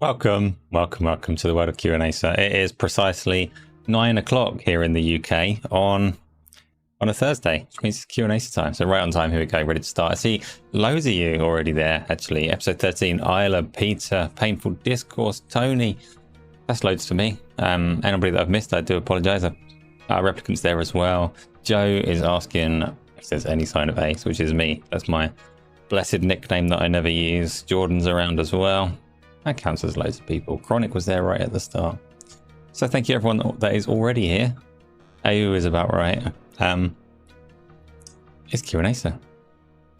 Welcome to the world of Q&Asa. It is precisely 9 o'clock here in the UK on a Thursday, which means it's Q&Asa time. So right on time, here we go, ready to start. I see loads of you already there, actually. Episode 13, Isla, Peter, Painful Discourse, Tony. That's loads for me. Anybody that I've missed, I do apologise. Replicants there as well. Joe is asking if there's any sign of Ace, which is me. That's my blessed nickname that I never use. Jordan's around as well. That counts as loads of people. Chronic was there right at the start. So thank you everyone that is already here. AU is about right. It's Q&Asa.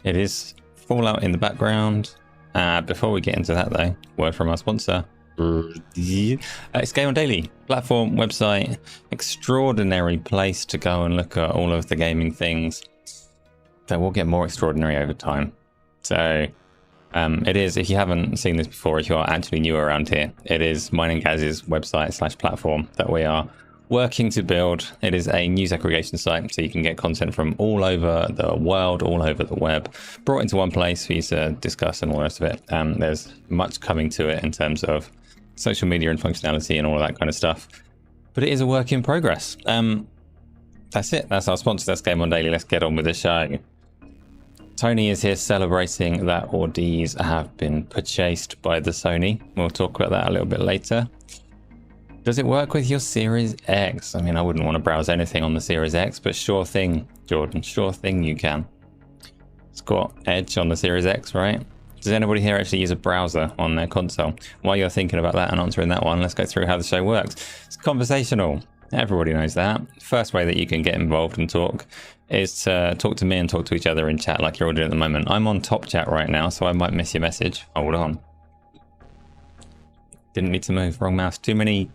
It is Fallout in the background. Before we get into that though, word from our sponsor. It's Game on Daily. Platform, website, extraordinary place to go and look at all of the gaming things that will get more extraordinary over time. So it is, if you haven't seen this before, if you are actually new around here, it is mine and Gaz's website / platform that we are working to build. It is a news aggregation site, so you can get content from all over the world, all over the web, brought into one place for you to discuss and all the rest of it. There's much coming to it in terms of social media and functionality and all of that kind of stuff. But it is a work in progress. That's it. That's our sponsor. That's Game on Daily. Let's get on with the show. Tony is here celebrating that ordees have been purchased by the Sony. We'll talk about that a little bit later. Does it work with your Series X? I mean, I wouldn't want to browse anything on the Series X, but sure thing, Jordan, sure thing you can. It's got Edge on the Series X, right? Does anybody here actually use a browser on their console? While you're thinking about that and answering that one, let's go through how the show works. It's conversational. Everybody knows that. First way that you can get involved and talk is to talk to me and talk to each other in chat like you're all doing at the moment. I'm on top chat right now, so I might miss your message. Hold on. Didn't need to move. Wrong mouse. Too many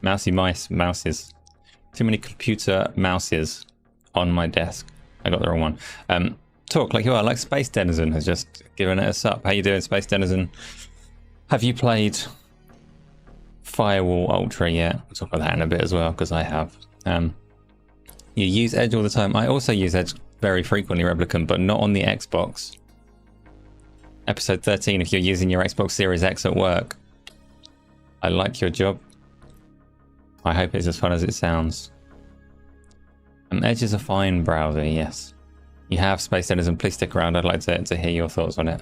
mouses. Too many computer mouses on my desk. I got the wrong one. Talk like you are. Like Space Denizen has just given it a sup. How you doing, Space Denizen? Have you played Firewall Ultra yet? We'll talk about that in a bit as well, because I have. You use Edge all the time. I also use Edge very frequently, Replicant, but not on the Xbox. Episode 13, if you're using your Xbox Series X at work. I like your job. I hope it's as fun as it sounds. Edge is a fine browser, yes. You have Space Denizen, please stick around. I'd like to hear your thoughts on it.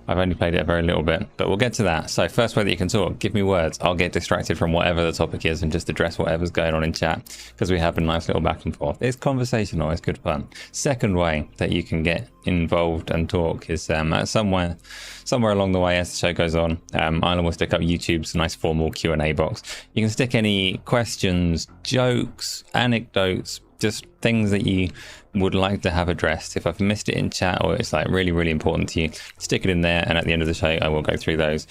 I've only played it a very little bit, but we'll get to that. So first way that you can talk, give me words. I'll get distracted from whatever the topic is and just address whatever's going on in chat, because we have a nice little back and forth. It's conversational, it's good fun. Second way that you can get involved and talk is somewhere along the way as the show goes on. Island will stick up YouTube's nice formal Q&A box. You can stick any questions, jokes, anecdotes, just things that you would like to have addressed. If I've missed it in chat or it's like really, really important to you, stick it in there, and at the end of the show I will go through those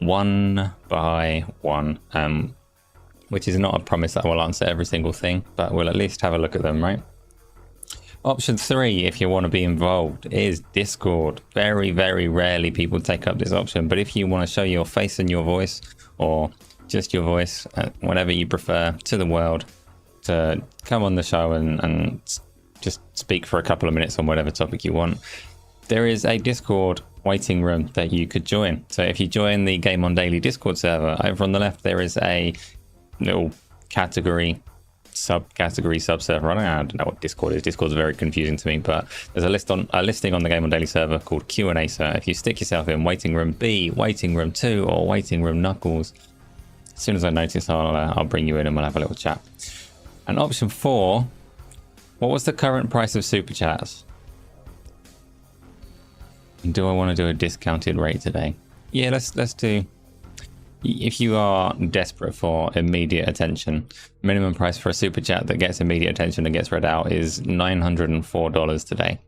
one by one, which is not a promise that I will answer every single thing, but we'll at least have a look at them, right? Option 3, if you want to be involved, is Discord. Very, very rarely people take up this option, but if you want to show your face and your voice, or just your voice, whatever you prefer, to the world, to come on the show and just speak for a couple of minutes on whatever topic you want, there is a Discord waiting room that you could join. So if you join the Game on Daily Discord server, over on the left there is a little category, subcategory, subserver. I don't know what Discord is. Discord's very confusing to me, but there's a listing on the Game on Daily server called Q&Asa. If you stick yourself in waiting room B, waiting room 2, or waiting room Knuckles, as soon as I notice, I'll bring you in and we'll have a little chat. And option 4, what was the current price of super chats? Do I want to do a discounted rate today? Yeah, let's do. If you are desperate for immediate attention, minimum price for a super chat that gets immediate attention and gets read out is $904 today.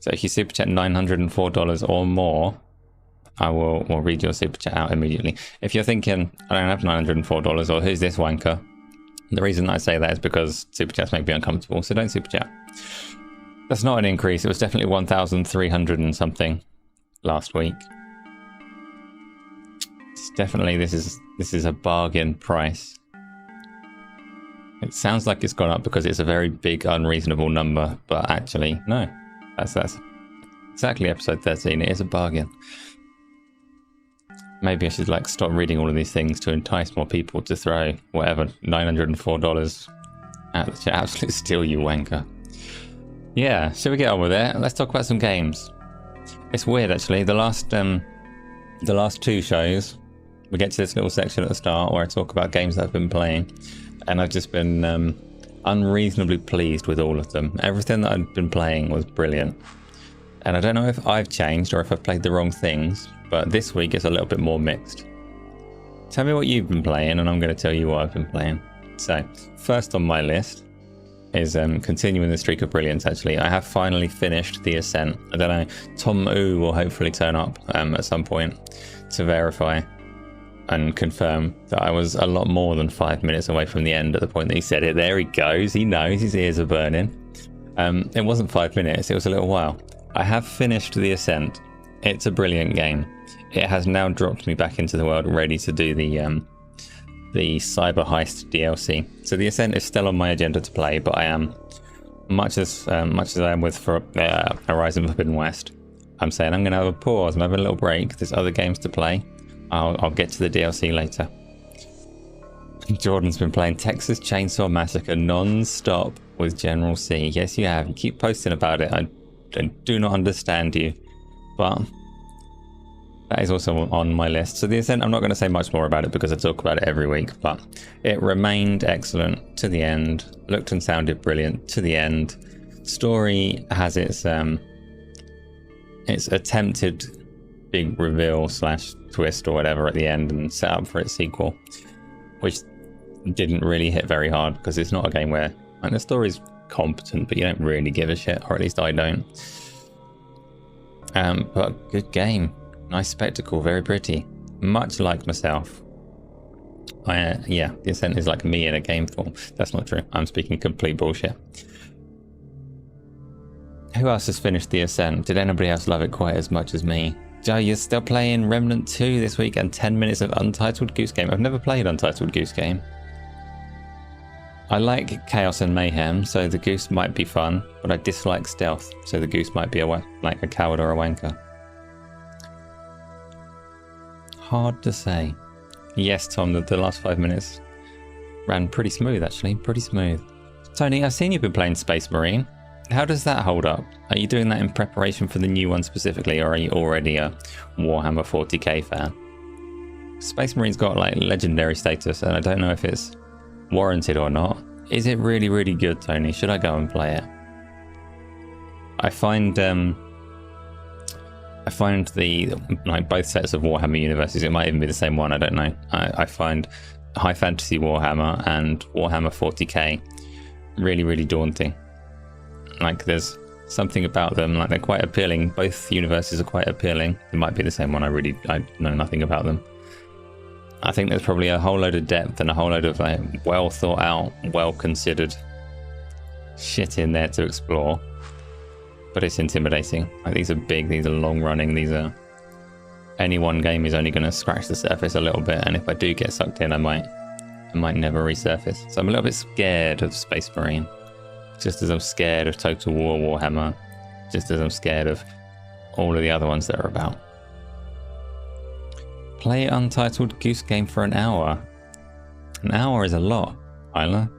So if you super chat $904 or more, I will read your super chat out immediately. If you're thinking, I don't have $904, or who's this wanker? The reason I say that is because super chats make me uncomfortable, so don't super chat. That's not an increase. It was definitely 1,300 and something last week. It's definitely, this is a bargain price. It sounds like it's gone up because it's a very big unreasonable number, but actually no. That's exactly episode 13. It is a bargain. Maybe I should like stop reading all of these things to entice more people to throw whatever $904 at the chat. Absolute steal, you wanker. Yeah, shall we get on with it? Let's talk about some games. It's weird actually. The last two shows, we get to this little section at the start where I talk about games that I've been playing, and I've just been unreasonably pleased with all of them. Everything that I've been playing was brilliant. And I don't know if I've changed or if I've played the wrong things, but this week it's a little bit more mixed. Tell me what you've been playing and I'm going to tell you what I've been playing. So, first on my list is continuing the streak of brilliance, actually. I have finally finished The Ascent. I don't know, Tom Oo will hopefully turn up at some point to verify and confirm that I was a lot more than 5 minutes away from the end at the point that he said it. There he goes, he knows, his ears are burning. It wasn't 5 minutes, it was a little while. I have finished The Ascent. It's a brilliant game. It has now dropped me back into the world, ready to do the Cyber Heist DLC. So The Ascent is still on my agenda to play, but I am, much as I am with Horizon Forbidden West, I'm saying I'm going to have a pause. I'm having a little break. There's other games to play. I'll get to the DLC later. Jordan's been playing Texas Chain Saw Massacre non-stop with General C. Yes, you have. You keep posting about it. I do not understand you, but that is also on my list. So The Ascent, I'm not going to say much more about it because I talk about it every week, but it remained excellent to the end. Looked and sounded brilliant to the end. Story has its attempted big reveal / twist or whatever at the end and set up for its sequel, which didn't really hit very hard because it's not a game where, like, the story's competent, but you don't really give a shit, or at least I don't. But good game, nice spectacle, very pretty, much like myself. Yeah, The Ascent is like me in a game form. That's not true, I'm speaking complete bullshit. Who else has finished The Ascent? Did anybody else love it quite as much as me? Joe, you're still playing Remnant 2 this week and 10 minutes of Untitled Goose Game. I've never played Untitled Goose Game. I like chaos and mayhem, so the goose might be fun, but I dislike stealth, so the goose might be like a coward or a wanker. Hard to say. Yes, Tom, the last 5 minutes ran pretty smooth, actually, pretty smooth. Tony, I've seen you've been playing Space Marine. How does that hold up? Are you doing that in preparation for the new one specifically, or are you already a Warhammer 40k fan? Space Marine's got like legendary status, and I don't know if it's warranted or not. Is it really, really good, Tony? Should I go and play it? I find the like both sets of Warhammer universes, it might even be the same one, I don't know. I find High Fantasy Warhammer and Warhammer 40k really, really daunting. Like, there's something about them, like, they're quite appealing. Both universes are quite appealing. It might be the same one, I know nothing about them. I think there's probably a whole load of depth and a whole load of like well thought out, well considered shit in there to explore. But it's intimidating. Like, these are big, these are long running, these are... Any one game is only going to scratch the surface a little bit, and if I do get sucked in, I might never resurface. So I'm a little bit scared of Space Marine. Just as I'm scared of Total War Warhammer, just as I'm scared of all of the other ones that are about. Play Untitled Goose Game for an hour. An hour is a lot, Isla.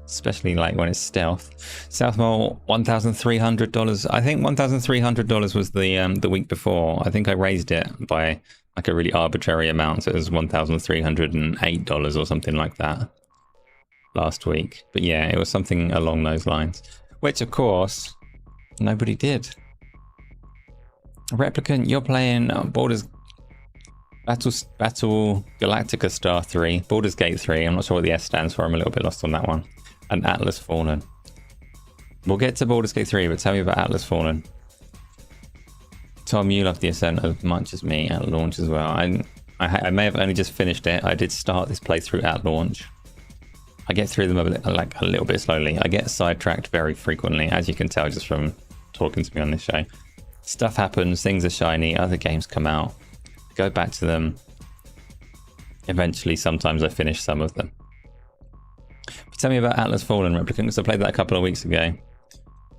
Especially like when it's stealth. Southmole, $1,300. I think $1,300 was the week before. I think I raised it by like a really arbitrary amount, so it was $1,308 or something like that last week. But yeah, it was something along those lines, which of course nobody did. Replicant, you're playing Baldur's Battle Galactica Star 3, Baldur's Gate 3. I'm not sure what the S stands for, I'm a little bit lost on that one. And Atlas Fallen. We'll get to Baldur's Gate 3, but tell me about Atlas Fallen. Tom, you love The Ascent as much as me at launch as well. I may have only just finished it. I did start this playthrough at launch. I get through them a little bit slowly. I get sidetracked very frequently, as you can tell just from talking to me on this show. Stuff happens, things are shiny, other games come out. Go back to them. Eventually, sometimes I finish some of them. But tell me about Atlas Fallen, Replicant, because I played that a couple of weeks ago.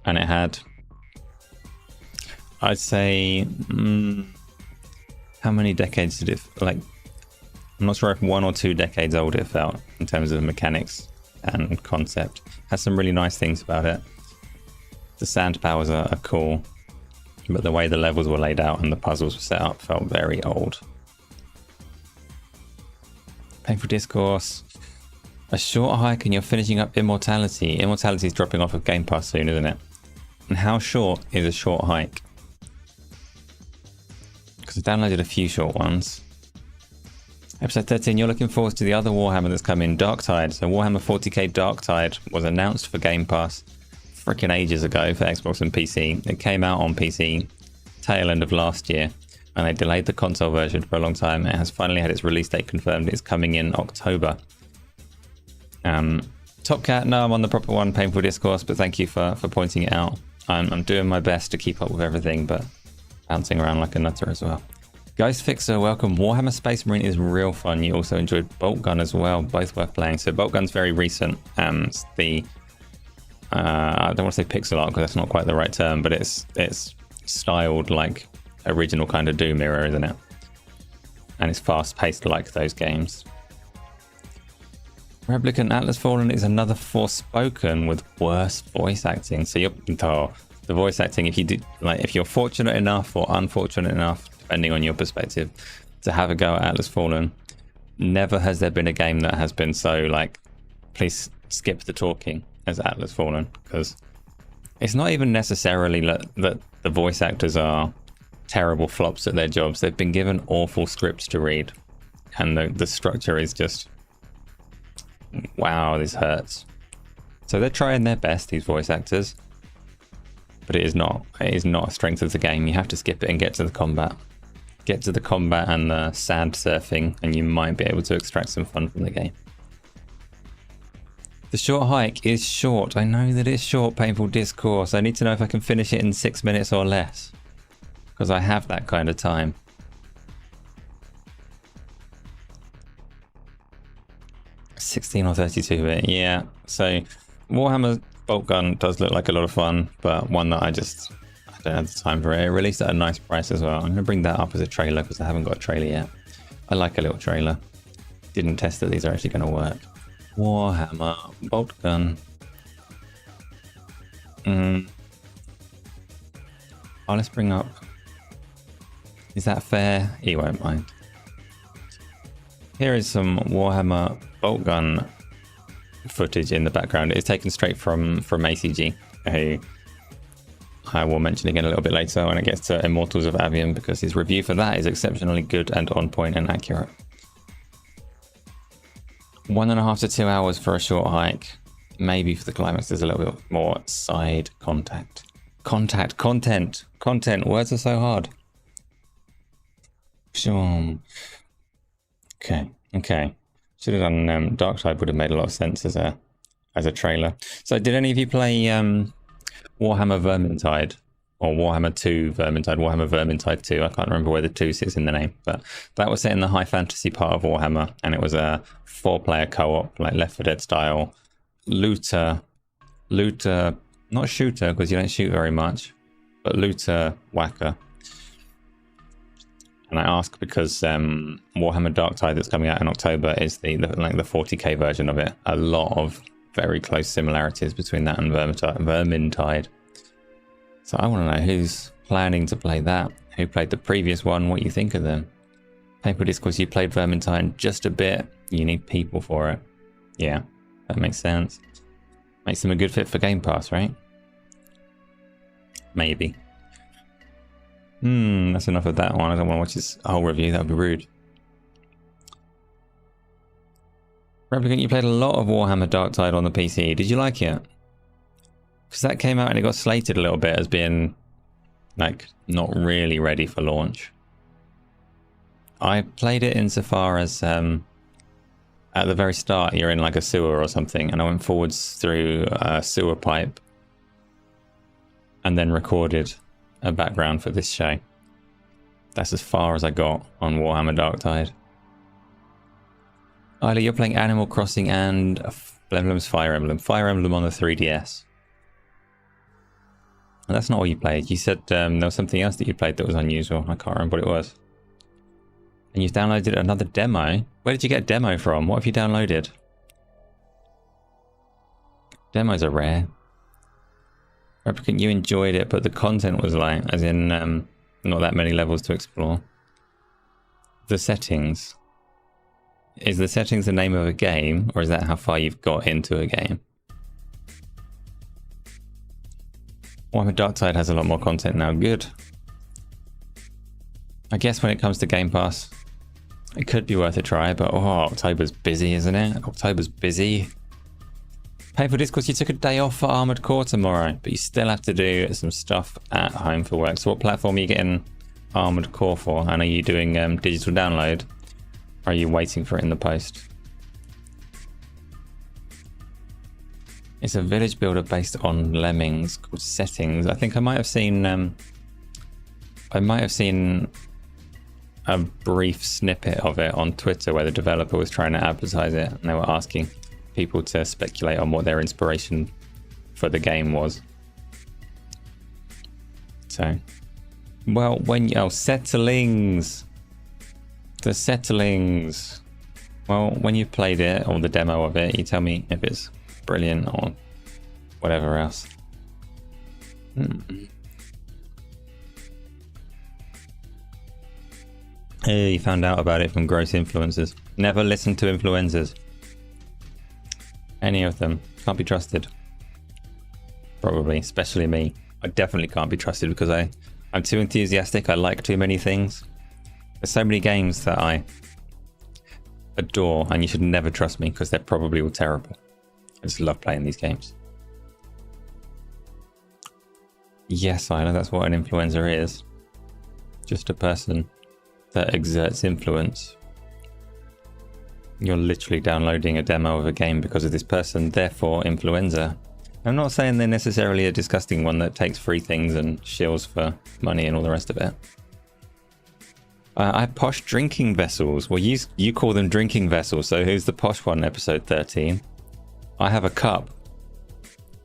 And it had, I'd say, How many decades did it, like, I'm not sure if 1 or 2 decades old it felt in terms of mechanics and concept. Has some really nice things about it. The sand powers are cool, but the way the levels were laid out and the puzzles were set up felt very old. Painful Discourse. A short hike and you're finishing up Immortality. Immortality is dropping off of Game Pass soon, isn't it? And how short is a short hike? Because I downloaded a few short ones. Episode 13, you're looking forward to the other Warhammer that's coming, Darktide. So Warhammer 40k Darktide was announced for Game Pass freaking ages ago for Xbox and PC. It came out on PC tail end of last year, and they delayed the console version for a long time. It has finally had its release date confirmed. It's coming in October. Top Cat, no, I'm on the proper one, Painful Discourse, but thank you for pointing it out. I'm doing my best to keep up with everything, but bouncing around like a nutter as well. Ghost Fixer, welcome. Warhammer Space Marine is real fun. You also enjoyed Bolt Gun as well, both worth playing. So Bolt Gun's very recent. I don't want to say pixel art because that's not quite the right term, but it's styled like original kind of Doom era, isn't it? And it's fast paced like those games. Replicant Atlas Fallen is another Forspoken with worse voice acting. So the voice acting, if you're fortunate enough or unfortunate enough, depending on your perspective, to have a go at Atlas Fallen, never has there been a game that has been so like, please skip the talking as Atlas Fallen, because it's not even necessarily that the voice actors are terrible flops at their jobs. They've been given awful scripts to read, and the structure is just, wow, this hurts. So they're trying their best, these voice actors, but it is not a strength of the game. You have to skip it and get to the combat. Get to the combat and the sand surfing, and you might be able to extract some fun from the game. The short hike is short. I know that it's short, Painful Discourse. I need to know if I can finish it in 6 minutes or less, because I have that kind of time. $16 or $32 yeah. So Warhammer Bolt Gun does look like a lot of fun, but one that I don't have the time for it. It released at a nice price as well. I'm going to bring that up as a trailer because I haven't got a trailer yet. I like a little trailer. Didn't test that these are actually going to work. Warhammer Bolt Gun. Oh, let's bring up. Is that fair? He won't mind. Here is some Warhammer Bolt Gun footage in the background. It's taken straight from ACG, who I will mention again a little bit later when it gets to Immortals of Aveum, because his review for that is exceptionally good and on point and accurate. 1.5 to 2 hours for a short hike. Maybe for the climax there's a little bit more side content. Words are so hard. Sure. Okay. Should have done Darktide. Would have made a lot of sense as a trailer. So did any of you play Warhammer Vermintide or Warhammer 2 Vermintide? Warhammer Vermintide 2. I can't remember where the 2 sits in the name, but that was set in the high fantasy part of Warhammer, and it was a 4-player co-op, like Left 4 Dead style, looter, not shooter because you don't shoot very much, but looter whacker. And I ask because Warhammer Darktide that's coming out in October is the 40k version of it. A lot of very close similarities between that and Vermintide. So I want to know who's planning to play that, who played the previous one, what you think of them. Painful Discourse, you played Vermintide just a bit. You need people for it. Yeah, that makes sense. Makes them a good fit for Game Pass, right? Maybe. That's enough of that one. I don't want to watch his whole review. That would be rude. Replicant, you played a lot of Warhammer Darktide on the PC. Did you like it? Because that came out and it got slated a little bit as being, like, not really ready for launch. I played it insofar as at the very start you're in like a sewer or something, and I went forwards through a sewer pipe and then recorded a background for this show. That's as far as I got on Warhammer Darktide. Isla, you're playing Animal Crossing and Emblem's Fire Emblem. Fire Emblem on the 3DS. And that's not all you played. You said there was something else that you played that was unusual. I can't remember what it was. And you've downloaded another demo. Where did you get a demo from? What have you downloaded? Demos are rare. Replicant, you enjoyed it, but the content was like, as in, not that many levels to explore. The settings. Is the settings the name of a game, or is that how far you've got into a game? Warhammer Dark Tide has a lot more content now. Good. I guess when it comes to Game Pass, it could be worth a try, but October's busy, isn't it? October's busy. Painful Discourse, you took a day off for Armored Core tomorrow, but you still have to do some stuff at home for work. So what platform are you getting Armored Core for? And are you doing digital download? Or are you waiting for it in the post? It's a village builder based on Lemmings called Settings. I think I might have seen a brief snippet of it on Twitter where the developer was trying to advertise it, and they were asking people to speculate on what their inspiration for the game was. So, well, settlings. The settlings. Well, when you've played it, or the demo of it, you tell me if it's brilliant or whatever else. Hey, you found out about it from gross influencers. Never listen to influencers. Any of them. Can't be trusted. Probably, especially me. I definitely can't be trusted because I'm too enthusiastic. I like too many things. There's so many games that I adore, and you should never trust me because they're probably all terrible. I just love playing these games. Yes, I know that's what an influencer is. Just a person that exerts influence. You're literally downloading a demo of a game because of this person, therefore influencer. I'm not saying they're necessarily a disgusting one that takes free things and shills for money and all the rest of it. I have posh drinking vessels. Well, you call them drinking vessels, so who's the posh one, episode 13? I have a cup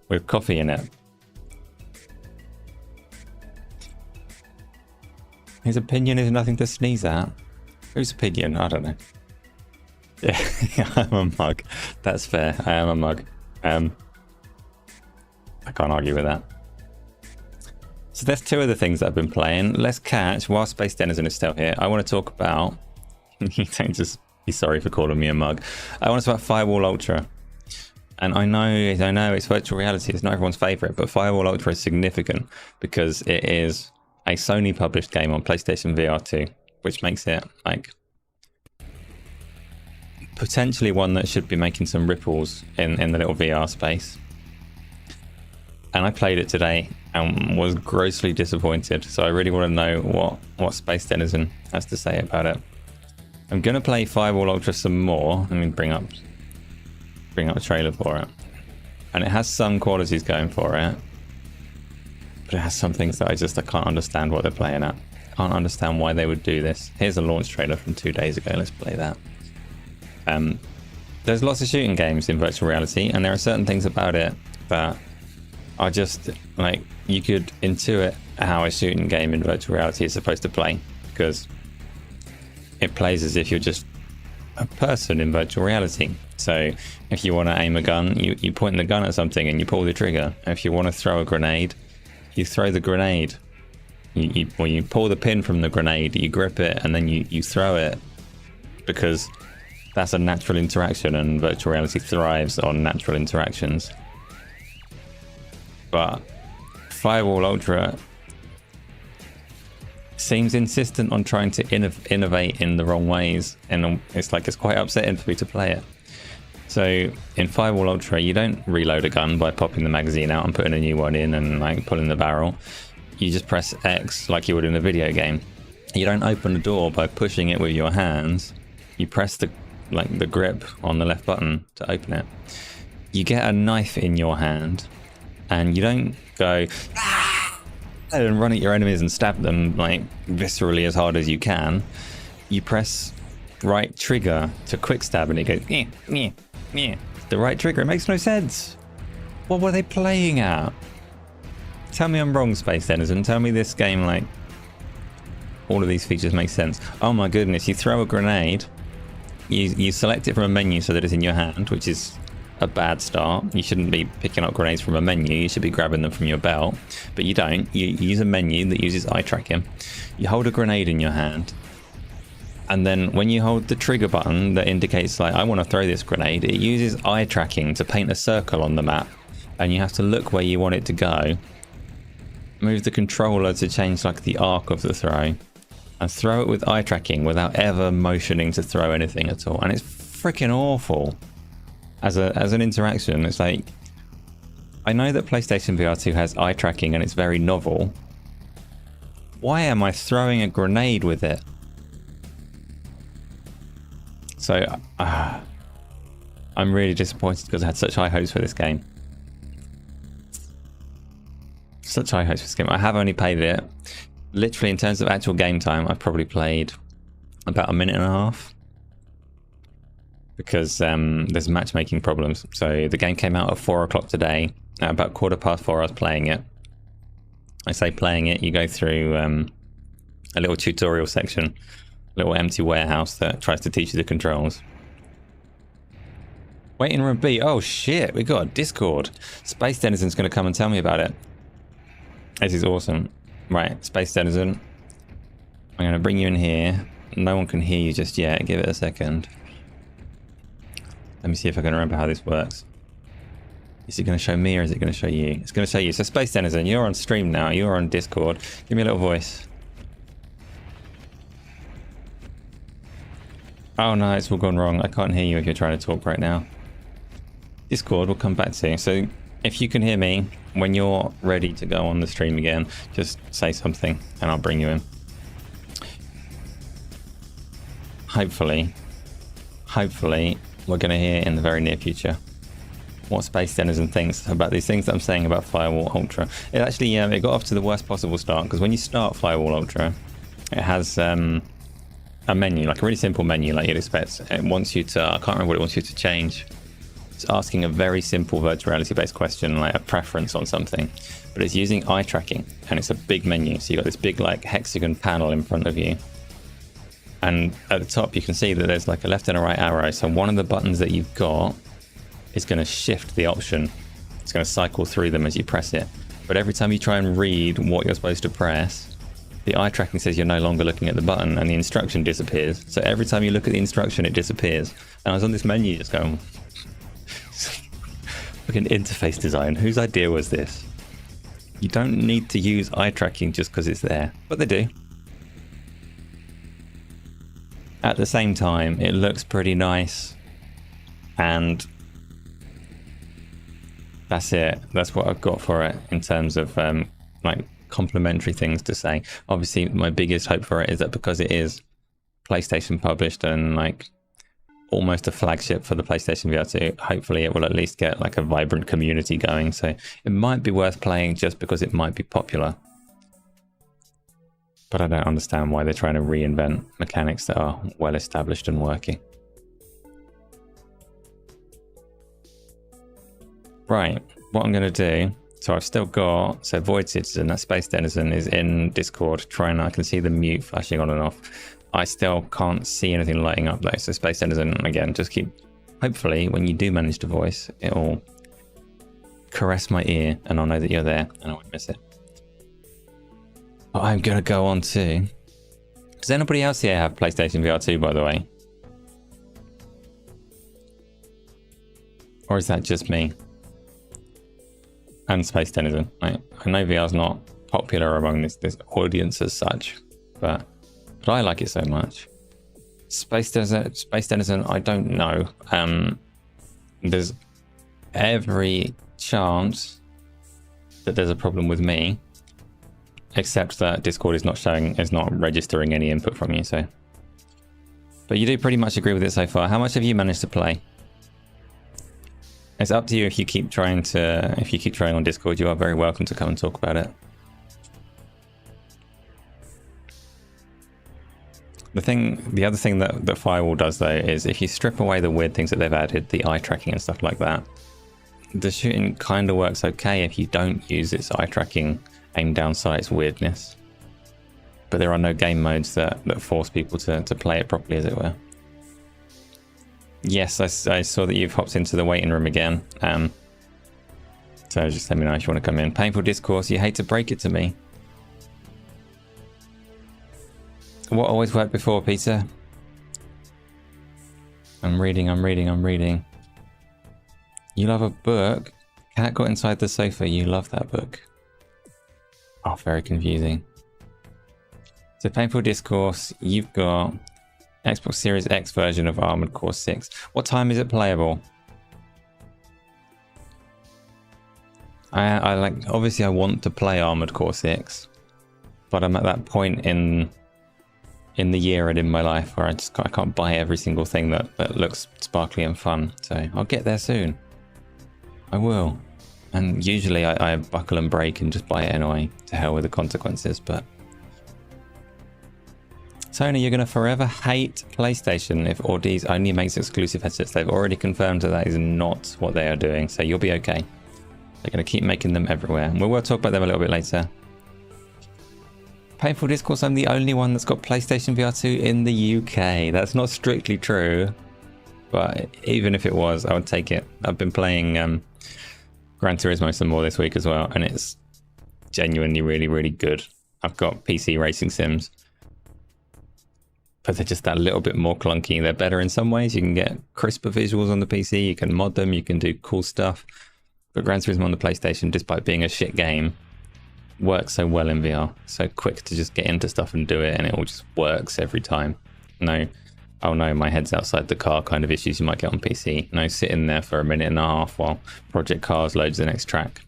with coffee in it. His opinion is nothing to sneeze at. Whose opinion? I don't know. Yeah, I'm a mug. That's fair. I am a mug. I can't argue with that. So there's two of the things that I've been playing. Let's catch, while Space Denizen is still here, I want to talk about... You don't just be sorry for calling me a mug. I want to talk about Firewall Ultra. And I know it's virtual reality. It's not everyone's favourite, but Firewall Ultra is significant because it is a Sony published game on PlayStation VR 2, which makes it like potentially one that should be making some ripples in the little VR space. And I played it today and was grossly disappointed. So I really want to know what Space Denizen has to say about it. I'm going to play Firewall Ultra some more. Let me bring up a trailer for it. And it has some qualities going for it. But it has some things that I can't understand what they're playing at. Can't understand why they would do this. Here's a launch trailer from 2 days ago. Let's play that. There's lots of shooting games in virtual reality, and there are certain things about it that are just like, you could intuit how a shooting game in virtual reality is supposed to play, because it plays as if you're just a person in virtual reality. So if you want to aim a gun, you point the gun at something and you pull the trigger. If you want to throw a grenade, you throw the grenade. You pull the pin from the grenade, you grip it, and then you throw it, because that's a natural interaction, and virtual reality thrives on natural interactions. But Firewall Ultra seems insistent on trying to innovate in the wrong ways, and it's quite upsetting for me to play it. So in Firewall Ultra, you don't reload a gun by popping the magazine out and putting a new one in and like pulling the barrel. You just press X like you would in a video game. You don't open the door by pushing it with your hands. You press the grip on the left button to open it. You get a knife in your hand, and you don't go and run at your enemies and stab them like viscerally as hard as you can. You press right trigger to quick stab, and it goes the right trigger. It makes no sense. What were they playing at? Tell me I'm wrong, Space Denizen. Tell me this game all of these features make sense. Oh my goodness, you throw a grenade, you select it from a menu so that it's in your hand, which is a bad start. You shouldn't be picking up grenades from a menu, you should be grabbing them from your belt, but you don't. You use a menu that uses eye tracking. You hold a grenade in your hand, and then when you hold the trigger button that indicates like I want to throw this grenade, it uses eye tracking to paint a circle on the map, and you have to look where you want it to go, move the controller to change like the arc of the throw, and throw it with eye tracking without ever motioning to throw anything at all. And it's freaking awful as an interaction. It's like, I know that PlayStation VR 2 has eye tracking and it's very novel. Why am I throwing a grenade with it? So I'm really disappointed because I had such high hopes for this game. Such high hopes for this game. I have only played it, literally in terms of actual game time, I've probably played about a minute and a half. Because there's matchmaking problems. So the game came out at 4 o'clock today. At about 4:15 I was playing it. I say playing it, you go through a little tutorial section, a little empty warehouse that tries to teach you the controls. Waiting room B. Oh shit, we got a Discord. Space Denizen's going to come and tell me about it. This is awesome. Right, Space Denizen. I'm going to bring you in here. No one can hear you just yet. Give it a second. Let me see if I can remember how this works. Is it going to show me or is it going to show you? It's going to show you. So Space Denizen, you're on stream now. You're on Discord. Give me a little voice. Oh no, it's all gone wrong. I can't hear you if you're trying to talk right now. Discord, we'll come back to you. So if you can hear me, when you're ready to go on the stream again, just say something and I'll bring you in. Hopefully, we're going to hear in the very near future what Space Denizen thinks about these things that I'm saying about Firewall Ultra. It actually, it got off to the worst possible start, because when you start Firewall Ultra, it has a menu, like a really simple menu like you'd expect. It wants you to, I can't remember what it wants you to change. It's asking a very simple virtual reality based question, like a preference on something, but it's using eye tracking, and it's a big menu. So you've got this big like hexagon panel in front of you. And at the top, you can see that there's like a left and a right arrow. So one of the buttons that you've got is going to shift the option. It's going to cycle through them as you press it. But every time you try and read what you're supposed to press, the eye tracking says you're no longer looking at the button and the instruction disappears. So every time you look at the instruction, it disappears. And I was on this menu just going, look at interface design. Whose idea was this? You don't need to use eye tracking just because it's there, but they do. At the same time, it looks pretty nice, and that's it. That's what I've got for it in terms of like complimentary things to say. Obviously, my biggest hope for it is that because it is PlayStation published and like almost a flagship for the PlayStation VR 2, hopefully it will at least get like a vibrant community going. So it might be worth playing just because it might be popular. But I don't understand why they're trying to reinvent mechanics that are well established and working. Right, what I'm going to do, so I've still got, so Void Citizen, that Space Denizen is in Discord, I can see the mute flashing on and off. I still can't see anything lighting up though, so Space Denizen, again, just keep, hopefully when you do manage to voice, it'll caress my ear and I'll know that you're there and I won't miss it. But I'm going to go on to, does anybody else here have PlayStation VR 2 by the way? Or is that just me? And Space Denizen. I know VR's not popular among this audience as such, but I like it so much. Space Denizen, I don't know. There's every chance that there's a problem with me, except that Discord is not registering any input from you. So, but you do pretty much agree with it so far. How much have you managed to play? It's up to you if you keep trying on Discord. You are very welcome to come and talk about it. The other thing that Firewall does though is if you strip away the weird things that they've added, the eye tracking and stuff like that, the shooting kind of works okay if you don't use its eye tracking aimed down sights weirdness. but there are no game modes that force people to play it properly, as it were. Yes, I saw that you've hopped into the waiting room again. So just let me know if you want to come in. Painful discourse, you hate to break it to me. What always worked before, Peter? I'm reading. You love a book? Cat got inside the sofa, you love that book. Oh, very confusing. So Painful Discourse, you've got Xbox Series X version of Armored Core 6. What time is it playable? I like, obviously I want to play Armored Core 6, but I'm at that point in the year and in my life where I can't buy every single thing that looks sparkly and fun. So I'll get there soon. I will. And usually I buckle and break and just buy it anyway. To hell with the consequences, but... Sony, you're going to forever hate PlayStation if Ordees only makes exclusive headsets. They've already confirmed that is not what they are doing, so you'll be okay. They're going to keep making them everywhere. We'll talk about them a little bit later. Painful Discourse, I'm the only one that's got PlayStation VR 2 in the UK. That's not strictly true, but even if it was, I would take it. I've been playing Gran Turismo some more this week as well, and it's genuinely really, really good. I've got PC racing sims, but they're just that little bit more clunky. They're better in some ways. You can get crisper visuals on the PC, you can mod them, you can do cool stuff. But Gran Turismo on the PlayStation, despite being a shit game, works so well in VR. So quick to just get into stuff and do it, and it all just works every time. No, oh no, my head's outside the car kind of issues you might get on PC. No, sitting there for a minute and a half while Project Cars loads the next track.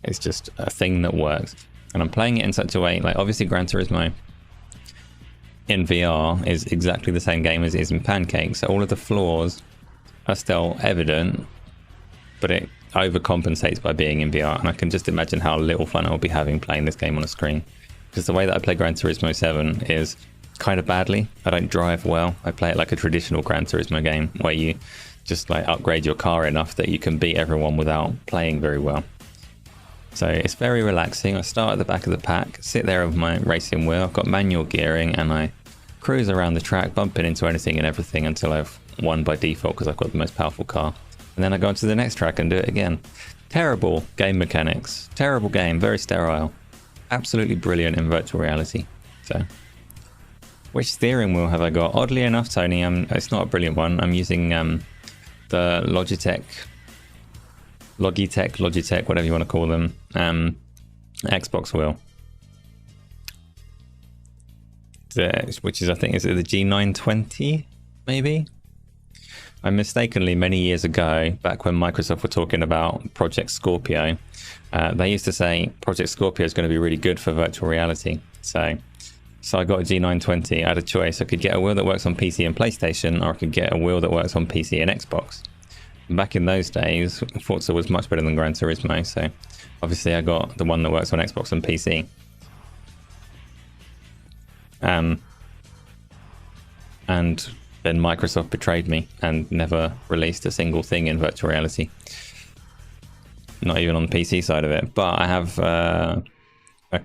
It's just a thing that works. And I'm playing it in such a way, like obviously Gran Turismo in VR is exactly the same game as it is in Pancake. So all of the flaws are still evident, but it overcompensates by being in VR, and I can just imagine how little fun I'll be having playing this game on a screen. Because the way that I play Gran Turismo 7 is kind of badly. I don't drive well. I play it like a traditional Gran Turismo game where you just like upgrade your car enough that you can beat everyone without playing very well. So it's very relaxing. I start at the back of the pack, sit there with my racing wheel. I've got manual gearing and I cruise around the track, bumping into anything and everything until I've won by default because I've got the most powerful car. And then I go on to the next track and do it again. Terrible game mechanics. Terrible game. Very sterile. Absolutely brilliant in virtual reality. So, which steering wheel have I got? Oddly enough, Tony, it's not a brilliant one. I'm using the Logitech, whatever you want to call them, Xbox wheel. Which is, I think, is it the G920, maybe? I mistakenly, many years ago, back when Microsoft were talking about Project Scorpio, they used to say Project Scorpio is going to be really good for virtual reality. So I got a G920. I had a choice. I could get a wheel that works on PC and PlayStation, or I could get a wheel that works on PC and Xbox. And back in those days, Forza was much better than Gran Turismo, so obviously I got the one that works on Xbox and PC. And then Microsoft betrayed me and never released a single thing in virtual reality. Not even on the PC side of it. But I have a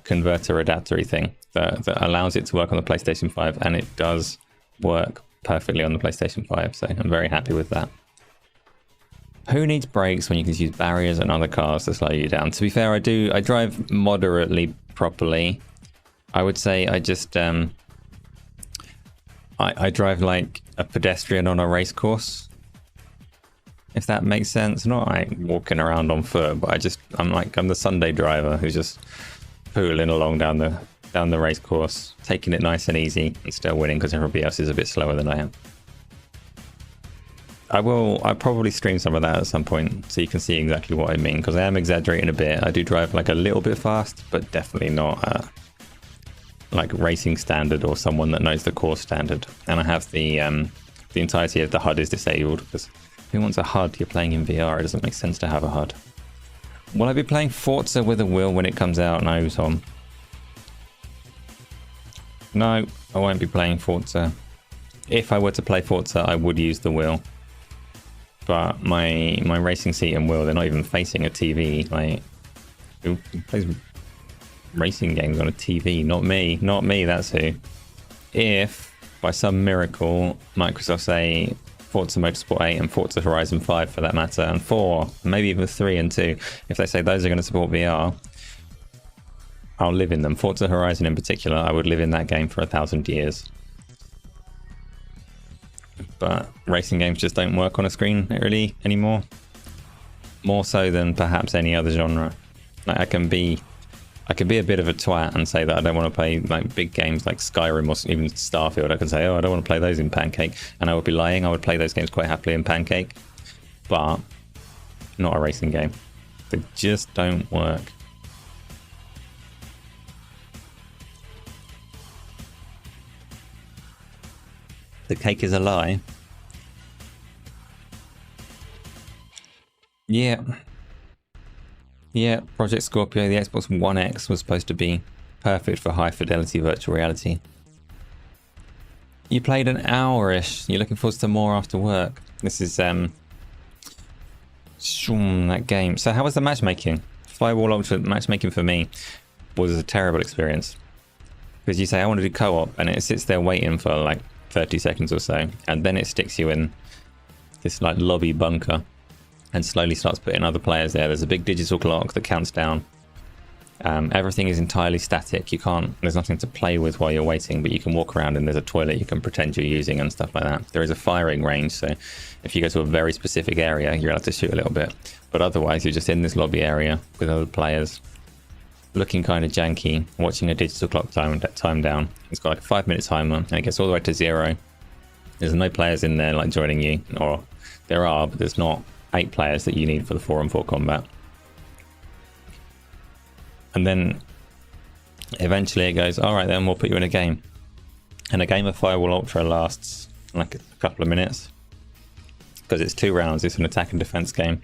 converter adapter thing that allows it to work on the PlayStation 5, and it does work perfectly on the PlayStation 5, so I'm very happy with that. Who needs brakes when you can use barriers and other cars to slow you down? To be fair, I drive moderately properly. I would say I just... I drive like a pedestrian on a race course, if that makes sense. Not like walking around on foot, but I'm the Sunday driver who's just pooling along down the race course, taking it nice and easy and still winning because everybody else is a bit slower than I am. I'll probably stream some of that at some point so you can see exactly what I mean, because I am exaggerating a bit. I do drive like a little bit fast, but definitely not like racing standard or someone that knows the course standard. And I have the entirety of the HUD is disabled, because who wants a HUD? You're playing in VR. It doesn't make sense to have a HUD. Will I be playing Forza with a wheel when it comes out? No, Tom. No, I won't be playing Forza. If I were to play Forza, I would use the wheel. But my racing seat and wheel, they're not even facing a TV. Like, who plays racing games on a TV. Not me. Not me, that's who. If, by some miracle, Microsoft say Forza Motorsport 8 and Forza Horizon 5 for that matter, and 4, maybe even 3 and 2, if they say those are going to support VR, I'll live in them. Forza Horizon in particular, I would live in that game for 1,000 years. But racing games just don't work on a screen really anymore. More so than perhaps any other genre. Like I can be a bit of a twat and say that I don't want to play like big games like Skyrim or even Starfield. I can say, oh, I don't want to play those in Pancake, and I would be lying. I would play those games quite happily in Pancake, but not a racing game. They just don't work. The cake is a lie. Yeah. Yeah, Project Scorpio, the Xbox One X was supposed to be perfect for high fidelity virtual reality. You played an hour-ish. You're looking forward to more after work. This is that game. So how was the matchmaking? Firewall Ultra matchmaking for me was a terrible experience. Because you say, I want to do co-op, and it sits there waiting for like 30 seconds or so, and then it sticks you in this like lobby bunker and slowly starts putting other players there. There's a big digital clock that counts down. Everything is entirely static. There's nothing to play with while you're waiting, but you can walk around and there's a toilet you can pretend you're using and stuff like that. There is a firing range, so if you go to a very specific area, you're allowed to shoot a little bit. But otherwise, you're just in this lobby area with other players, looking kind of janky, watching a digital clock time down. It's got like a 5-minute timer, and it gets all the way to 0. There's no players in there like joining you, or there are, but there's not 8 players that you need for the 4-on-4 combat. And then eventually it goes, all right, then we'll put you in a game. And a game of Firewall Ultra lasts like a couple of minutes because it's 2 rounds. It's an attack and defense game,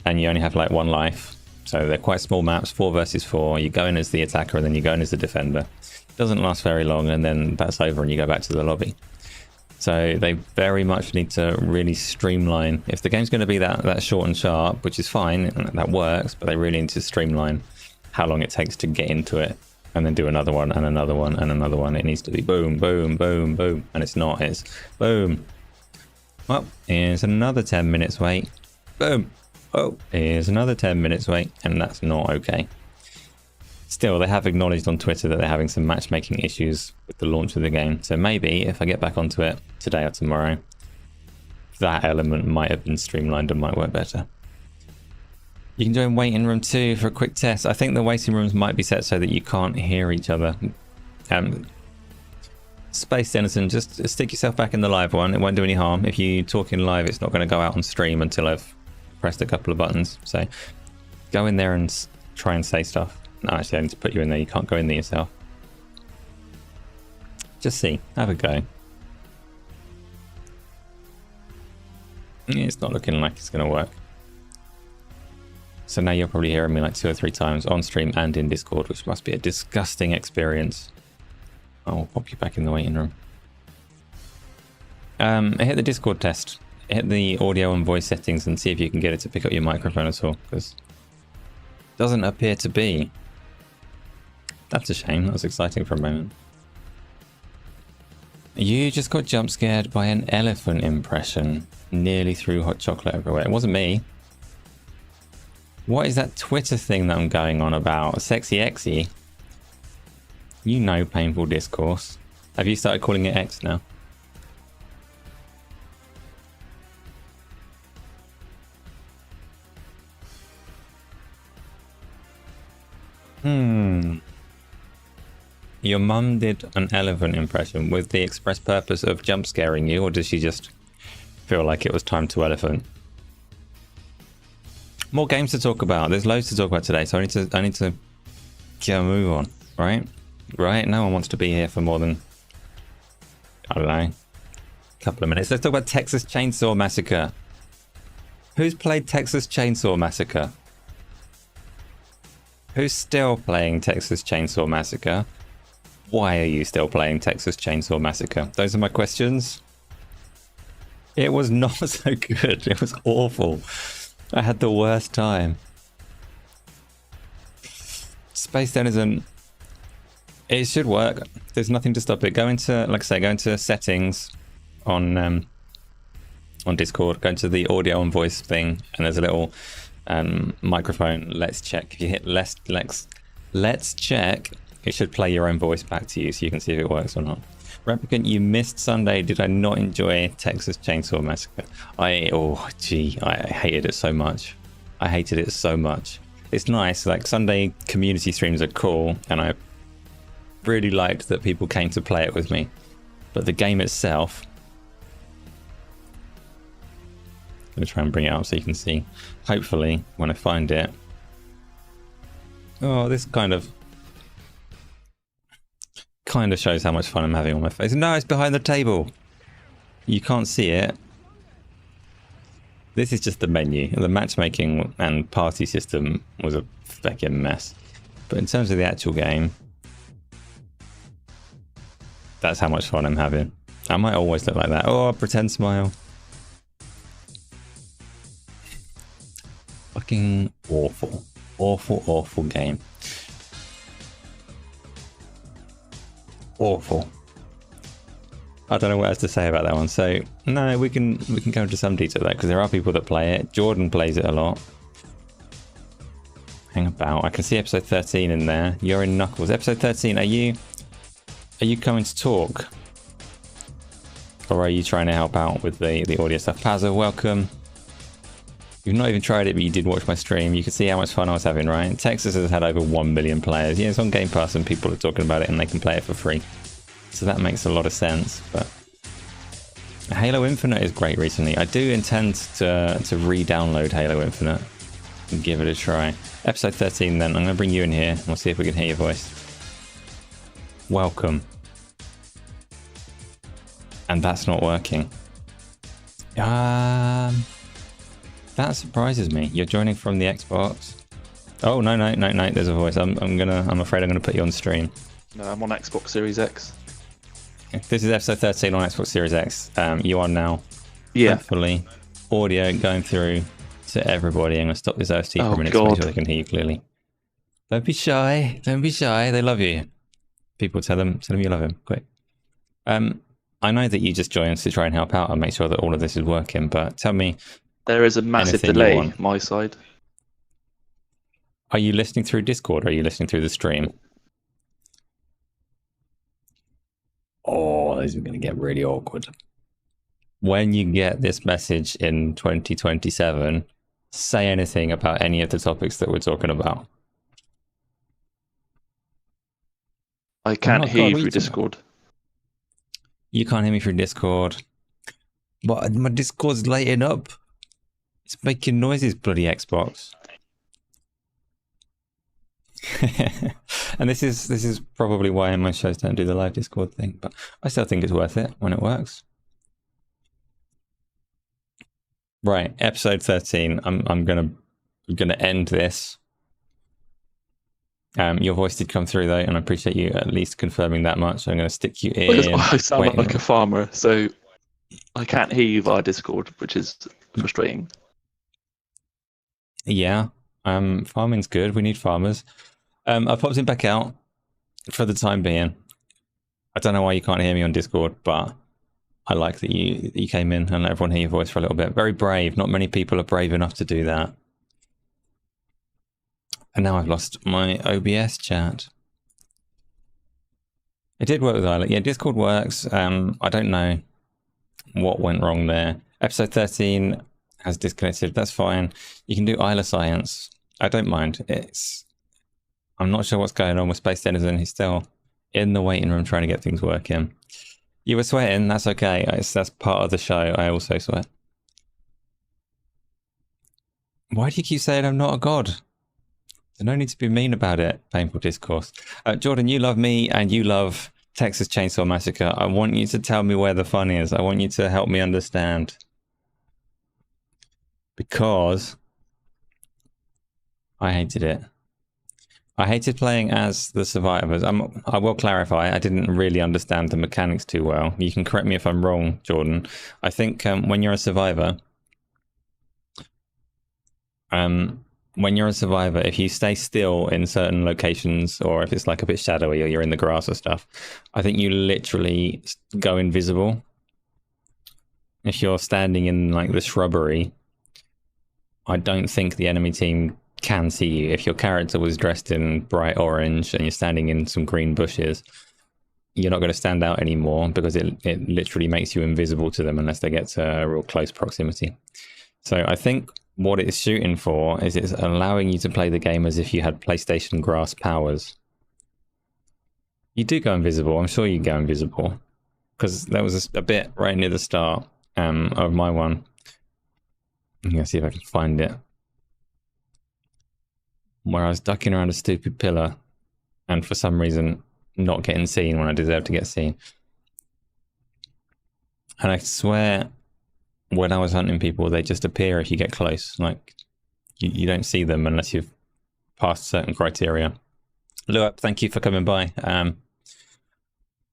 and you only have like 1 life. So they're quite small maps, 4 versus 4. You go in as the attacker and then you go in as the defender. It doesn't last very long, and then that's over and you go back to the lobby. So they very much need to really streamline. If the game's going to be that short and sharp, which is fine, that works, but they really need to streamline how long it takes to get into it, and then do another one and another one and another one. It needs to be boom, boom, boom, boom, and it's not. It's boom. Well, here's another 10 minutes wait. Boom. Oh, here's another 10 minutes wait, and that's not okay. Still, they have acknowledged on Twitter that they're having some matchmaking issues with the launch of the game. So maybe if I get back onto it today or tomorrow, that element might have been streamlined and might work better. You can join Waiting Room 2 for a quick test. I think the waiting rooms might be set so that you can't hear each other. Space Denison, just stick yourself back in the live one. It won't do any harm. If you talk in live, it's not going to go out on stream until I've pressed a couple of buttons. So go in there and try and say stuff. No, actually, I need to put you in there. You can't go in there yourself. Just see. Have a go. It's not looking like it's going to work. So now you're probably hearing me like 2 or 3 times on stream and in Discord, which must be a disgusting experience. I'll pop you back in the waiting room. Hit the Discord test. Hit the audio and voice settings and see if you can get it to pick up your microphone at all, because it doesn't appear to be. That's a shame. That was exciting for a moment. You just got jump scared by an elephant impression. Nearly threw hot chocolate everywhere. It wasn't me. What is that Twitter thing that I'm going on about? Sexy Exy? You know painful discourse. Have you started calling it X now? Your mum did an elephant impression with the express purpose of jump scaring you, or does she just feel like it was time to elephant? More games to talk about. There's loads to talk about today, so I need to get a move on, right? Right? No one wants to be here for more than, I don't know, a couple of minutes. Let's talk about Texas Chain Saw Massacre. Who's played Texas Chain Saw Massacre? Who's still playing Texas Chain Saw Massacre? Why are you still playing Texas Chain Saw Massacre? Those are my questions. It was not so good. It was awful. I had the worst time. Space Denizen, It should work. There's nothing to stop it. Go into, like I say, go into settings on Discord. Go into the audio and voice thing, and there's a little microphone. Let's check. If you hit let's check, it should play your own voice back to you, so you can see if it works or not. Replicant, you missed Sunday. Did I not enjoy Texas Chain Saw Massacre? I hated it so much. I hated it so much. It's nice, like Sunday community streams are cool, and I really liked that people came to play it with me. But the game itself, I'm gonna try and bring it up so you can see. Hopefully, when I find it. Oh, this kind of shows how much fun I'm having on my face. No, it's behind the table. You can't see it. This is just the menu. The matchmaking and party system was a fucking mess. But in terms of the actual game, that's how much fun I'm having. I might always look like that. Oh, pretend smile. Fucking awful. Awful, awful game. Awful. I don't know what else to say about that one. So no, we can go into some detail there because there are people that play it. Jordan plays it a lot. Hang about. I can see episode 13 in there. You're in Knuckles. Episode 13. Are you coming to talk, or are you trying to help out with the audio stuff? Pazza, welcome. You've not even tried it, but you did watch my stream. You can see how much fun I was having, right? Texas has had over 1 million players. Yeah, it's on Game Pass and people are talking about it and they can play it for free. So that makes a lot of sense. But Halo Infinite is great recently. I do intend to re-download Halo Infinite and give it a try. Episode 13 then. I'm going to bring you in here and we'll see if we can hear your voice. Welcome. And that's not working. That surprises me. You're joining from the Xbox. Oh no, there's a voice. I'm afraid I'm gonna put you on stream. No, I'm on Xbox Series X. This is episode 13 on Xbox Series X. You are now. Yeah. Hopefully, audio going through to everybody. I'm gonna stop this OST for a minute to make sure they can hear you clearly. Don't be shy. Don't be shy. They love you. People tell them you love him. Quick. I know that you just joined to try and help out and make sure that all of this is working, but tell me. There is a massive delay on my side. Are you listening through Discord or are you listening through the stream? Oh, this is going to get really awkward. When you get this message in 2027, say anything about any of the topics that we're talking about. I can't hear you through Discord. You can't hear me through Discord. But my Discord's lighting up. It's making noises, bloody Xbox. And this is probably why my shows don't do the live Discord thing, but I still think it's worth it when it works. Right, episode 13. I'm gonna end this. Your voice did come through though, and I appreciate you at least confirming that much. So I'm gonna stick you in. I sound like a farmer, so I can't hear you via Discord, which is frustrating. Yeah, farming's good. We need farmers. I popped him back out for the time being. I don't know why you can't hear me on Discord, but I like that you came in and let everyone hear your voice for a little bit. Very brave. Not many people are brave enough to do that. And now I've lost my OBS chat. It did work with Isla. Yeah, Discord works. I don't know what went wrong there. Episode 13 has disconnected. That's fine. You can do Isla Science. I don't mind. I'm not sure what's going on with Space Denizen. He's still in the waiting room trying to get things working. You were sweating. That's okay. That's part of the show. I also sweat. Why do you keep saying I'm not a god? There's no need to be mean about it. Painful discourse. Jordan, you love me and you love Texas Chain Saw Massacre. I want you to tell me where the fun is. I want you to help me understand. Because I hated it. I hated playing as the survivors. I will clarify, I didn't really understand the mechanics too well. You can correct me if I'm wrong, Jordan. I think when you're a survivor, when you're a survivor, if you stay still in certain locations, or if it's like a bit shadowy or you're in the grass or stuff, I think you literally go invisible. If you're standing in like the shrubbery, I don't think the enemy team can see you. If your character was dressed in bright orange and you're standing in some green bushes, you're not going to stand out anymore because it literally makes you invisible to them unless they get to a real close proximity. So I think what it's shooting for is it's allowing you to play the game as if you had PlayStation grass powers. You do go invisible. I'm sure you go invisible because there was a bit right near the start of my one. I'm going to see if I can find it. Where I was ducking around a stupid pillar and for some reason not getting seen when I deserved to get seen. And I swear when I was hunting people, they just appear if you get close. Like, you don't see them unless you've passed certain criteria. Luap, thank you for coming by.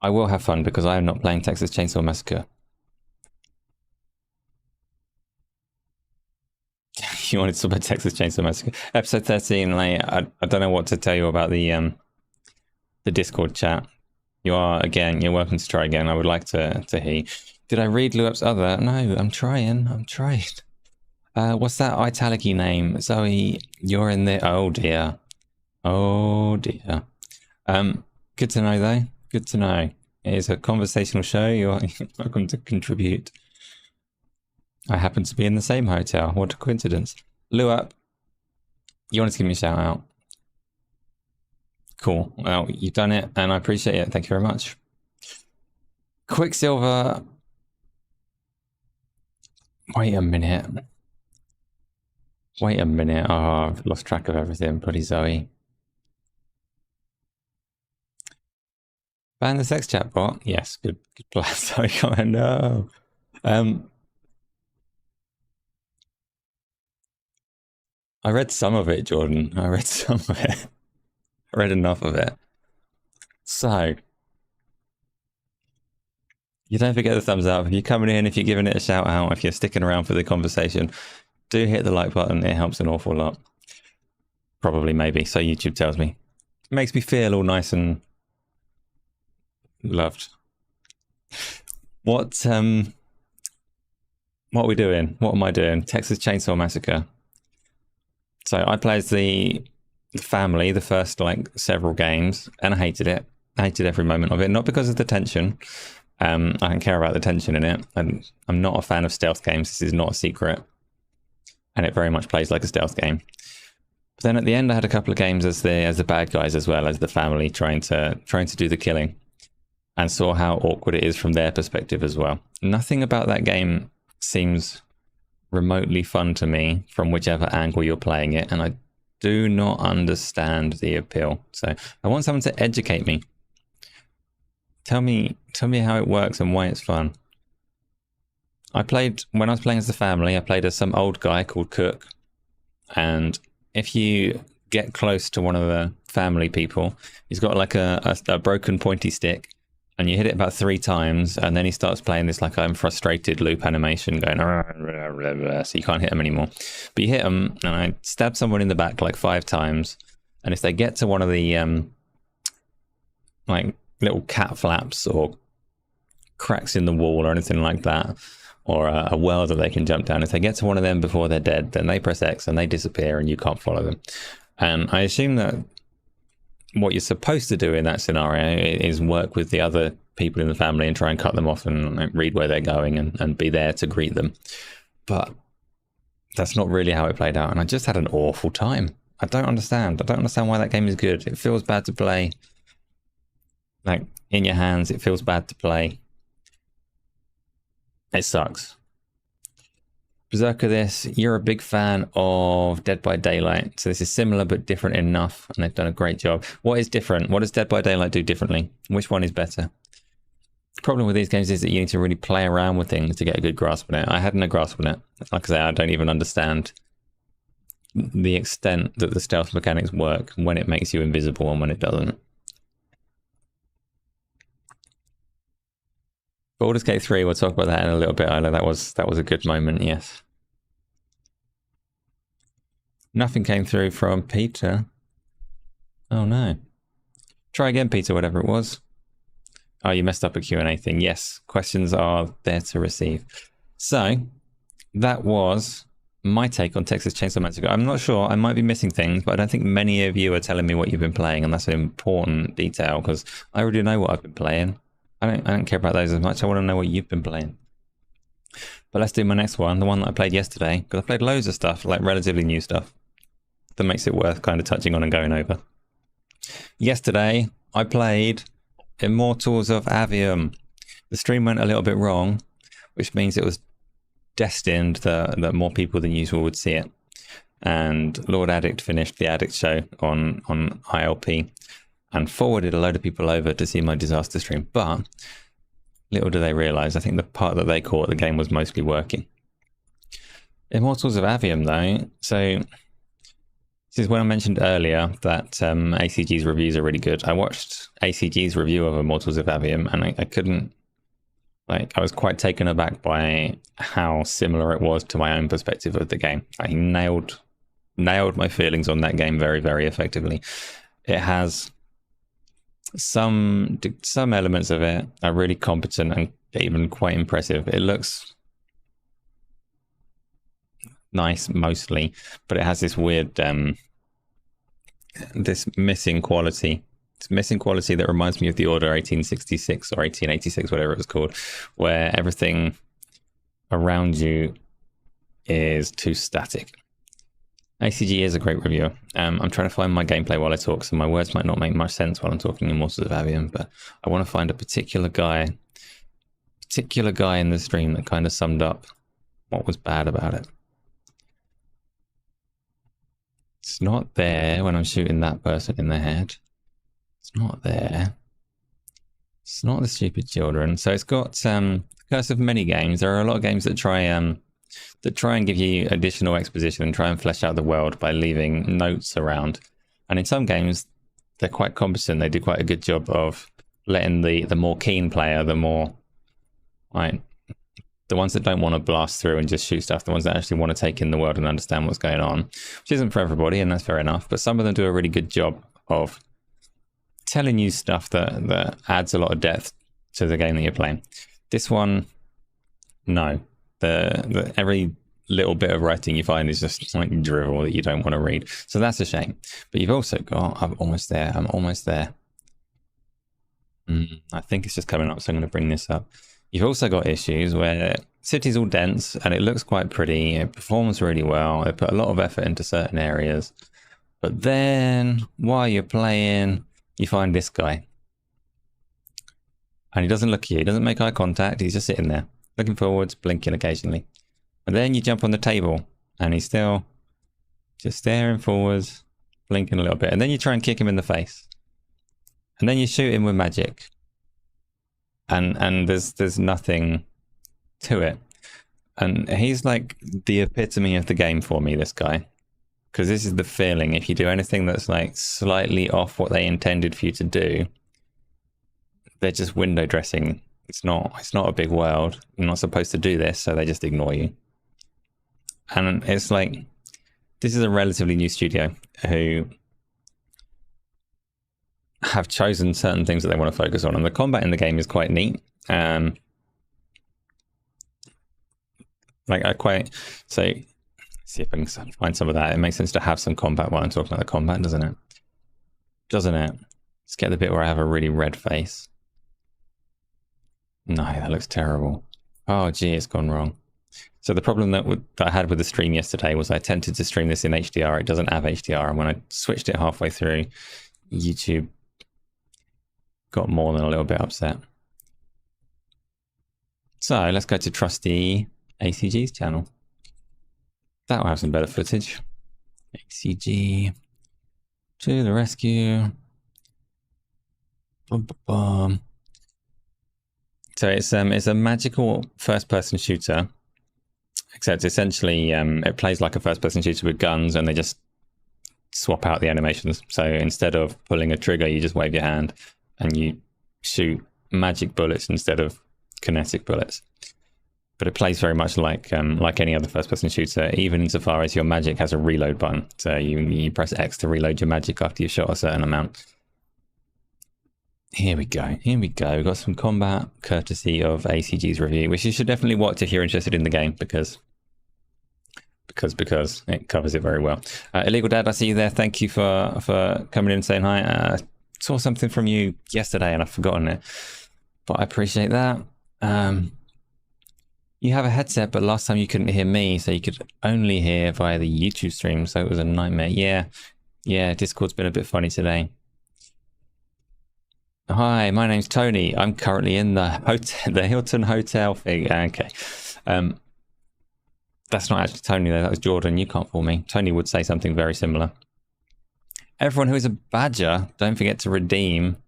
I will have fun because I am not playing Texas Chain Saw Massacre. You wanted to talk about Texas Chain Saw Massacre. Episode 13, like, I don't know what to tell you about the Discord chat. You're welcome to try again. I would like to hear. Did I read Luap's other? No, I'm trying. What's that italic-y name? Zoe, you're in there. Oh dear. Good to know though. Good to know. It is a conversational show. You're welcome to contribute. I happen to be in the same hotel. What a coincidence. Luap, you wanted to give me a shout out. Cool. Well, you've done it and I appreciate it. Thank you very much. Quicksilver. Wait a minute. Oh, I've lost track of everything. Bloody Zoe. Ban the sex chat bot? Yes, good plan. Sorry, no. I read some of it, Jordan. I read some of it. I read enough of it. So, you don't forget the thumbs up. If you're coming in, if you're giving it a shout out, if you're sticking around for the conversation, do hit the like button. It helps an awful lot. Probably, maybe. So YouTube tells me. It makes me feel all nice and loved. What are we doing? What am I doing? Texas Chain Saw Massacre. So I played the family, the first like several games, and I hated it. I hated every moment of it. Not because of the tension. I don't care about the tension in it. I'm not a fan of stealth games. This is not a secret. And it very much plays like a stealth game. But then at the end I had a couple of games as the bad guys as well as the family trying to do the killing. And saw how awkward it is from their perspective as well. Nothing about that game seems remotely fun to me from whichever angle you're playing it, and I do not understand the appeal. So I want someone to educate me. Tell me how it works and why it's fun. When I was playing as the family, I played as some old guy called Cook, and if you get close to one of the family people, he's got like a broken pointy stick. And you hit it about 3 times, and then he starts playing this like I'm frustrated loop animation going, so you can't hit him anymore. But you hit him, and I stab someone in the back like 5 times, and if they get to one of the like little cat flaps or cracks in the wall or anything like that, or a well that they can jump down, if they get to one of them before they're dead, then they press X and they disappear and you can't follow them. And I assume that what you're supposed to do in that scenario is work with the other people in the family and try and cut them off and read where they're going and be there to greet them. But that's not really how it played out. And I just had an awful time. I don't understand why that game is good. It feels bad to play. Like, in your hands, it feels bad to play. It sucks. Berserker, you're a big fan of Dead by Daylight. So this is similar but different enough, and they've done a great job. What is different? What does Dead by Daylight do differently? Which one is better? The problem with these games is that you need to really play around with things to get a good grasp on it. I hadn't a grasp on it. Like I say, I don't even understand the extent that the stealth mechanics work, when it makes you invisible and when it doesn't. Baldur's Gate 3, we'll talk about that in a little bit, Isla. That was a good moment, yes. Nothing came through from Peter. Oh no. Try again, Peter, whatever it was. Oh, you messed up a Q&A thing. Yes, questions are there to receive. So, that was my take on Texas Chain Saw Massacre. I'm not sure, I might be missing things, but I don't think many of you are telling me what you've been playing, and that's an important detail, because I already know what I've been playing. I don't care about those as much. I want to know what you've been playing. But let's do my next one, the one that I played yesterday, because I played loads of stuff, like relatively new stuff, that makes it worth kind of touching on and going over. Yesterday, I played Immortals of Aveum. The stream went a little bit wrong, which means it was destined that more people than usual would see it. And Lord Addict finished the Addict show on ILP and forwarded a load of people over to see my disaster stream. But little do they realize, I think the part that they caught, the game was mostly working. Immortals of Aveum, though, so this is when I mentioned earlier that ACG's reviews are really good. I watched ACG's review of Immortals of Aveum, and I couldn't, like, I was quite taken aback by how similar it was to my own perspective of the game. I nailed my feelings on that game very, very effectively. It has some elements of it are really competent and even quite impressive. It looks nice mostly, but it has this weird this missing quality. It's missing quality that reminds me of the Order 1866 or 1886, whatever it was called, where everything around you is too static. ACG is a great reviewer. I'm trying to find my gameplay while I talk, so my words might not make much sense while I'm talking Immortals of Aveum, but I want to find a particular guy in the stream that kind of summed up what was bad about it. It's not there when I'm shooting that person in the head. It's not there. It's not the stupid children. So it's got Curse of many games. There are a lot of games that try and give you additional exposition and try and flesh out the world by leaving notes around. And in some games, they're quite competent. They do quite a good job of letting the more keen player, the more like the ones that don't want to blast through and just shoot stuff, the ones that actually want to take in the world and understand what's going on, which isn't for everybody, and that's fair enough. But some of them do a really good job of telling you stuff that adds a lot of depth to the game that you're playing. This one, no. The every little bit of writing you find is just like drivel that you don't want to read. So that's a shame. But you've also got, I'm almost there. I think it's just coming up, so I'm going to bring this up. You've also got issues where city's all dense and it looks quite pretty. It performs really well. They put a lot of effort into certain areas. But then while you're playing, you find this guy. And he doesn't look at you. He doesn't make eye contact. He's just sitting there, looking forwards, blinking occasionally. And then you jump on the table and he's still just staring forwards, blinking a little bit. And then you try and kick him in the face. And then you shoot him with magic. And there's nothing to it. And he's like the epitome of the game for me, this guy. Because this is the feeling. If you do anything that's like slightly off what they intended for you to do, they're just window dressing. It's not a big world. You're not supposed to do this, so they just ignore you. And it's like, this is a relatively new studio who have chosen certain things that they want to focus on, and the combat in the game is quite neat. So see if I can find some of that. It makes sense to have some combat while I'm talking about the combat, doesn't it? Let's get the bit where I have a really red face. No, that looks terrible. Oh gee, it's gone wrong. So the problem that I had with the stream yesterday was I attempted to stream this in HDR. It doesn't have HDR, and when I switched it halfway through, YouTube got more than a little bit upset. So let's go to trusty ACG's channel. That will have some better footage. ACG to the rescue. Bum, bum, bum. So it's a magical first-person shooter, except essentially it plays like a first-person shooter with guns, and they just swap out the animations. So instead of pulling a trigger, you just wave your hand and you shoot magic bullets instead of kinetic bullets. but it plays very much like any other first-person shooter, even insofar as your magic has a reload button. So you press X to reload your magic after you've shot a certain amount. Here we go. We've got some combat courtesy of ACG's review, which you should definitely watch if you're interested in the game, because it covers it very well. Illegal Dad, I see you there. Thank you for coming in and saying hi. Saw something from you yesterday and I've forgotten it, but I appreciate that. You have a headset, but last time you couldn't hear me, so you could only hear via the YouTube stream, so it was a nightmare. Yeah, Discord's been a bit funny today. Hi, my name's Tony. I'm currently in the hotel, the Hilton Hotel thing. Okay. That's not actually Tony though, that was Jordan. You can't fool me. Tony would say something very similar. Everyone who is a badger, don't forget to redeem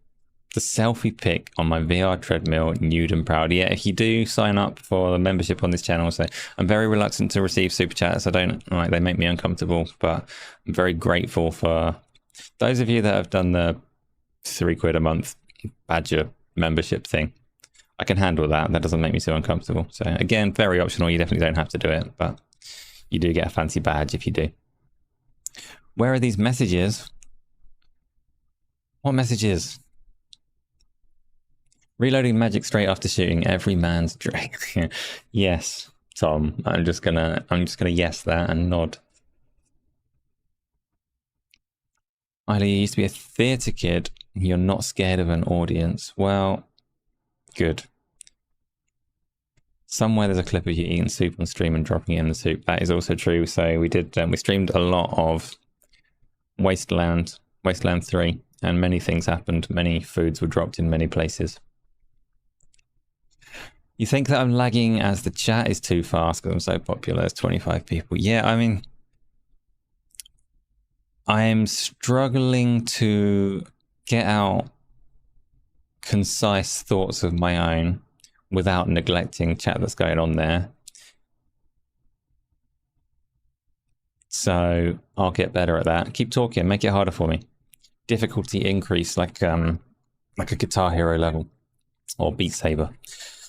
the selfie pic on my VR treadmill, nude and proud. Yeah, if you do sign up for the membership on this channel, so I'm very reluctant to receive super chats. I don't like, they make me uncomfortable, but I'm very grateful for those of you that have done the £3 a month badger membership thing. I can handle that. That doesn't make me so uncomfortable. So again, very optional. You definitely don't have to do it, but you do get a fancy badge if you do. Where are these messages? What messages? Reloading magic straight after shooting every man's dream. Yes, Tom. I'm just gonna yes that and nod. Either you used to be a theatre kid, you're not scared of an audience. Well, good. Somewhere there's a clip of you eating soup on stream and dropping it in the soup. That is also true. So we did, we streamed a lot of Wasteland 3, and many things happened. Many foods were dropped in many places. You think that I'm lagging as the chat is too fast because I'm so popular as 25 people. Yeah, I mean, I'm struggling to get out concise thoughts of my own without neglecting chat that's going on there. So I'll get better at that. Keep talking, make it harder for me. Difficulty increase like a Guitar Hero level or Beat Saber.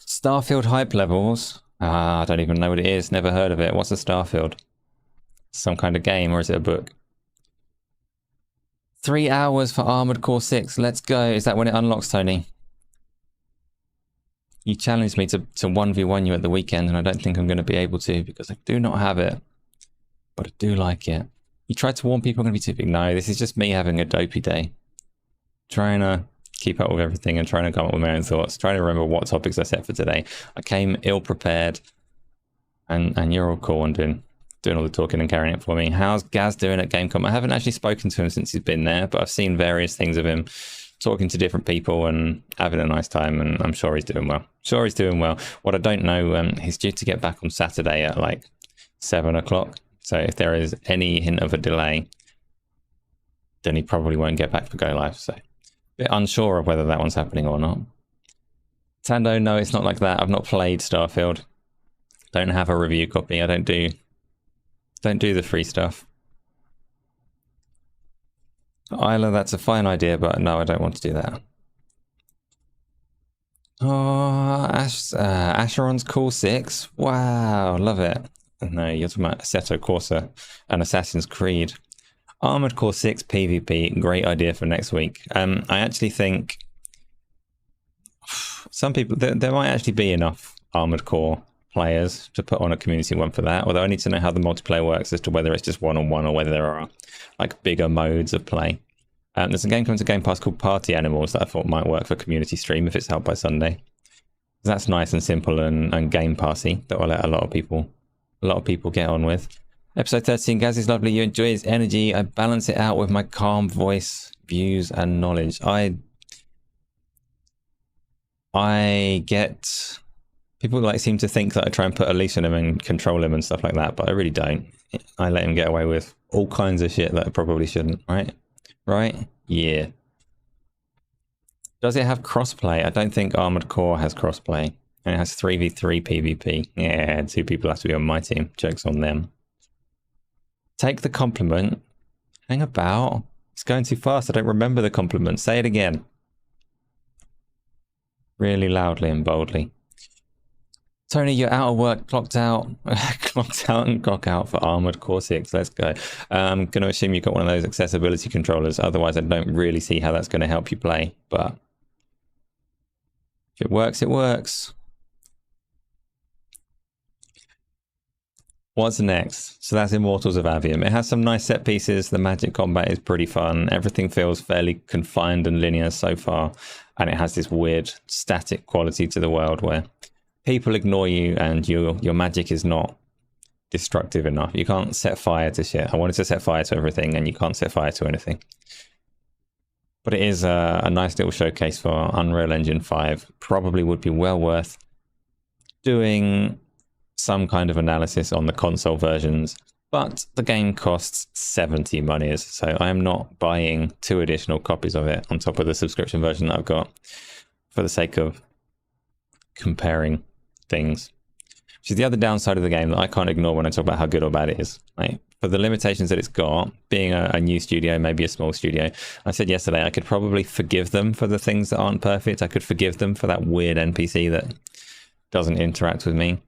Starfield hype levels. I don't even know what it is. Never heard of it. What's a Starfield? Some kind of game, or is it a book? 3 hours for Armored Core 6. Let's go. Is that when it unlocks, Tony? You challenged me to 1v1 you at the weekend, and I don't think I'm going to be able to because I do not have it. But I do like it. You tried to warn people I'm going to be too big. No, this is just me having a dopey day. Trying to keep up with everything and trying to come up with my own thoughts. Trying to remember what topics I set for today. I came ill-prepared, and you're all cool and doing all the talking and carrying it for me. How's Gaz doing at Gamescom? I haven't actually spoken to him since he's been there, but I've seen various things of him talking to different people and having a nice time, and I'm sure he's doing well. Sure he's doing well. What I don't know, he's due to get back on Saturday at like 7 o'clock. So if there is any hint of a delay, then he probably won't get back for Go Live. So a bit unsure of whether that one's happening or not. Tando, no, it's not like that. I've not played Starfield. Don't have a review copy. I don't do the free stuff. Isla, that's a fine idea, but no, I don't want to do that. Oh, Asheron's Core 6. Wow, love it. No, you're talking about Assetto Corsa and Assassin's Creed. Armored Core 6 PvP, great idea for next week. I actually think some people, there might actually be enough Armored Core players to put on a community one for that, although I need to know how the multiplayer works as to whether it's just one-on-one or whether there are like bigger modes of play. There's a game coming to Game Pass called Party Animals that I thought might work for community stream if it's out by Sunday. That's nice and simple and Game Passy that will let a lot of people get on with. Episode 13, Gaz is lovely. You enjoy his energy. I balance it out with my calm voice, views, and knowledge. I get people like seem to think that I try and put a leash on him and control him and stuff like that, but I really don't. I let him get away with all kinds of shit that I probably shouldn't, right? Right? Yeah. Does it have crossplay? I don't think Armored Core has crossplay. And it has 3v3 PvP. Yeah, 2 people have to be on my team. Joke's on them. Take the compliment. Hang about. It's going too fast. I don't remember the compliment. Say it again. Really loudly and boldly. Tony, you're out of work, clocked out, clocked out and clock out for Armored Core 6. Let's go. I'm going to assume you've got one of those accessibility controllers. Otherwise, I don't really see how that's going to help you play. But if it works, it works. What's next? So that's Immortals of Aveum. It has some nice set pieces. The magic combat is pretty fun. Everything feels fairly confined and linear so far. And it has this weird static quality to the world where people ignore you and your magic is not destructive enough. You can't set fire to shit. I wanted to set fire to everything and you can't set fire to anything. But it is a nice little showcase for Unreal Engine 5. Probably would be well worth doing some kind of analysis on the console versions, but the game costs 70 monies, so I am not buying 2 additional copies of it on top of the subscription version that I've got for the sake of comparing things, which is the other downside of the game that I can't ignore when I talk about how good or bad it is. Like, for the limitations that it's got, being a new studio, maybe a small studio, I said yesterday I could probably forgive them for the things that aren't perfect. I could forgive them for that weird NPC that doesn't interact with me,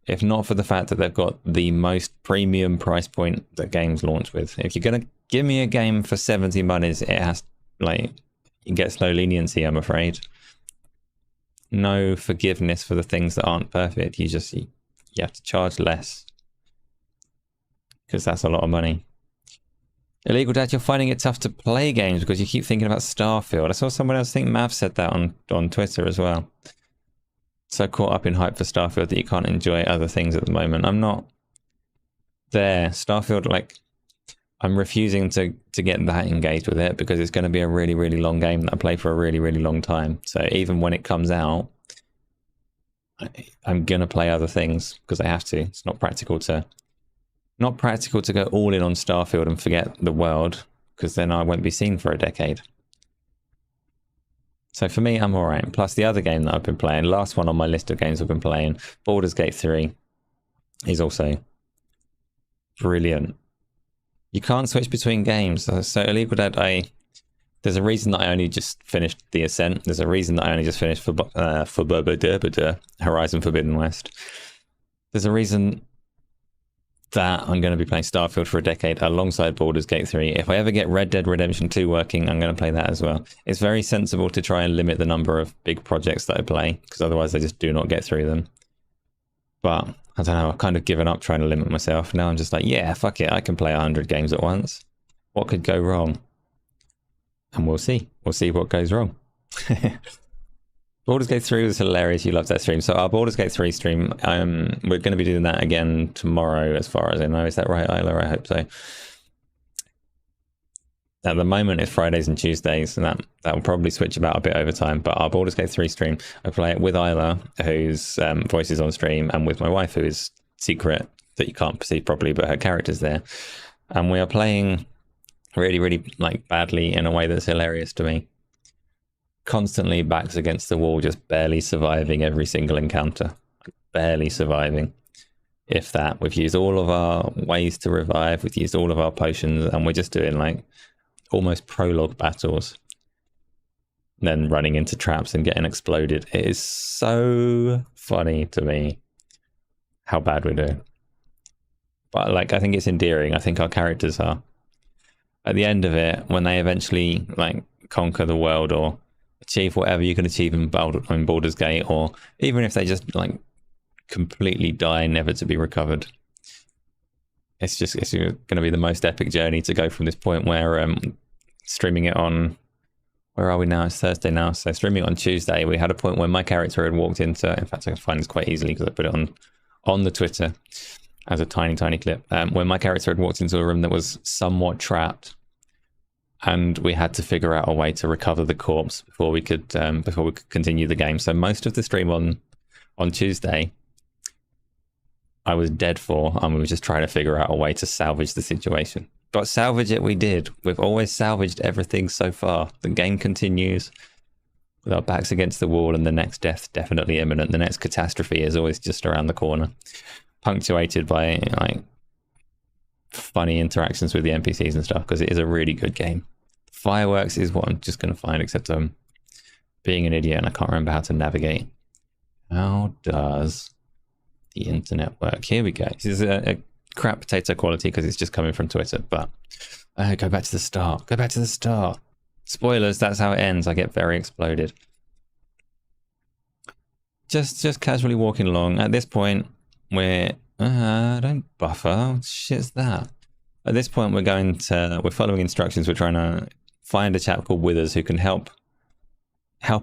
if not for the fact that they've got the most premium price point that games launch with. If you're going to give me a game for 70 monies, it has, like, it gets no leniency, I'm afraid. No forgiveness for the things that aren't perfect. You have to charge less, because that's a lot of money. Illegal Dad, you're finding it tough to play games because you keep thinking about Starfield. I saw someone else, I think Mav said that on Twitter as well. So caught up in hype for Starfield that you can't enjoy other things at the moment. I'm not there. Starfield, like, I'm refusing to get that engaged with it because it's going to be a really, really long game that I play for a really, really long time. So even when it comes out, I'm going to play other things because I have to. It's not practical to go all in on Starfield and forget the world, because then I won't be seen for a decade. So for me, I'm all right. Plus the other game that I've been playing, last one on my list of games I've been playing, Baldur's Gate 3, is also brilliant. You can't switch between games. So Illegal Dead, there's a reason that I only just finished The Ascent. There's a reason that I only just finished for Horizon Forbidden West. There's a reason that I'm going to be playing Starfield for a decade alongside Baldur's Gate 3. If I ever get Red Dead Redemption 2 working, I'm going to play that as well. It's very sensible to try and limit the number of big projects that I play, because otherwise I just do not get through them. But I don't know, I've kind of given up trying to limit myself. Now I'm just like, yeah, fuck it, I can play 100 games at once. What could go wrong? And we'll see. We'll see what goes wrong. Baldur's Gate 3 was hilarious. You loved that stream. So our Baldur's Gate 3 stream, we're going to be doing that again tomorrow, as far as I know. Is that right, Isla? I hope so. At the moment, it's Fridays and Tuesdays, and that will probably switch about a bit over time. But our Baldur's Gate 3 stream, I play it with Isla, whose voice is on stream, and with my wife, who is secret, that you can't perceive properly, but her character's there. And we are playing really, really, like, badly in a way that's hilarious to me. Constantly backs against the wall, just barely surviving every single encounter. Barely surviving. If that. We've used all of our ways to revive, we've used all of our potions, and we're just doing, like, almost prologue battles. And then running into traps and getting exploded. It is so funny to me how bad we're doing. But, like, I think it's endearing. I think our characters are. At the end of it, when they eventually, like, conquer the world or achieve whatever you can achieve in Baldur's Gate, or even if they just, like, completely die, never to be recovered, it's going to be the most epic journey to go from this point where streaming it on, where are we now? It's Thursday now, so streaming it on Tuesday, we had a point where my character had walked into, in fact I can find this quite easily because I put it on the Twitter as a tiny clip, where my character had walked into a room that was somewhat trapped, and we had to figure out a way to recover the corpse before we could continue the game. So most of the stream on Tuesday, I was dead for, and we were just trying to figure out a way to salvage the situation. But salvage it we did. We've always salvaged everything so far. The game continues with our backs against the wall, and the next death definitely imminent. The next catastrophe is always just around the corner, punctuated by, like, funny interactions with the NPCs and stuff, because it is a really good game. Fireworks is what I'm just going to find, except I'm being an idiot and I can't remember how to navigate. How does the internet work? Here we go. This is a crap potato quality because it's just coming from Twitter, but go back to the start. Go back to the start. Spoilers, that's how it ends. I get very exploded. Just casually walking along. At this point, we're... don't buffer. What shit's that? At this point, we're following instructions. We're trying to find a chap called Withers who can help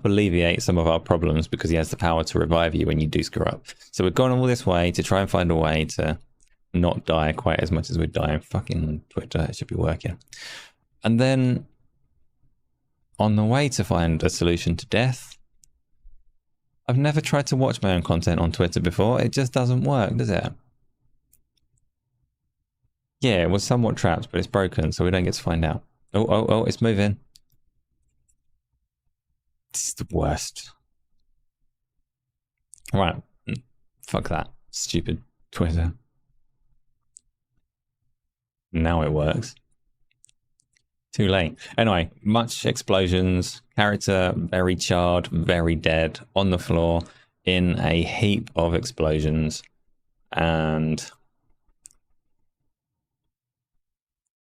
alleviate some of our problems because he has the power to revive you when you do screw up. So we've gone all this way to try and find a way to not die quite as much as we're dying. Fucking Twitter, it should be working. And then on the way to find a solution to death, I've never tried to watch my own content on Twitter before. It just doesn't work, does it? Yeah, it was somewhat trapped, but it's broken, so we don't get to find out. Oh, it's moving. This is the worst. Right. Fuck that. Stupid Twitter. Now it works. Too late. Anyway, much explosions. Character very charred, very dead, on the floor, in a heap of explosions. And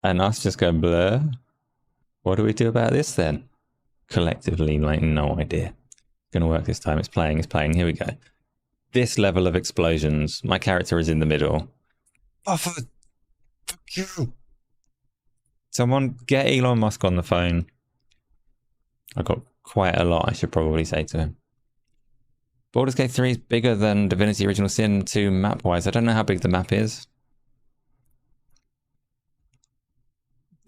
us just go blur. What do we do about this then? Collectively, like, no idea. It's gonna work this time. It's playing. Here we go. This level of explosions. My character is in the middle. Buffer. Fuck you. Someone get Elon Musk on the phone. I've got quite a lot I should probably say to him. Baldur's Gate 3 is bigger than Divinity Original Sin 2 map-wise. I don't know how big the map is.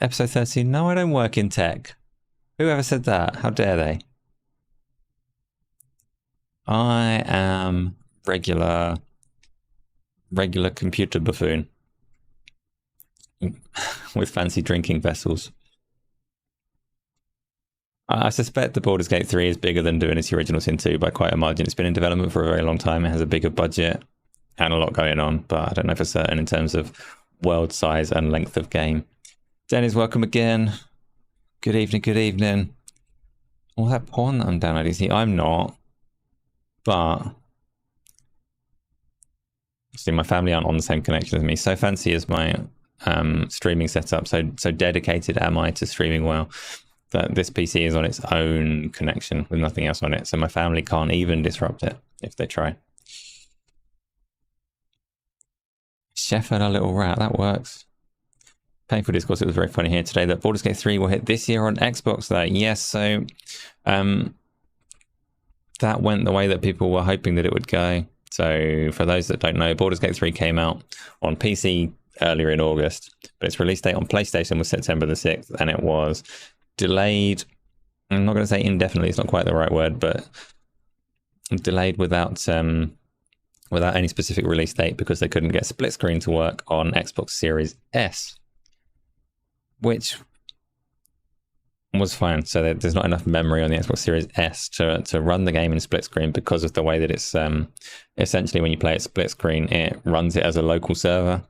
Episode 13. No, I don't work in tech. Whoever said that? How dare they? I am regular computer buffoon with fancy drinking vessels. I suspect the Baldur's Gate 3 is bigger than Divinity Original Sin 2 by quite a margin. It's been in development for a very long time. It has a bigger budget and a lot going on, but I don't know for certain in terms of world size and length of game. Dennis, welcome again. Good evening. All that porn that I'm downloading. See, I'm not, but see, my family aren't on the same connection as me. So fancy is my streaming setup. So dedicated am I to streaming well that this PC is on its own connection with nothing else on it. So my family can't even disrupt it if they try. Chef and a little rat, that works. Painful discourse, it was very funny here today that Baldur's Gate 3 will hit this year on Xbox though. Yes, so that went the way that people were hoping that it would go. So for those that don't know, Baldur's Gate 3 came out on PC earlier in August, but its release date on PlayStation was September the 6th, and it was delayed. I'm not going to say indefinitely, it's not quite the right word, but delayed without any specific release date because they couldn't get split screen to work on Xbox Series S, which was fine. So there's not enough memory on the Xbox Series S to run the game in split screen because of the way that it's essentially when you play it split screen, it runs it as a local server,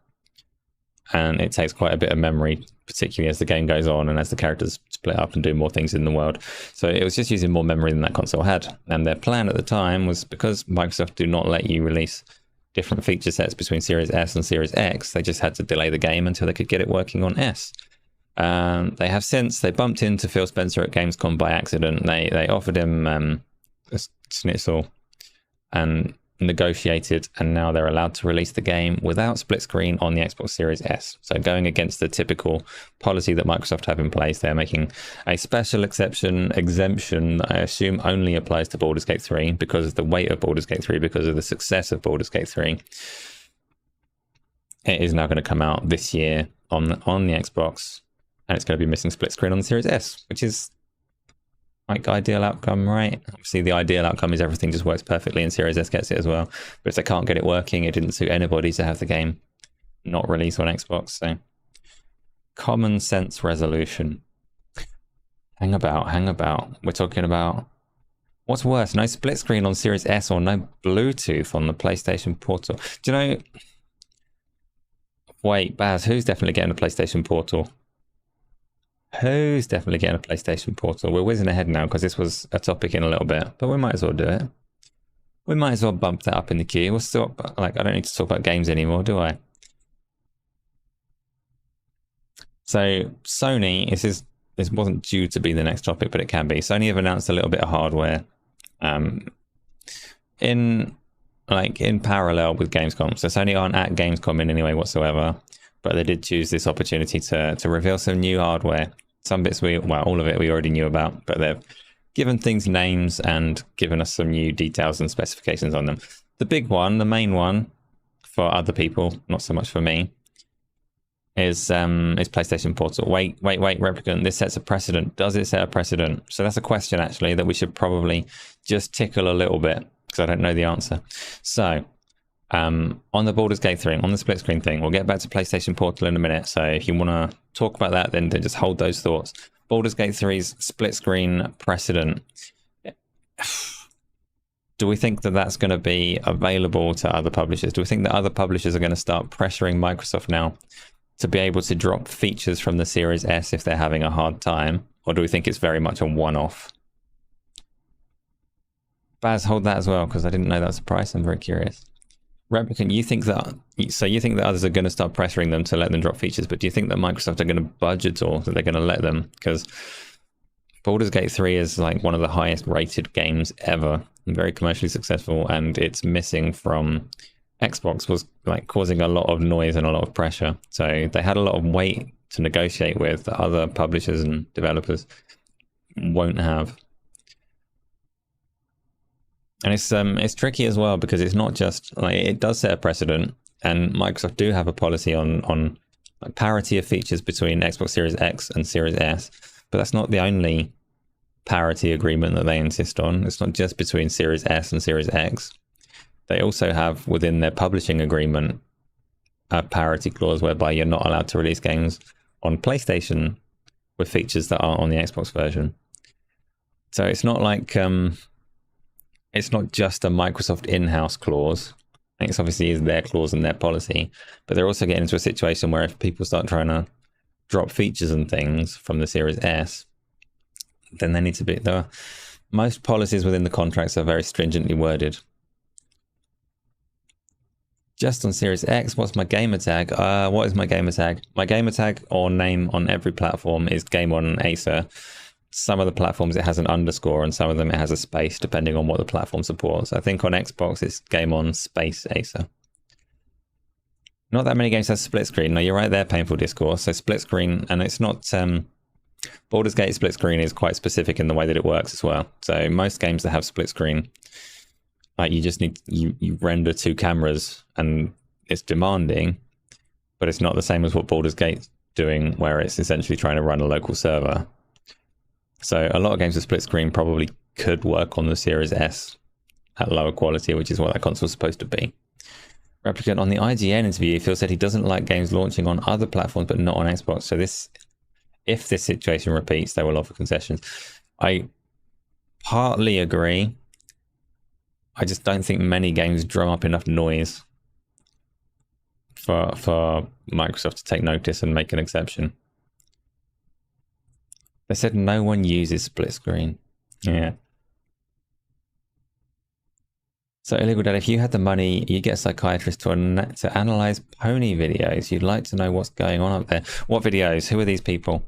and it takes quite a bit of memory, particularly as the game goes on and as the characters split up and do more things in the world. So it was just using more memory than that console had. And their plan at the time was, because Microsoft do not let you release different feature sets between Series S and Series X, they just had to delay the game until they could get it working on S. They have since, they bumped into Phil Spencer at Gamescom by accident. They offered him a schnitzel and negotiated, and now they're allowed to release the game without split screen on the Xbox Series S. So going against the typical policy that Microsoft have in place, they're making a special exemption that I assume only applies to Baldur's Gate 3 because of the weight of Baldur's Gate 3, because of the success of Baldur's Gate 3. It is now going to come out this year on the Xbox, and it's going to be missing split screen on the Series S, which is like ideal outcome, right? Obviously the ideal outcome is everything just works perfectly and Series S gets it as well, but if they can't get it working, it didn't suit anybody to have the game not released on Xbox. So common sense resolution. Hang about. We're talking about what's worse, no split screen on Series S or no Bluetooth on the PlayStation Portal. Do you know, wait, Baz, who's definitely getting a PlayStation Portal? Who's definitely getting a PlayStation Portal? We're whizzing ahead now because this was a topic in a little bit, but we might as well do it. We might as well bump that up in the queue. We'll still, like, I don't need to talk about games anymore, do I? So Sony, this wasn't due to be the next topic, but it can be. Sony have announced a little bit of hardware in parallel with Gamescom. So Sony aren't at Gamescom in any way whatsoever, but they did choose this opportunity to reveal some new hardware. Some bits all of it we already knew about, but they've given things names and given us some new details and specifications on them. The big one, the main one for other people, not so much for me, is PlayStation Portal. Wait, Replicant, this sets a precedent. Does it set a precedent? So that's a question, actually, that we should probably just tickle a little bit, because I don't know the answer. So, on the Baldur's Gate 3, on the split screen thing, we'll get back to PlayStation Portal in a minute, so if you want to talk about that, then just hold those thoughts. Baldur's Gate 3's split screen precedent. Do we think that that's going to be available to other publishers? Do we think that other publishers are going to start pressuring Microsoft now to be able to drop features from the Series S if they're having a hard time? Or do we think it's very much a one-off? Baz, hold that as well, because I didn't know that was a price. I'm very curious. Replicant, you think that others are going to start pressuring them to let them drop features, but do you think that Microsoft are going to budge at all, that they're going to let them? Because Baldur's Gate 3 is like one of the highest rated games ever, and very commercially successful, and it's missing from Xbox was like causing a lot of noise and a lot of pressure. So they had a lot of weight to negotiate with that other publishers and developers won't have. And it's tricky as well, because it's not just like, it does set a precedent, and Microsoft do have a policy on like parity of features between Xbox Series X and Series S, but that's not the only parity agreement that they insist on. It's not just between Series S and Series X. They also have within their publishing agreement a parity clause whereby you're not allowed to release games on PlayStation with features that aren't on the Xbox version. So it's not like it's not just a Microsoft in-house clause. I think it's obviously is their clause and their policy, but they're also getting into a situation where if people start trying to drop features and things from the Series S, then they need to be. Most policies within the contracts are very stringently worded. Just on Series X, what's my gamer tag? What is my gamer tag? My gamer tag or name on every platform is Q&Asa. Some of the platforms it has an underscore, and some of them it has a space, depending on what the platform supports. I think on Xbox it's Q&Asa. Not that many games have split screen. No, you're right there, Painful Discourse. So split screen, and it's not... Baldur's Gate split screen is quite specific in the way that it works as well. So most games that have split screen, like you just need... You render two cameras, and it's demanding, but it's not the same as what Baldur's Gate's doing, where it's essentially trying to run a local server. So a lot of games with split screen probably could work on the Series S at lower quality, which is what that console's supposed to be. Replicant, on the IGN interview, Phil said he doesn't like games launching on other platforms but not on Xbox. So if this situation repeats, they will offer concessions. I partly agree. I just don't think many games drum up enough noise for Microsoft to take notice and make an exception. They said no one uses split screen. Yeah. So Illegal Dad, if you had the money, you get a psychiatrist to analyze pony videos. You'd like to know what's going on up there. What videos? Who are these people?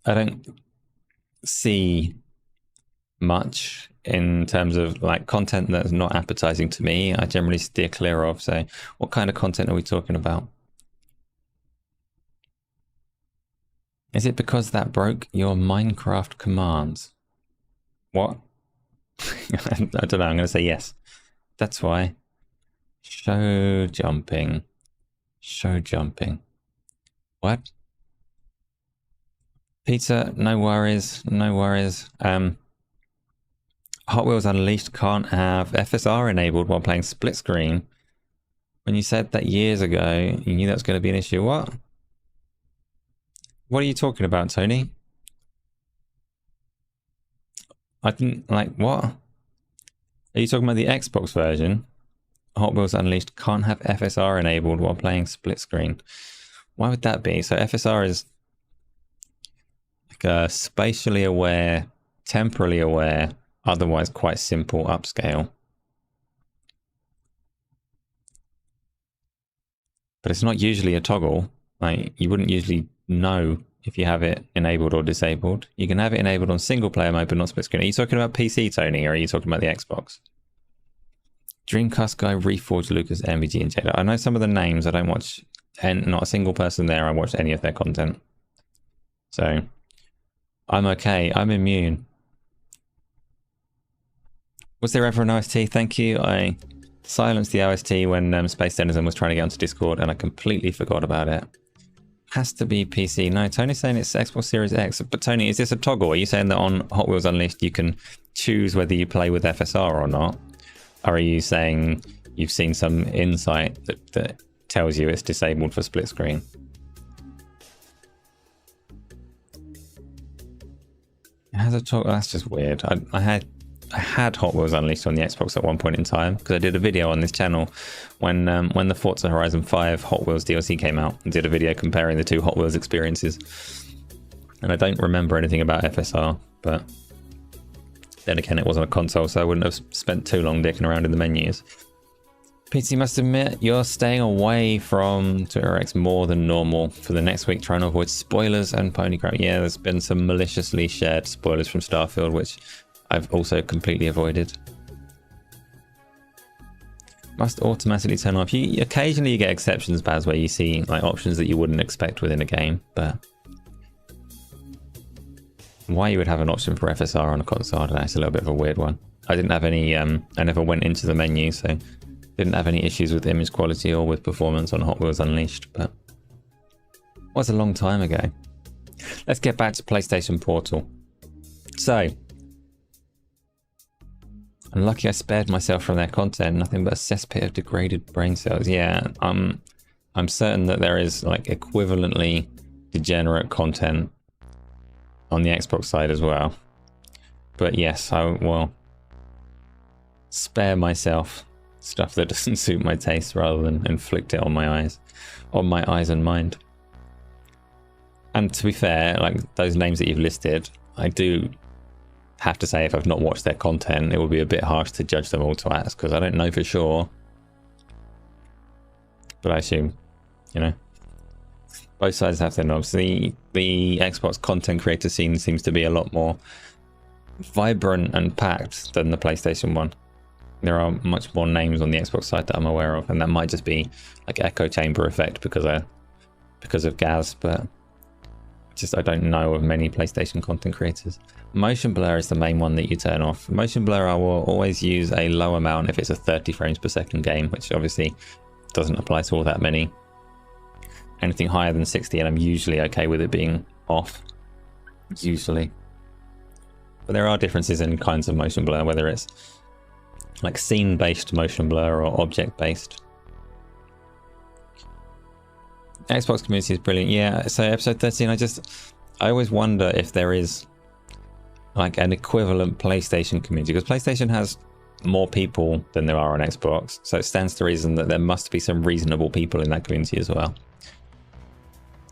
I don't see much in terms of like content that's not appetizing to me. I generally steer clear of. So what kind of content are we talking about? Is it because that broke your Minecraft commands? What? I don't know. I'm going to say yes. That's why. Show jumping. Show jumping. What? Peter, no worries. No worries. Hot Wheels Unleashed can't have FSR enabled while playing split screen. When you said that years ago, you knew that was going to be an issue. What? What are you talking about, Tony? I didn't like what? Are you talking about the Xbox version? Hot Wheels Unleashed can't have FSR enabled while playing split screen. Why would that be? So FSR is like a spatially aware, temporally aware otherwise quite simple upscale. But it's not usually a toggle. Like, you wouldn't usually know if you have it enabled or disabled. You can have it enabled on single player mode, but not split screen. Are you talking about PC, Tony, or are you talking about the Xbox? Dreamcast Guy, Reforged, Lucas, MVG, and Jada. I know some of the names. I don't watch, and not a single person there. I watched any of their content. So I'm okay. I'm immune. Was there ever an OST? Thank you. I silenced the OST when Space Denizen was trying to get onto Discord, and I completely forgot about it. Has to be PC. No, Tony's saying it's Xbox Series X. But Tony, is this a toggle? Are you saying that on Hot Wheels Unleashed you can choose whether you play with FSR or not? Or are you saying you've seen some insight that tells you it's disabled for split screen? It has a toggle. That's just weird. I had Hot Wheels Unleashed on the Xbox at one point in time because I did a video on this channel when the Forza Horizon 5 Hot Wheels DLC came out, and did a video comparing the two Hot Wheels experiences. And I don't remember anything about FSR, but then again, it wasn't a console, so I wouldn't have spent too long dicking around in the menus. PC must admit, you're staying away from Twitter X more than normal for the next week, trying to avoid spoilers and pony crap. Yeah, there's been some maliciously shared spoilers from Starfield, which I've also completely avoided. Must automatically turn off. Occasionally you get exceptions, Baz, where you see like options that you wouldn't expect within a game, but why you would have an option for FSR on a console, I don't know, it's a little bit of a weird one. I didn't have any, I never went into the menu, so didn't have any issues with image quality or with performance on Hot Wheels Unleashed, but it was a long time ago. Let's get back to PlayStation Portal. So, I'm lucky I spared myself from their content, nothing but a cesspit of degraded brain cells. Yeah, I'm certain that there is like equivalently degenerate content on the Xbox side as well. But yes, I will spare myself stuff that doesn't suit my taste rather than inflict it on my eyes and mind. And to be fair, like those names that you've listed, I do have to say if I've not watched their content, it would be a bit harsh to judge them all to ask because I don't know for sure. But I assume, you know, both sides have their knobs. The Xbox content creator scene seems to be a lot more vibrant and packed than the PlayStation one. There are much more names on the Xbox side that I'm aware of, and that might just be like echo chamber effect because of Gaz, but just I don't know of many PlayStation content creators. Motion blur is the main one that you turn off. Motion blur I will always use a low amount if it's a 30 frames per second game, which obviously doesn't apply to all that many. Anything higher than 60 and I'm usually okay with it being off, usually. But there are differences in kinds of motion blur, whether it's like scene based motion blur or object based. Xbox community is brilliant. Yeah, so episode 13, I always wonder if there is like an equivalent PlayStation community, because PlayStation has more people than there are on Xbox, so it stands to reason that there must be some reasonable people in that community as well.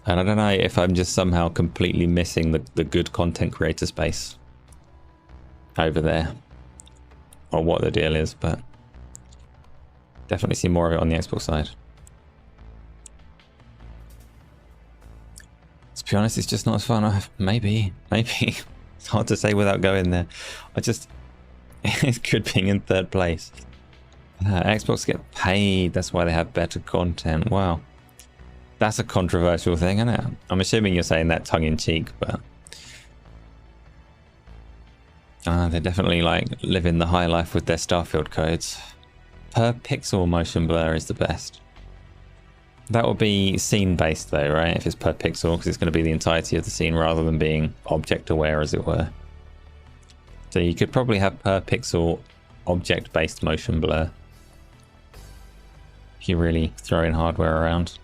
And I don't know if I'm just somehow completely missing the good content creator space over there, or what the deal is, but definitely see more of it on the Xbox side. To be honest, it's just not as fun. Maybe. It's hard to say without going there. It's good being in third place. Xbox get paid, that's why they have better content. Wow. That's a controversial thing, isn't it? I'm assuming you're saying that tongue-in-cheek, but they definitely like living the high life with their Starfield codes. Per pixel motion blur is the best. That will be scene based though, right? If it's per pixel, because it's going to be the entirety of the scene rather than being object aware, as it were. So you could probably have per pixel object based motion blur if you really throw in hardware around.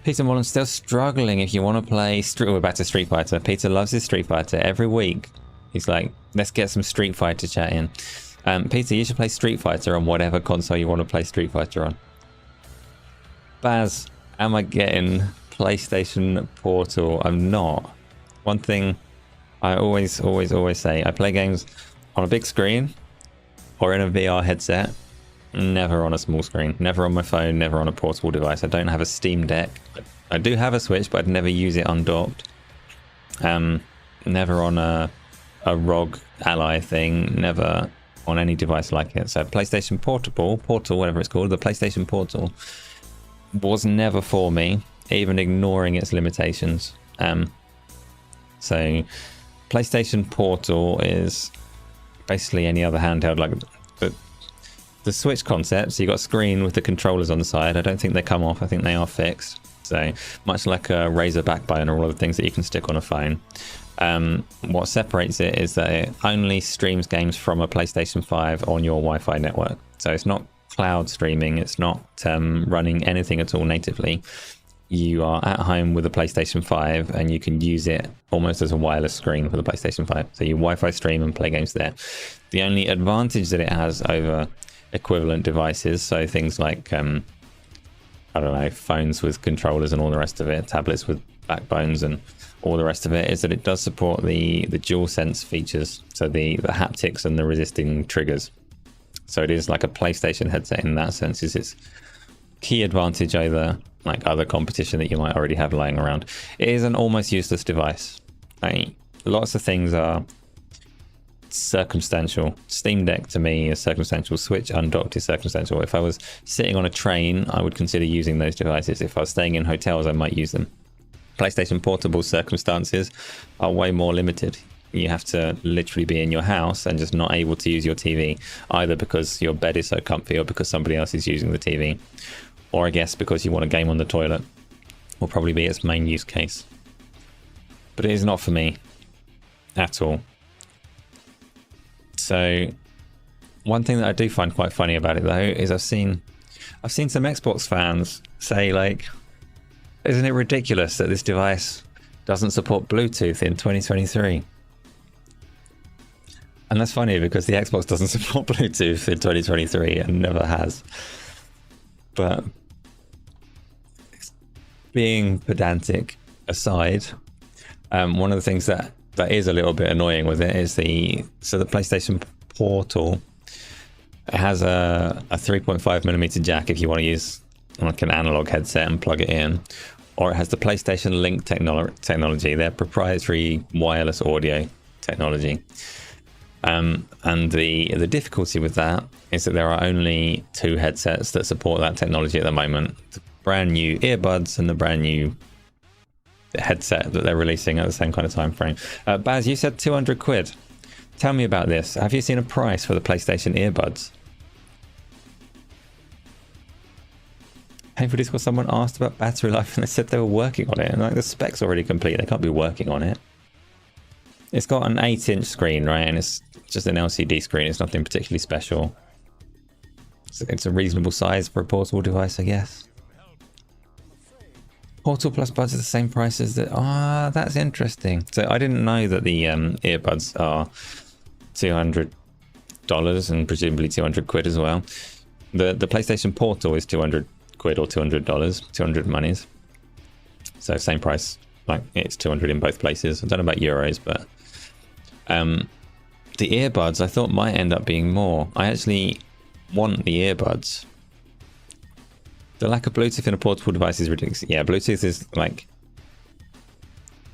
Peter Mullen's still struggling. If you want to play we're back to Street Fighter. Peter loves his Street Fighter. Every week he's like, let's get some Street Fighter chat in. Peter, you should play Street Fighter on whatever console you want to play Street Fighter on. Baz, am I getting PlayStation Portal? I'm not. One thing I always say I play games on a big screen or in a VR headset, never on a small screen, never on my phone, never on a portable device. I don't have a Steam Deck. I do have a Switch, but I'd never use it undocked. Never on a ROG Ally thing, never on any device like it. So PlayStation Portal, whatever it's called, the PlayStation Portal was never for me, even ignoring its limitations. So PlayStation Portal is basically any other handheld, like the Switch concept. So you got a screen with the controllers on the side. I don't think they come off. I think they are fixed. So much like a Razer backbone or all of the things that you can stick on a phone. What separates it is that it only streams games from a PlayStation 5 on your Wi-Fi network. So it's not cloud streaming. It's not running anything at all natively. You are at home with a PlayStation 5 and you can use it almost as a wireless screen for the PlayStation 5. So you Wi-Fi stream and play games there. The only advantage that it has over equivalent devices, so things like I don't know, phones with controllers and all the rest of it, tablets with backbones and all the rest of it, is that it does support the DualSense features, so the haptics and the resisting triggers. So it is like a PlayStation headset in that sense. Is its key advantage over like other competition that you might already have lying around. It is an almost useless device. Lots of things are circumstantial. Steam Deck to me is circumstantial. Switch undocked is circumstantial. If I was sitting on a train, I would consider using those devices. If I was staying in hotels, I might use them. PlayStation Portable circumstances are way more limited. You have to literally be in your house and just not able to use your TV, either because your bed is so comfy or because somebody else is using the TV, or I guess because you want a game on the toilet will probably be its main use case. But it is not for me at all. So one thing that I do find quite funny about it though is I've seen some Xbox fans say, like, isn't it ridiculous that this device doesn't support Bluetooth in 2023? And that's funny because the Xbox doesn't support Bluetooth in 2023 and never has. But being pedantic aside, one of the things that is a little bit annoying with it is the PlayStation Portal. It has a 3.5mm jack if you want to use like an analog headset and plug it in, or it has the PlayStation Link technology, their proprietary wireless audio technology. And the difficulty with that is that there are only two headsets that support that technology at the moment. The brand new earbuds and the brand new headset that they're releasing at the same kind of time frame. Baz, you said 200 quid. Tell me about this. Have you seen a price for the PlayStation earbuds? Painful Discord, someone asked about battery life and they said they were working on it. And like, the spec's already complete. They can't be working on it. It's got an 8-inch screen, right? And it's just an LCD screen. It's nothing particularly special. It's a reasonable size for a portable device, I guess. Portal plus buds are the same price as the... Ah, that's interesting. So I didn't know that the earbuds are $200 and presumably 200 quid as well. The PlayStation Portal is 200 quid or $200, 200 monies. So same price, like it's 200 in both places. I don't know about euros, but the earbuds I thought might end up being more. I actually want the earbuds. The lack of Bluetooth in a portable device is ridiculous. Yeah, Bluetooth is like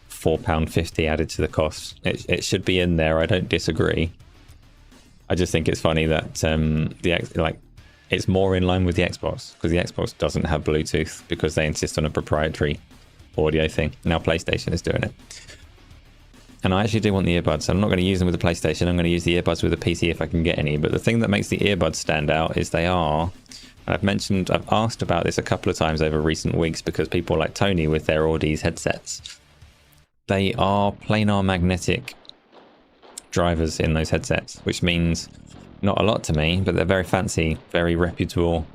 £4.50 added to the cost. It should be in there. I don't disagree. I just think it's funny that it's more in line with the Xbox, because the Xbox doesn't have Bluetooth because they insist on a proprietary audio thing. Now PlayStation is doing it. And I actually do want the earbuds. I'm not going to use them with the PlayStation. I'm going to use the earbuds with the PC if I can get any. But the thing that makes the earbuds stand out is they are... I've asked about this a couple of times over recent weeks because people like Tony with their Audis headsets, they are planar magnetic drivers in those headsets, which means not a lot to me, but they're very fancy, very reputable,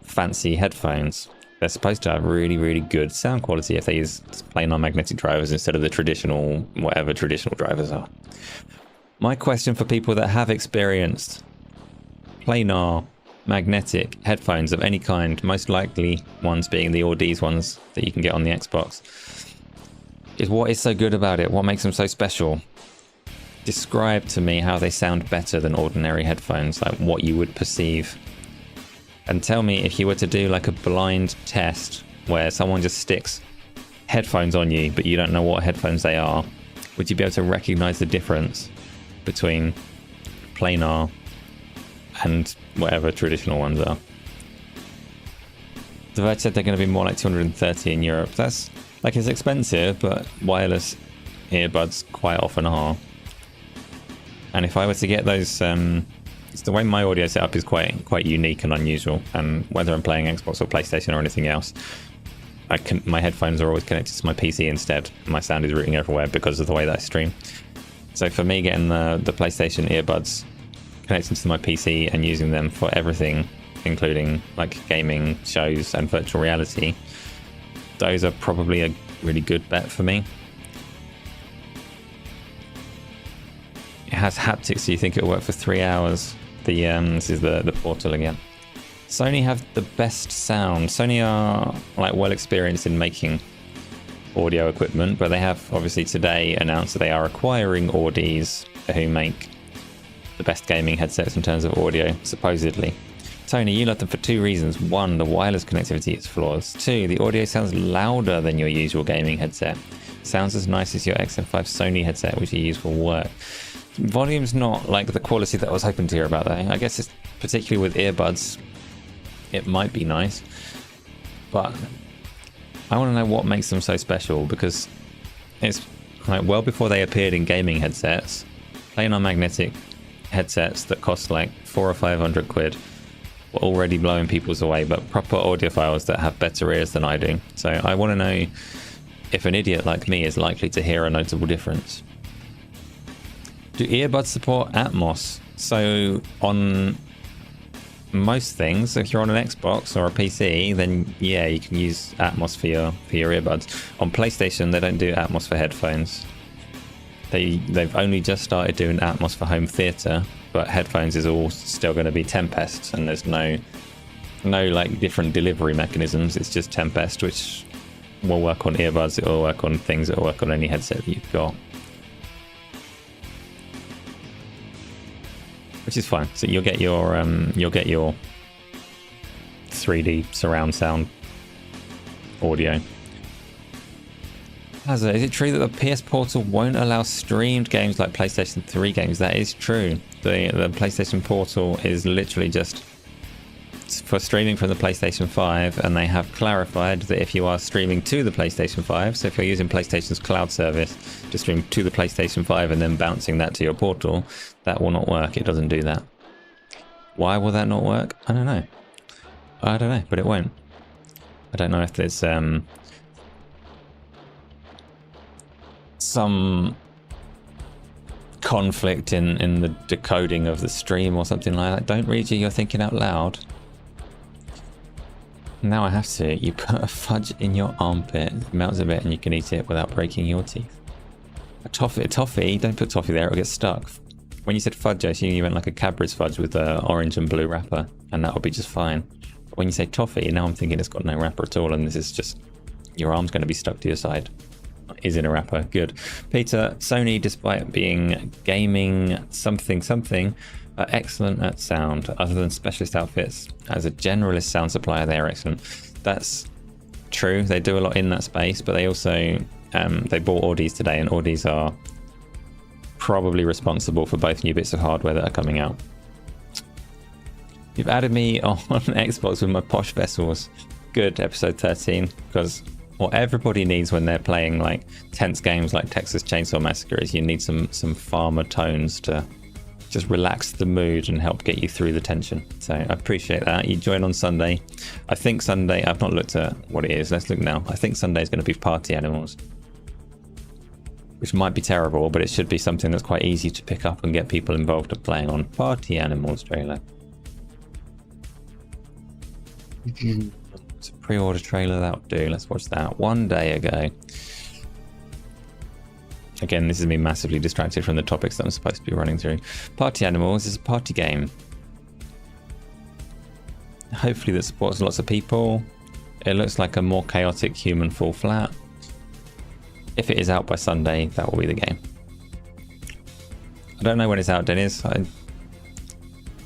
fancy headphones. They're supposed to have really, really good sound quality if they use planar magnetic drivers instead of the traditional, whatever traditional drivers are. My question for people that have experienced planar magnetic headphones of any kind, most likely ones being the Audis ones that you can get on the Xbox, is what is so good about it? What makes them so special? describe to me how they sound better than ordinary headphones, like what you would perceive. And tell me if you were to do like a blind test where someone just sticks headphones on you, but you don't know what headphones they are, would you be able to recognize the difference between planar and whatever traditional ones are? The Verge said they're going to be more like 230 in Europe. That's like, it's expensive, but wireless earbuds quite often are. And if I were to get those, it's the way my audio setup is quite unique and unusual. And whether I'm playing Xbox or PlayStation or anything else, my headphones are always connected to my PC instead. My sound is routing everywhere because of the way that I stream. So for me, getting the PlayStation earbuds, connecting to my PC and using them for everything, including like gaming, shows, and virtual reality, those are probably a really good bet for me. It has haptics, so you think it'll work for 3 hours. This is the Portal again. Sony have the best sound. Sony are like well experienced in making audio equipment, but they have obviously today announced that they are acquiring Audis, who make the best gaming headsets in terms of audio, supposedly. Tony, you love them for 2 reasons. 1, the wireless connectivity is flawless. 2, the audio sounds louder than your usual gaming headset. Sounds as nice as your XM5 Sony headset, which you use for work. Volume's not like the quality that I was hoping to hear about though. I guess it's particularly with earbuds, it might be nice, but I want to know what makes them so special, because it's like well before they appeared in gaming headsets, planar magnetic headsets that cost like 400 or 500 quid were already blowing people's away, but proper audiophiles that have better ears than I do. So I want to know if an idiot like me is likely to hear a notable difference. Do earbuds support Atmos? So on most things, if you're on an Xbox or a PC, then yeah, you can use Atmos for your earbuds. On PlayStation, they don't do Atmos for headphones. They've only just started doing Atmos for home theater, but headphones is all still going to be Tempest, and there's no like different delivery mechanisms. It's just Tempest, which will work on earbuds. It will work on things that will work on any headset that you've got, which is fine. So you'll get your 3D surround sound audio. Is it true that the PS Portal won't allow streamed games like PlayStation 3 games? That is true. The PlayStation Portal is literally just for streaming from the PlayStation 5, and they have clarified that if you are streaming to the PlayStation 5, so if you're using PlayStation's cloud service to stream to the PlayStation 5 and then bouncing that to your Portal, that will not work. It doesn't do that. Why will that not work? I don't know, but it won't. I don't know if there's some conflict in the decoding of the stream or something like that. Don't read you're thinking out loud. Now I have to. You put a fudge in your armpit, it melts a bit, and you can eat it without breaking your teeth. A toffee, don't put toffee there, it'll get stuck. When you said fudge, I assume you meant like a Cadbury's fudge with the orange and blue wrapper, and that would be just fine. But when you say toffee, now I'm thinking it's got no wrapper at all, and this is just, your arm's going to be stuck to your side. Is in a wrapper. Good. Peter, Sony, despite being gaming something, are excellent at sound. Other than specialist outfits, as a generalist sound supplier, they are excellent. That's true. They do a lot in that space, but they also they bought Audis today, and Audis are probably responsible for both new bits of hardware that are coming out. You've added me on Xbox with my posh vessels. Good, episode 13, because what everybody needs when they're playing like tense games like Texas Chain Saw Massacre is you need some farmer tones to just relax the mood and help get you through the tension. So I appreciate that. You join on Sunday. I think Sunday, I've not looked at what it is. Let's look now. I think Sunday is going to be Party Animals, which might be terrible, but it should be something that's quite easy to pick up and get people involved in playing on. Party Animals trailer. It's a pre-order trailer, that'll do. Let's watch that. 1 day ago. Again, this has been massively distracted from the topics that I'm supposed to be running through. Party Animals is a party game. Hopefully that supports lots of people. It looks like a more chaotic human fall flat. If it is out by Sunday, that will be the game. I don't know when it's out, Dennis.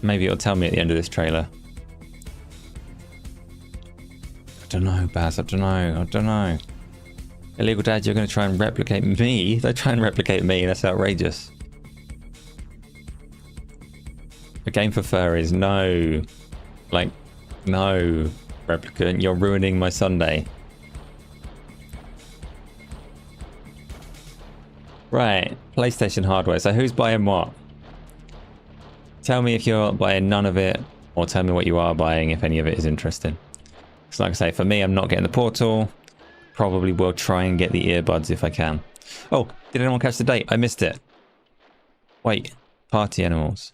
Maybe it'll tell me at the end of this trailer. I don't know, Baz. I don't know. Illegal Dad, you're going to try and replicate me? Don't try and replicate me. That's outrageous. A game for furries. No. Like, no, Replicant. You're ruining my Sunday. Right. PlayStation hardware. So who's buying what? Tell me if you're buying none of it, or tell me what you are buying if any of it is interesting. So like I say, for me, I'm not getting the Portal. Probably will try and get the earbuds if I can. Oh, did anyone catch the date? I missed it. Wait, Party Animals.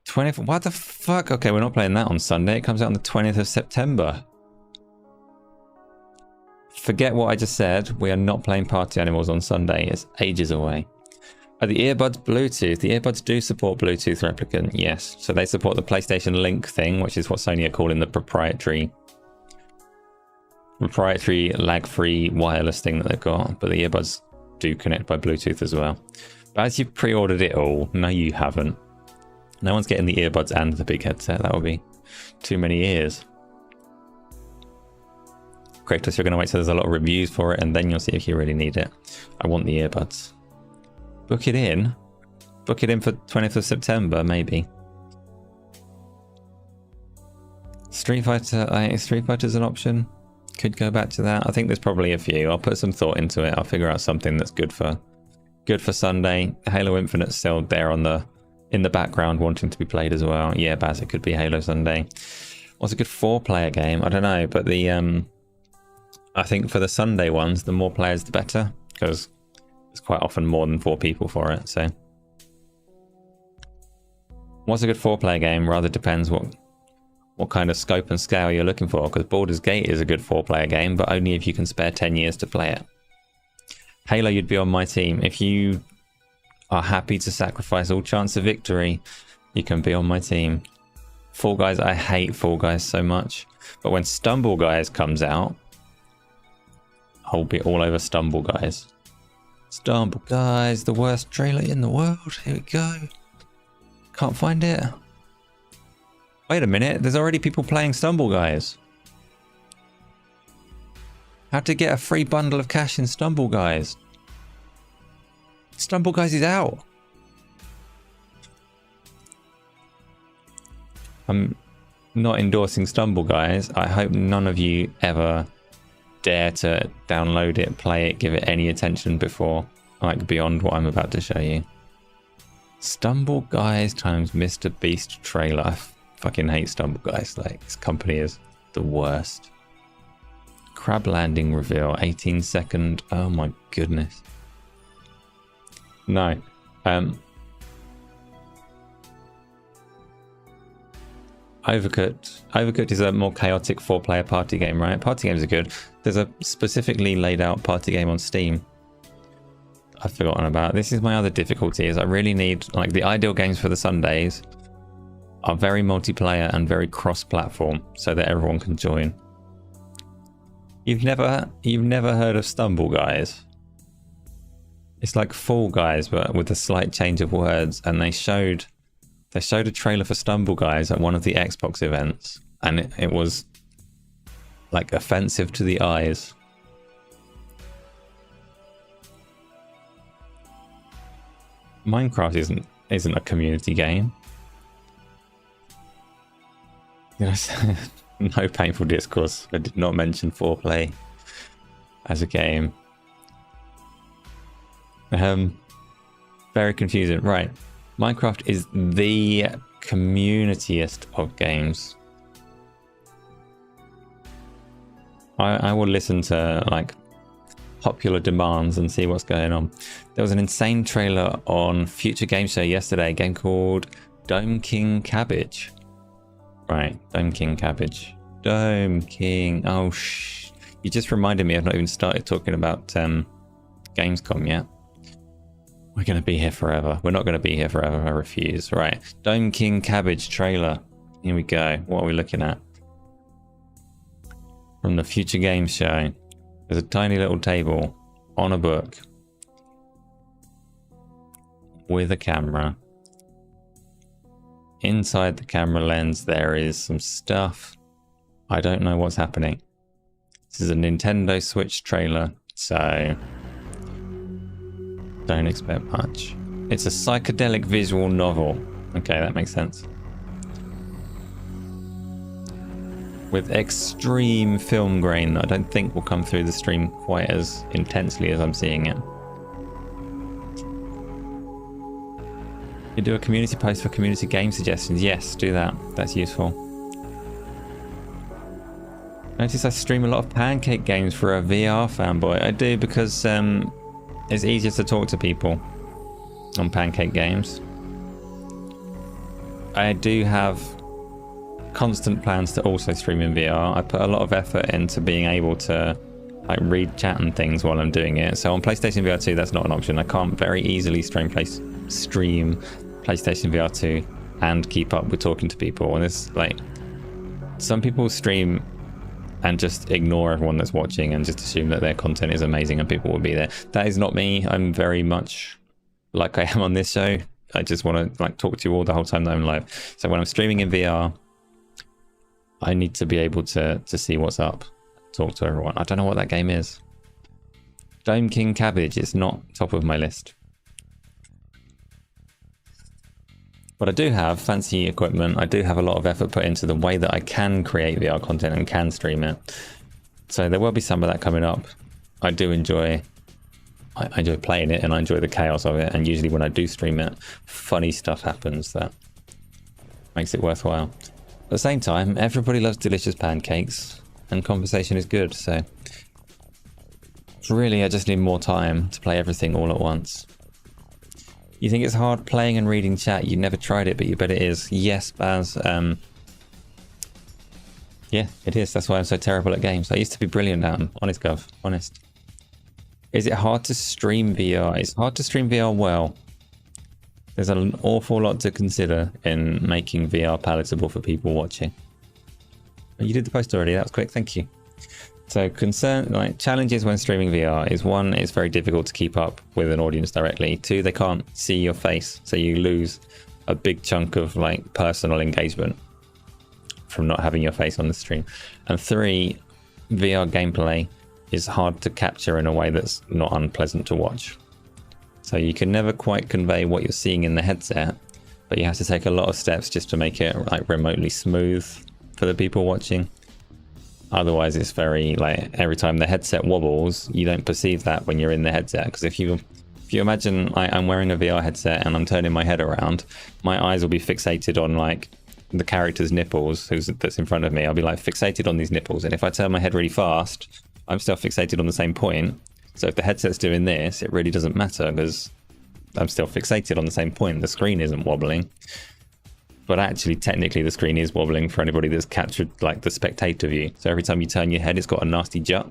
20th, what the fuck? Okay, we're not playing that on Sunday. It comes out on the 20th of September. Forget what I just said. We are not playing Party Animals on Sunday. It's ages away. Are the earbuds Bluetooth? The earbuds do support Bluetooth, Replicant, yes. So they support the PlayStation Link thing, which is what Sony are calling the proprietary lag-free wireless thing that they've got. But the earbuds do connect by Bluetooth as well. But as you've pre-ordered it all, no you haven't. No one's getting the earbuds and the big headset. That would be too many ears. Kratos, you're going to wait till there's a lot of reviews for it, and then you'll see if you really need it. I want the earbuds. Book it in. Book it in for 20th of September, maybe. Street Fighter. I think Street Fighter's an option. Could go back to that. I think there's probably a few. I'll put some thought into it. I'll figure out something that's good for Sunday. Halo Infinite's still there in the background wanting to be played as well. Yeah, Baz, it could be Halo Sunday. What's a good 4-player game? I don't know, but I think for the Sunday ones, the more players the better, because there's quite often more than 4 people for it. So what's a good 4-player game rather depends what kind of scope and scale you're looking for, because Baldur's Gate is a good 4-player game, but only if you can spare 10 years to play it. Halo, you'd be on my team. If you are happy to sacrifice all chance of victory, you can be on my team. Fall Guys, I hate Fall Guys so much, but when Stumble Guys comes out, I'll be all over Stumble Guys. Stumble Guys, the worst trailer in the world. Here we go. Can't find it. Wait a minute, there's already people playing Stumble Guys. How to get a free bundle of cash in Stumble Guys. Stumble Guys is out. I'm not endorsing Stumble Guys. I hope none of you ever dare to download it, play it, give it any attention before, like, beyond what I'm about to show you. Stumble Guys times Mr. Beast trailer. I fucking hate Stumble Guys. Like, this company is the worst. Crab landing reveal, 18-second. Oh my goodness. No. Overcooked is a more chaotic 4-player party game, right? Party games are good. There's a specifically laid out party game on Steam I've forgotten about. This is my other difficulty, is I really need, like, the ideal games for the Sundays are very multiplayer and very cross-platform so that everyone can join. You've never heard of Stumble Guys? It's like Fall Guys, but with a slight change of words. And they showed a trailer for Stumble Guys at one of the Xbox events, and it was like offensive to the eyes. Minecraft isn't a community game. Yes. No painful discourse. I did not mention 4Play as a game. Very confusing. Right. Minecraft is the communitiest of games. I will listen to, like, popular demands and see what's going on. There was an insane trailer on Future Game Show yesterday, a game called Dome King Cabbage. Right, Dome King Cabbage. Dome King. Oh, you just reminded me I've not even started talking about Gamescom yet. We're going to be here forever. We're not going to be here forever. I refuse. Right, Dome King Cabbage trailer. Here we go. What are we looking at? From the Future Game Show. There's a tiny little table on a book. with a camera. Inside the camera lens, there is some stuff. I don't know what's happening. This is a Nintendo Switch trailer, so don't expect much. It's a psychedelic visual novel. Okay, that makes sense. With extreme film grain that I don't think will come through the stream quite as intensely as I'm seeing it. You do a community post for community game suggestions. Yes, do that. That's useful. Notice I stream a lot of pancake games for a VR fanboy. I do because it's easier to talk to people on pancake games. I do have constant plans to also stream in VR. I put a lot of effort into being able to like read chat and things while I'm doing it. So on PlayStation VR 2, that's not an option. I can't very easily stream PlayStation VR 2 and keep up with talking to people. And it's like some people stream and just ignore everyone that's watching and just assume that their content is amazing and people will be there. That is not me. I'm very much like I am on this show. I just want to like talk to you all the whole time that I'm live. So when I'm streaming in VR, I need to be able to see what's up, talk to everyone. I don't know what that game is. Dome King Cabbage is not top of my list. But I do have fancy equipment. I do have a lot of effort put into the way that I can create VR content and can stream it. So there will be some of that coming up. I do enjoy... I enjoy playing it and I enjoy the chaos of it. And usually when I do stream it, funny stuff happens that makes it worthwhile. At the same time, everybody loves delicious pancakes and conversation is good. So really, I just need more time to play everything all at once. You think it's hard playing and reading chat? You never tried it, but you bet it is. Yes, Baz. Yeah, it is. That's why I'm so terrible at games. I used to be brilliant at them. Honest, Gov. Honest. Is it hard to stream VR? It's hard to stream VR well. There's an awful lot to consider in making VR palatable for people watching. You did the post already. That was quick. Thank you. So challenges when streaming VR is one, it's very difficult to keep up with an audience directly. Two, they can't see your face. So you lose a big chunk of like personal engagement from not having your face on the stream. And three, VR gameplay is hard to capture in a way that's not unpleasant to watch. So you can never quite convey what you're seeing in the headset, but you have to take a lot of steps just to make it like remotely smooth for the people watching. Otherwise, it's very like every time the headset wobbles, you don't perceive that when you're in the headset. Because if you imagine I'm wearing a VR headset and I'm turning my head around, my eyes will be fixated on like the character's nipples that's in front of me. I'll be like fixated on these nipples. And if I turn my head really fast, I'm still fixated on the same point. So if the headset's doing this, it really doesn't matter because I'm still fixated on the same point. The screen isn't wobbling. But actually, technically, the screen is wobbling for anybody that's captured like the spectator view. So every time you turn your head, it's got a nasty jut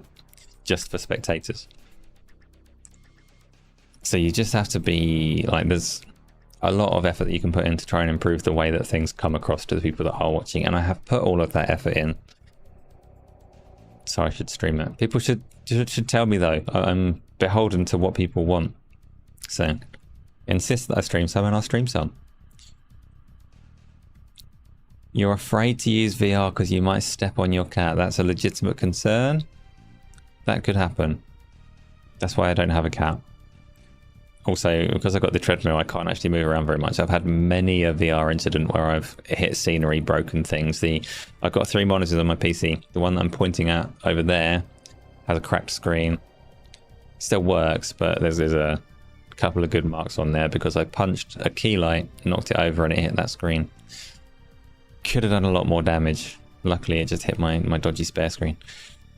just for spectators. So you just have to be like, there's a lot of effort that you can put in to try and improve the way that things come across to the people that are watching. And I have put all of that effort in. So I should stream it. People should tell me though. I'm beholden to what people want. So insist that I stream some and I'll stream some. You're afraid to use VR because you might step on your cat. That's a legitimate concern. That could happen. That's why I don't have a cat. Also, because I've got the treadmill, I can't actually move around very much. I've had many a VR incident where I've hit scenery, broken things. I've got 3 monitors on my PC. The one that I'm pointing at over there has a cracked screen. Still works, but there's a couple of good marks on there because I punched a key light, knocked it over, and it hit that screen. Could have done a lot more damage. Luckily, it just hit my dodgy spare screen.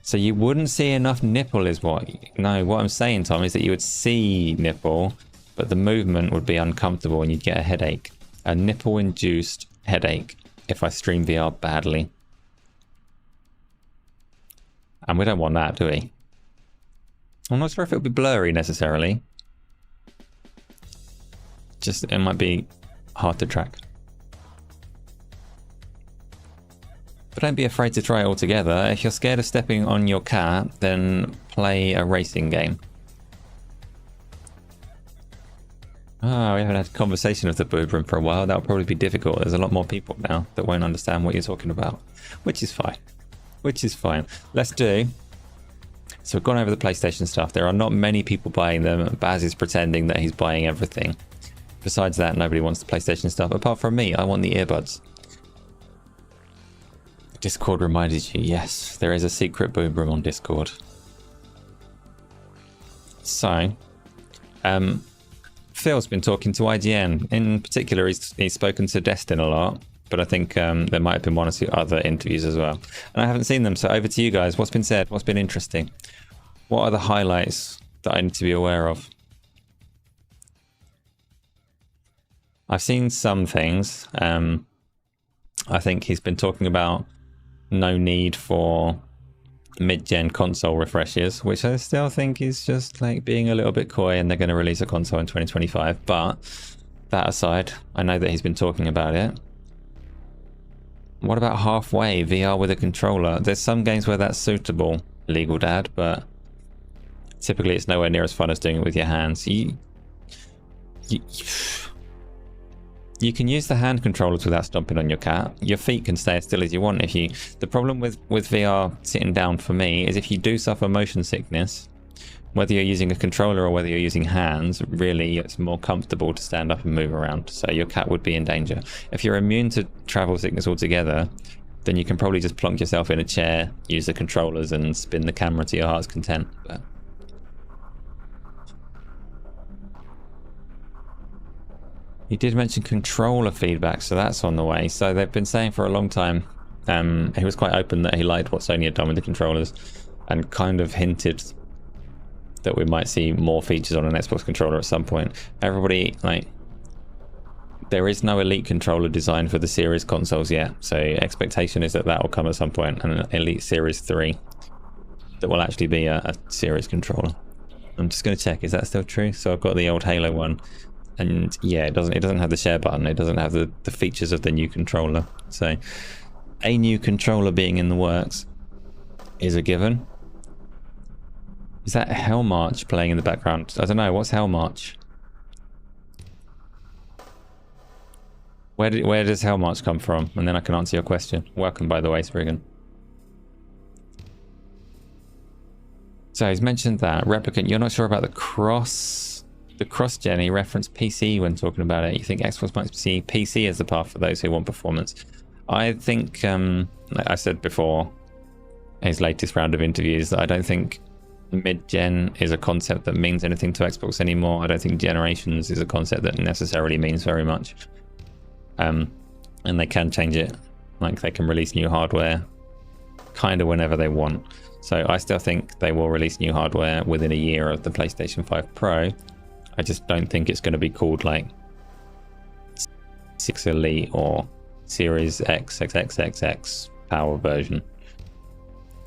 So you wouldn't see enough nipple is what... No, what I'm saying, Tom, is that you would see nipple, but the movement would be uncomfortable and you'd get a headache. A nipple-induced headache if I stream VR badly. And we don't want that, do we? I'm not sure if it'll be blurry necessarily. Just, it might be hard to track. But don't be afraid to try it all together. If you're scared of stepping on your cat, then play a racing game. Oh, we haven't had a conversation with the Boob Room for a while. That'll probably be difficult. There's a lot more people now that won't understand what you're talking about, which is fine. Which is fine. Let's do. So we've gone over the PlayStation stuff. There are not many people buying them. Baz is pretending that he's buying everything. Besides that, nobody wants the PlayStation stuff. Apart from me, I want the earbuds. Discord reminded you. Yes, there is a secret Boob Room on Discord. So, Phil's been talking to IGN. In particular, he's spoken to Destin a lot, but I think there might have been one or two other interviews as well. And I haven't seen them, so over to you guys. What's been said? What's been interesting? What are the highlights that I need to be aware of? I've seen some things. I think he's been talking about no need for mid-gen console refreshes, which I still think is just like being a little bit coy, and they're going to release a console in 2025. But that aside, I know that he's been talking about it. What about halfway VR with a controller? There's some games where that's suitable, Legal Dad, but typically it's nowhere near as fun as doing it with your hands. You can use the hand controllers without stomping on your cat. Your feet can stay as still as you want. The problem with VR sitting down for me is if you do suffer motion sickness, whether you're using a controller or whether you're using hands, really it's more comfortable to stand up and move around. So your cat would be in danger. If you're immune to travel sickness altogether, then you can probably just plonk yourself in a chair, use the controllers and spin the camera to your heart's content. But he did mention controller feedback, so that's on the way. So they've been saying for a long time, he was quite open that he liked what Sony had done with the controllers and kind of hinted that we might see more features on an Xbox controller at some point. Everybody, like, there is no Elite controller designed for the Series consoles yet, so expectation is that that will come at some point, and an Elite Series 3 that will actually be a Series controller. I'm just going to check, is that still true? So I've got the old Halo one. And yeah, it doesn't have the share button. It doesn't have the features of the new controller. So a new controller being in the works is a given. Is that Hell March playing in the background? I don't know. What's Hell March? Where does Hell March come from? And then I can answer your question. Welcome, by the way, Spriggan. So he's mentioned that Replicant. You're not sure about the cross-gen. He referenced PC when talking about it. You think Xbox might see PC as the path for those who want performance? I think, like I said before, his latest round of interviews, I don't think mid-gen is a concept that means anything to Xbox anymore. I don't think generations is a concept that necessarily means very much. And they can change it. Like, they can release new hardware kind of whenever they want. So I still think they will release new hardware within a year of the PlayStation 5 Pro. I just don't think it's going to be called like 6 Elite or Series X, XXXX power version.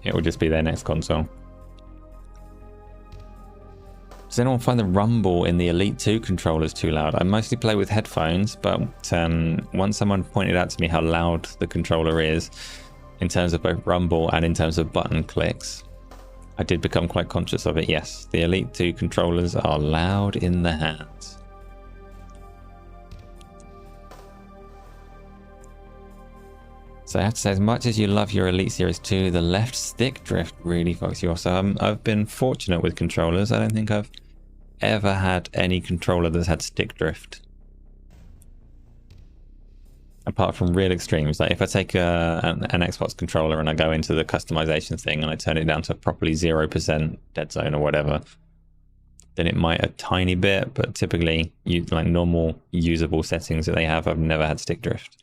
It will just be their next console. Does anyone find the rumble in the Elite 2 controllers too loud? I mostly play with headphones, but once someone pointed out to me how loud the controller is in terms of both rumble and in terms of button clicks, I did become quite conscious of it. Yes, the Elite 2 controllers are loud in the hands. So I have to say, as much as you love your Elite Series 2, the left stick drift really fucks you off. So I've been fortunate with controllers. I don't think I've ever had any controller that's had stick drift. Apart from real extremes, like if I take an Xbox controller and I go into the customization thing and I turn it down to properly 0% dead zone or whatever, then it might a tiny bit, but typically like normal usable settings that they have, I've never had stick drift.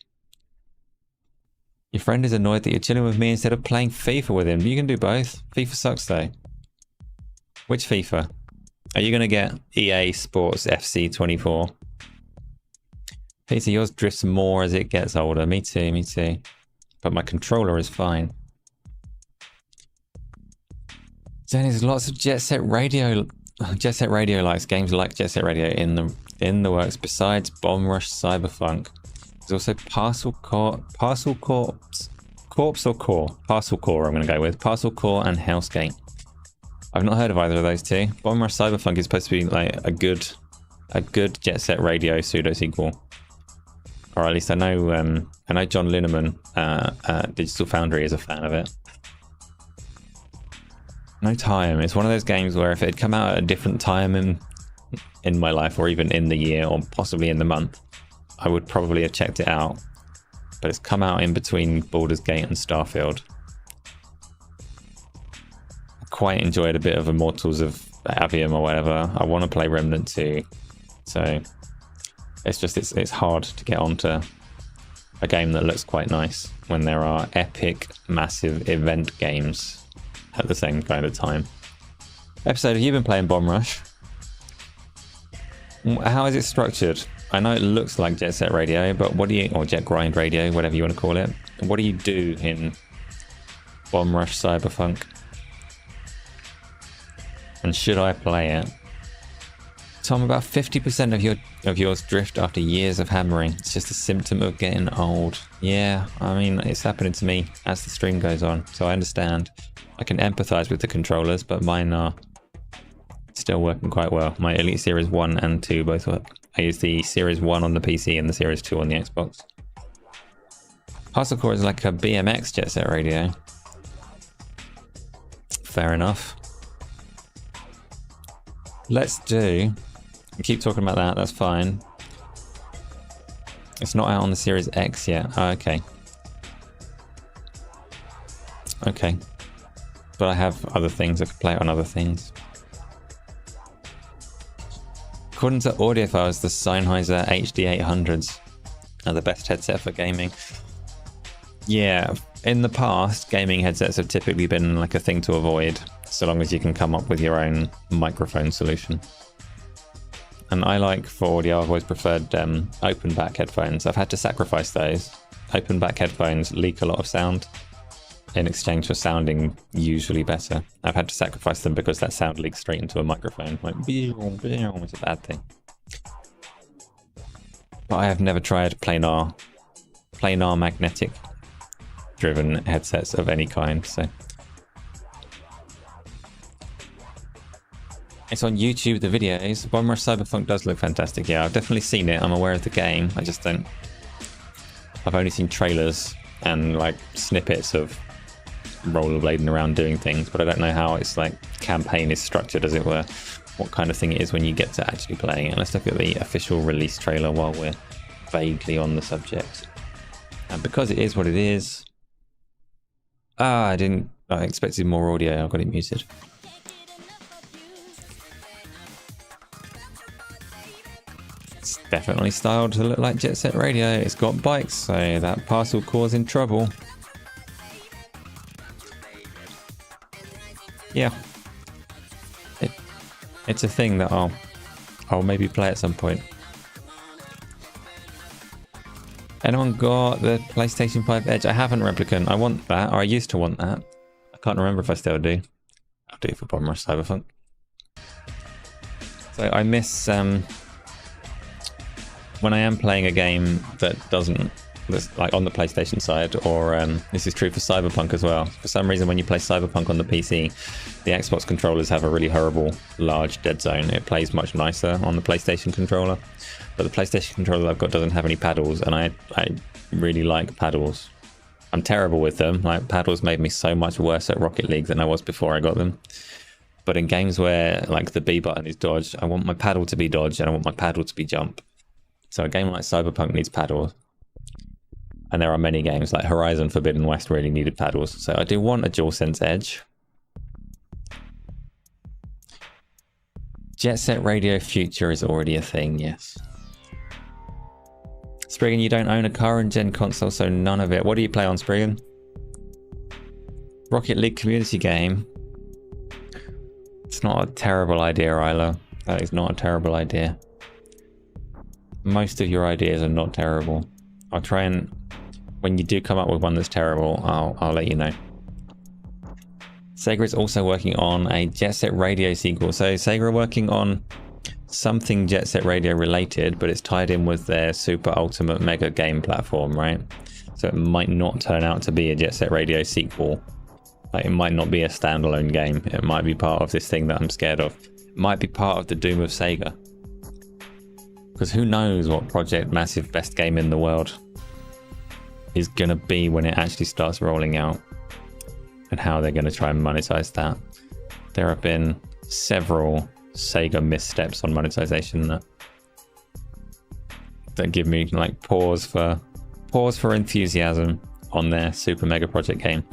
Your friend is annoyed that you're chilling with me instead of playing FIFA with him. You can do both. FIFA sucks though. Which FIFA? Are you going to get EA Sports FC 24? Peter, yours drifts more as it gets older. Me too, me too. But my controller is fine. Then there's lots of Jet Set Radio likes games like Jet Set Radio in the works. Besides Bomb Rush, Cyberpunk, there's also Parcel Core. I'm going to go with Parcel Core and Hellscape. I've not heard of either of those two. Bomb Rush Cyberpunk is supposed to be like a good a good Jet Set Radio pseudo sequel, or at least I know John Linneman, Digital Foundry, is a fan of it. No Time. It's one of those games where if it had come out at a different time in my life, or even in the year, or possibly in the month, I would probably have checked it out. But it's come out in between Baldur's Gate and Starfield. I quite enjoyed a bit of Immortals of Aveum or whatever. I want to play Remnant 2. So it's hard to get onto a game that looks quite nice when there are epic, massive event games at the same kind of time. Episode, have you been playing Bomb Rush? How is it structured? I know it looks like Jet Set Radio, but what do you, or Jet Grind Radio, whatever you want to call it, what do you do in Bomb Rush Cyberpunk? And should I play it? Tom, about 50% of yours drift after years of hammering. It's just a symptom of getting old. Yeah, I mean, it's happening to me as the stream goes on, so I understand. I can empathize with the controllers, but mine are still working quite well. My Elite Series 1 and 2 both work. I use the Series 1 on the PC and the Series 2 on the Xbox. Hardcore is like a BMX Jet Set Radio. Fair enough. Let's do... keep talking about that, that's fine. It's not out on the Series X yet. Oh, okay. Okay. But I have other things, I could play it on other things. According to audiophiles, the Sennheiser HD800s are the best headset for gaming. Yeah, in the past, gaming headsets have typically been like a thing to avoid, so long as you can come up with your own microphone solution. And I like, for audio, I've always preferred open back headphones. I've had to sacrifice those. Open back headphones leak a lot of sound in exchange for sounding usually better. I've had to sacrifice them because that sound leaks straight into a microphone. Like, it's a bad thing. But I have never tried planar magnetic driven headsets of any kind, so. It's on YouTube, the videos. Bomb Rush Cyberpunk does look fantastic. Yeah, I've definitely seen it. I'm aware of the game. I just don't... I've only seen trailers and like snippets of rollerblading around doing things, but I don't know how its like campaign is structured, as it were. What kind of thing it is when you get to actually playing it. Let's look at the official release trailer while we're vaguely on the subject. And because it is what it is... I expected more audio. I've got it muted. It's definitely styled to look like Jet Set Radio. It's got bikes, so that parcel causing trouble. Yeah. It's a thing that I'll maybe play at some point. Anyone got the PlayStation 5 Edge? I haven't, Replicant. I want that, or I used to want that. I can't remember if I still do. I'll do it for Bomb Rush Cyberpunk. So I miss... when I am playing a game that's like on the PlayStation side, or this is true for Cyberpunk as well. For some reason, when you play Cyberpunk on the PC, the Xbox controllers have a really horrible large dead zone. It plays much nicer on the PlayStation controller, but the PlayStation controller I've got doesn't have any paddles, and I really like paddles. I'm terrible with them. Like, paddles made me so much worse at Rocket League than I was before I got them. But in games where like the B button is dodge, I want my paddle to be dodge, and I want my paddle to be jump. So a game like Cyberpunk needs paddles. And there are many games like Horizon Forbidden West really needed paddles. So I do want a DualSense Edge. Jet Set Radio Future is already a thing, yes. Spriggan, you don't own a current gen console, so none of it. What do you play on, Spriggan? Rocket League community game. It's not a terrible idea, Isla. That is not a terrible idea. Most of your ideas are not terrible. I'll try and... when you do come up with one that's terrible, I'll let you know. Sega is also working on a Jet Set Radio sequel. So Sega are working on something Jet Set Radio related, but it's tied in with their Super Ultimate Mega game platform, right? So it might not turn out to be a Jet Set Radio sequel. Like, it might not be a standalone game. It might be part of this thing that I'm scared of. It might be part of the doom of Sega. Because who knows what Project Massive best game in the world is going to be when it actually starts rolling out, and how they're going to try and monetize that. There have been several Sega missteps on monetization that give me like pause for enthusiasm on their super mega project game.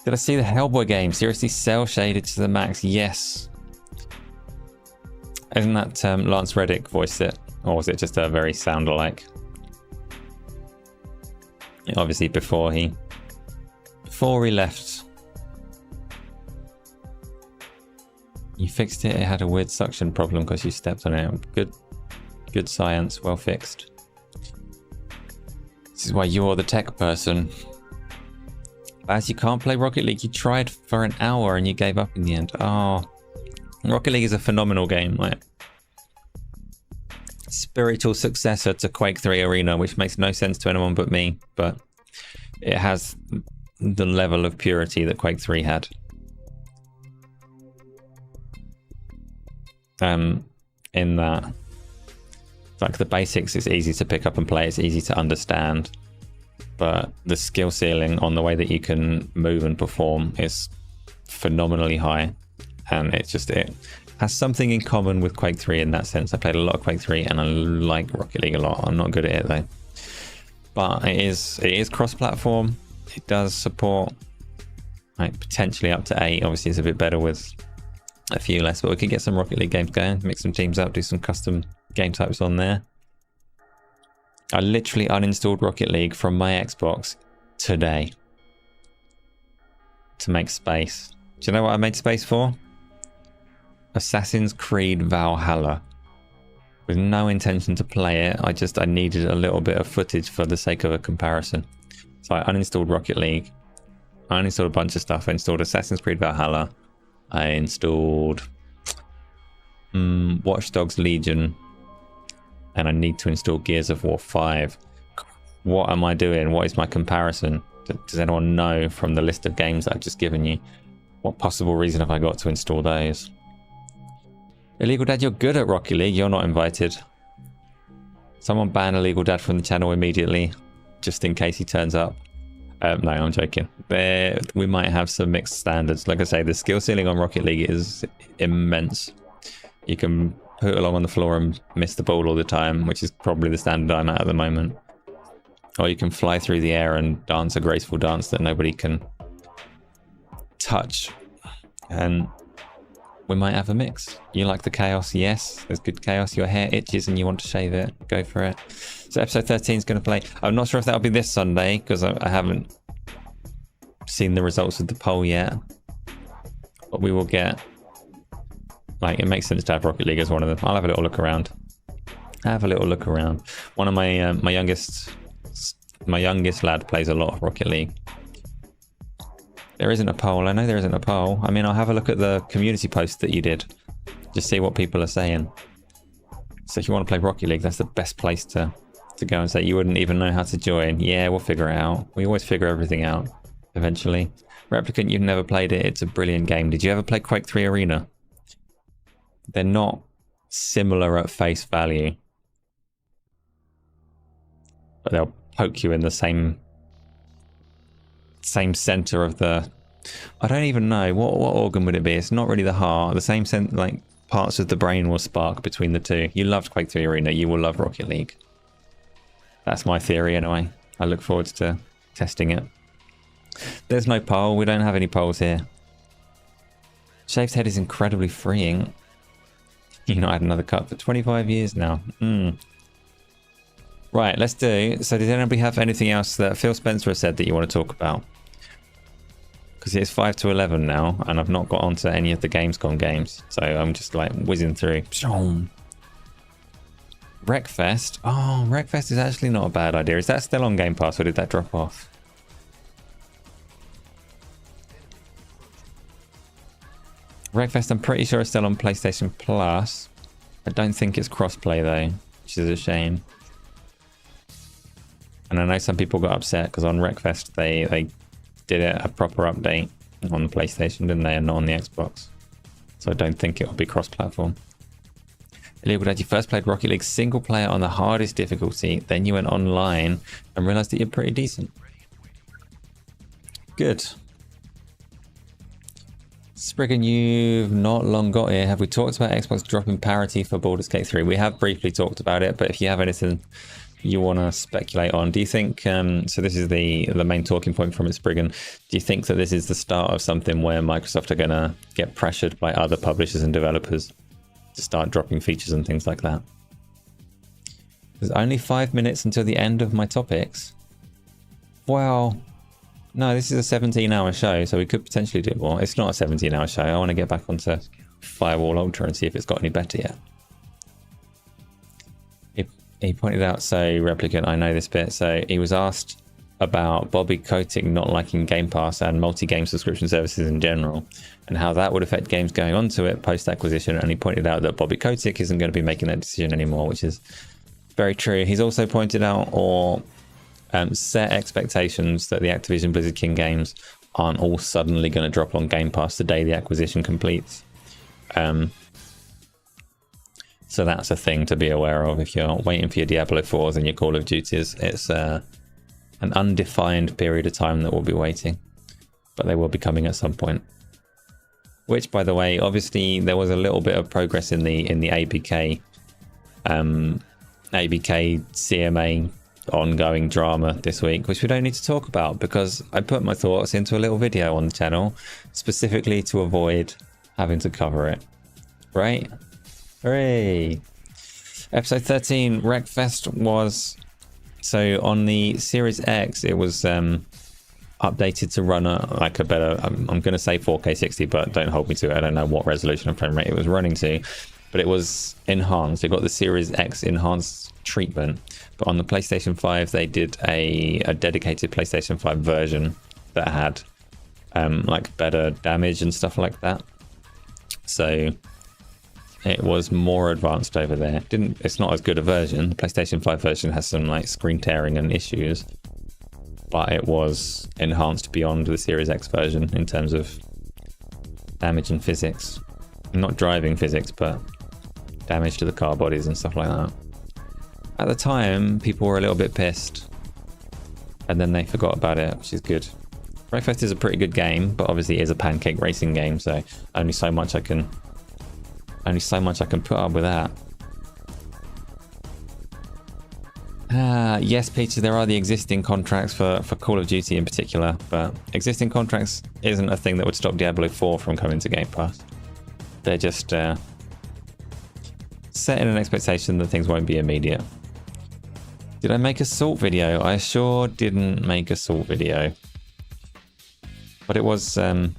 Did I see the Hellboy game? Seriously, cell shaded to the max? Yes. Isn't that Lance Reddick voiced it? Or was it just a very sound alike? Obviously before he left. You fixed it. It had a weird suction problem because you stepped on it. Good science. Well fixed. This is why you're the tech person. As you can't play Rocket League. You tried for an hour and you gave up in the end. Oh, Rocket League is a phenomenal game. Like, spiritual successor to Quake 3 Arena, which makes no sense to anyone but me. But it has the level of purity that Quake 3 had. In that, like, the basics is easy to pick up and play. It's easy to understand. But the skill ceiling on the way that you can move and perform is phenomenally high. And it has something in common with Quake 3 in that sense. I played a lot of Quake 3 and I like Rocket League a lot. I'm not good at it though. But it is cross-platform. It does support like potentially up to 8. Obviously it's a bit better with a few less, but we could get some Rocket League games going, mix some teams up, do some custom game types on there. I literally uninstalled Rocket League from my Xbox today to make space. Do you know what I made space for? Assassin's Creed Valhalla. With no intention to play it, I needed a little bit of footage for the sake of a comparison. So I uninstalled Rocket League. I uninstalled a bunch of stuff. I installed Assassin's Creed Valhalla. I installed Watch Dogs Legion. And I need to install Gears of War 5. What am I doing? What is my comparison? Does anyone know from the list of games that I've just given you? What possible reason have I got to install those? Illegal Dad, you're good at Rocket League. You're not invited. Someone ban Illegal Dad from the channel immediately, just in case he turns up. No, I'm joking. We might have some mixed standards. Like I say, the skill ceiling on Rocket League is immense. You can put along on the floor and miss the ball all the time, which is probably the standard I'm at the moment. Or you can fly through the air and dance a graceful dance that nobody can touch. And we might have a mix. You like the chaos? Yes, there's good chaos. Your hair itches and you want to shave it, go for it. So episode 13 is going to play. I'm not sure if that'll be this Sunday because I haven't seen the results of the poll yet. But we will get... Like, it makes sense to have Rocket League as one of them. I'll have a little look around. One of my my youngest lad plays a lot of Rocket League. There isn't a poll. I know there isn't a poll. I mean, I'll have a look at the community post that you did. Just see what people are saying. So if you want to play Rocket League, that's the best place to go and say you wouldn't even know how to join. Yeah, we'll figure it out. We always figure everything out eventually. Replicant, you've never played it. It's a brilliant game. Did you ever play Quake 3 Arena? They're not similar at face value, but they'll poke you in the same center of the... I don't even know what organ would it be. It's not really the heart. The same like parts of the brain will spark between the two. You loved Quake 3 Arena. You will love Rocket League. That's my theory anyway. I look forward to testing it. There's no poll. We don't have any polls here. Shaved head is incredibly freeing. You know, I had another cut for 25 years now. Right, let's do... So did anybody have anything else that Phil Spencer has said that you want to talk about? Because it's 5 to 11 now, and I've not got onto any of the Gamescom games. So I'm just like whizzing through. Wreckfest? Oh, Wreckfest is actually not a bad idea. Is that still on Game Pass, or did that drop off? Wreckfest, I'm pretty sure it's still on PlayStation Plus. I don't think it's crossplay though, which is a shame. And I know some people got upset because on Wreckfest they did a proper update on the PlayStation, didn't they, and not on the Xbox. So I don't think it'll be cross-platform. Illegal Dad, you first played Rocket League single player on the hardest difficulty, then you went online and realised that you're pretty decent. Good. Spriggan, you've not long got here. Have we talked about Xbox dropping parity for Baldur's Gate 3? We have briefly talked about it, but if you have anything you want to speculate on, do you think, so this is the main talking point from it, Spriggan, do you think that this is the start of something where Microsoft are going to get pressured by other publishers and developers to start dropping features and things like that? There's only 5 minutes until the end of my topics. Well, no, this is a 17-hour show, so we could potentially do more. It's not a 17-hour show. I want to get back onto Firewall Ultra and see if it's got any better yet. He pointed out, so Replicant, I know this bit, so he was asked about Bobby Kotick not liking Game Pass and multi-game subscription services in general, and how that would affect games going onto it post-acquisition, and he pointed out that Bobby Kotick isn't going to be making that decision anymore, which is very true. He's also pointed out or set expectations that the Activision Blizzard King games aren't all suddenly going to drop on Game Pass the day the acquisition completes. So that's a thing to be aware of if you're waiting for your Diablo 4s and your Call of Duties. It's an undefined period of time that we'll be waiting, but they will be coming at some point. Which, by the way, obviously there was a little bit of progress in the ABK CMA ongoing drama this week, which we don't need to talk about because I put my thoughts into a little video on the channel specifically to avoid having to cover it. Right? Hooray! Episode 13, Wreckfest was... So on the Series X, it was updated to run like a better... I'm going to say 4K 60, but don't hold me to it. I don't know what resolution and frame rate it was running to. But it was enhanced. It got the Series X enhanced treatment. But on the PlayStation 5, they did a dedicated PlayStation 5 version that had like better damage and stuff like that. So it was more advanced over there. It's not as good a version. The PlayStation 5 version has some like screen tearing and issues, but it was enhanced beyond the Series X version in terms of damage and physics. Not driving physics, but damage to the car bodies and stuff like that. At the time, people were a little bit pissed, and then they forgot about it, which is good. Wreckfest is a pretty good game, but obviously it is a pancake racing game, so only so much I can put up with that. Yes, Peter, there are the existing contracts for Call of Duty in particular, but existing contracts isn't a thing that would stop Diablo 4 from coming to Game Pass. They're just setting an expectation that things won't be immediate. Did I make a Salt video? I sure didn't make a Salt video. But it was... I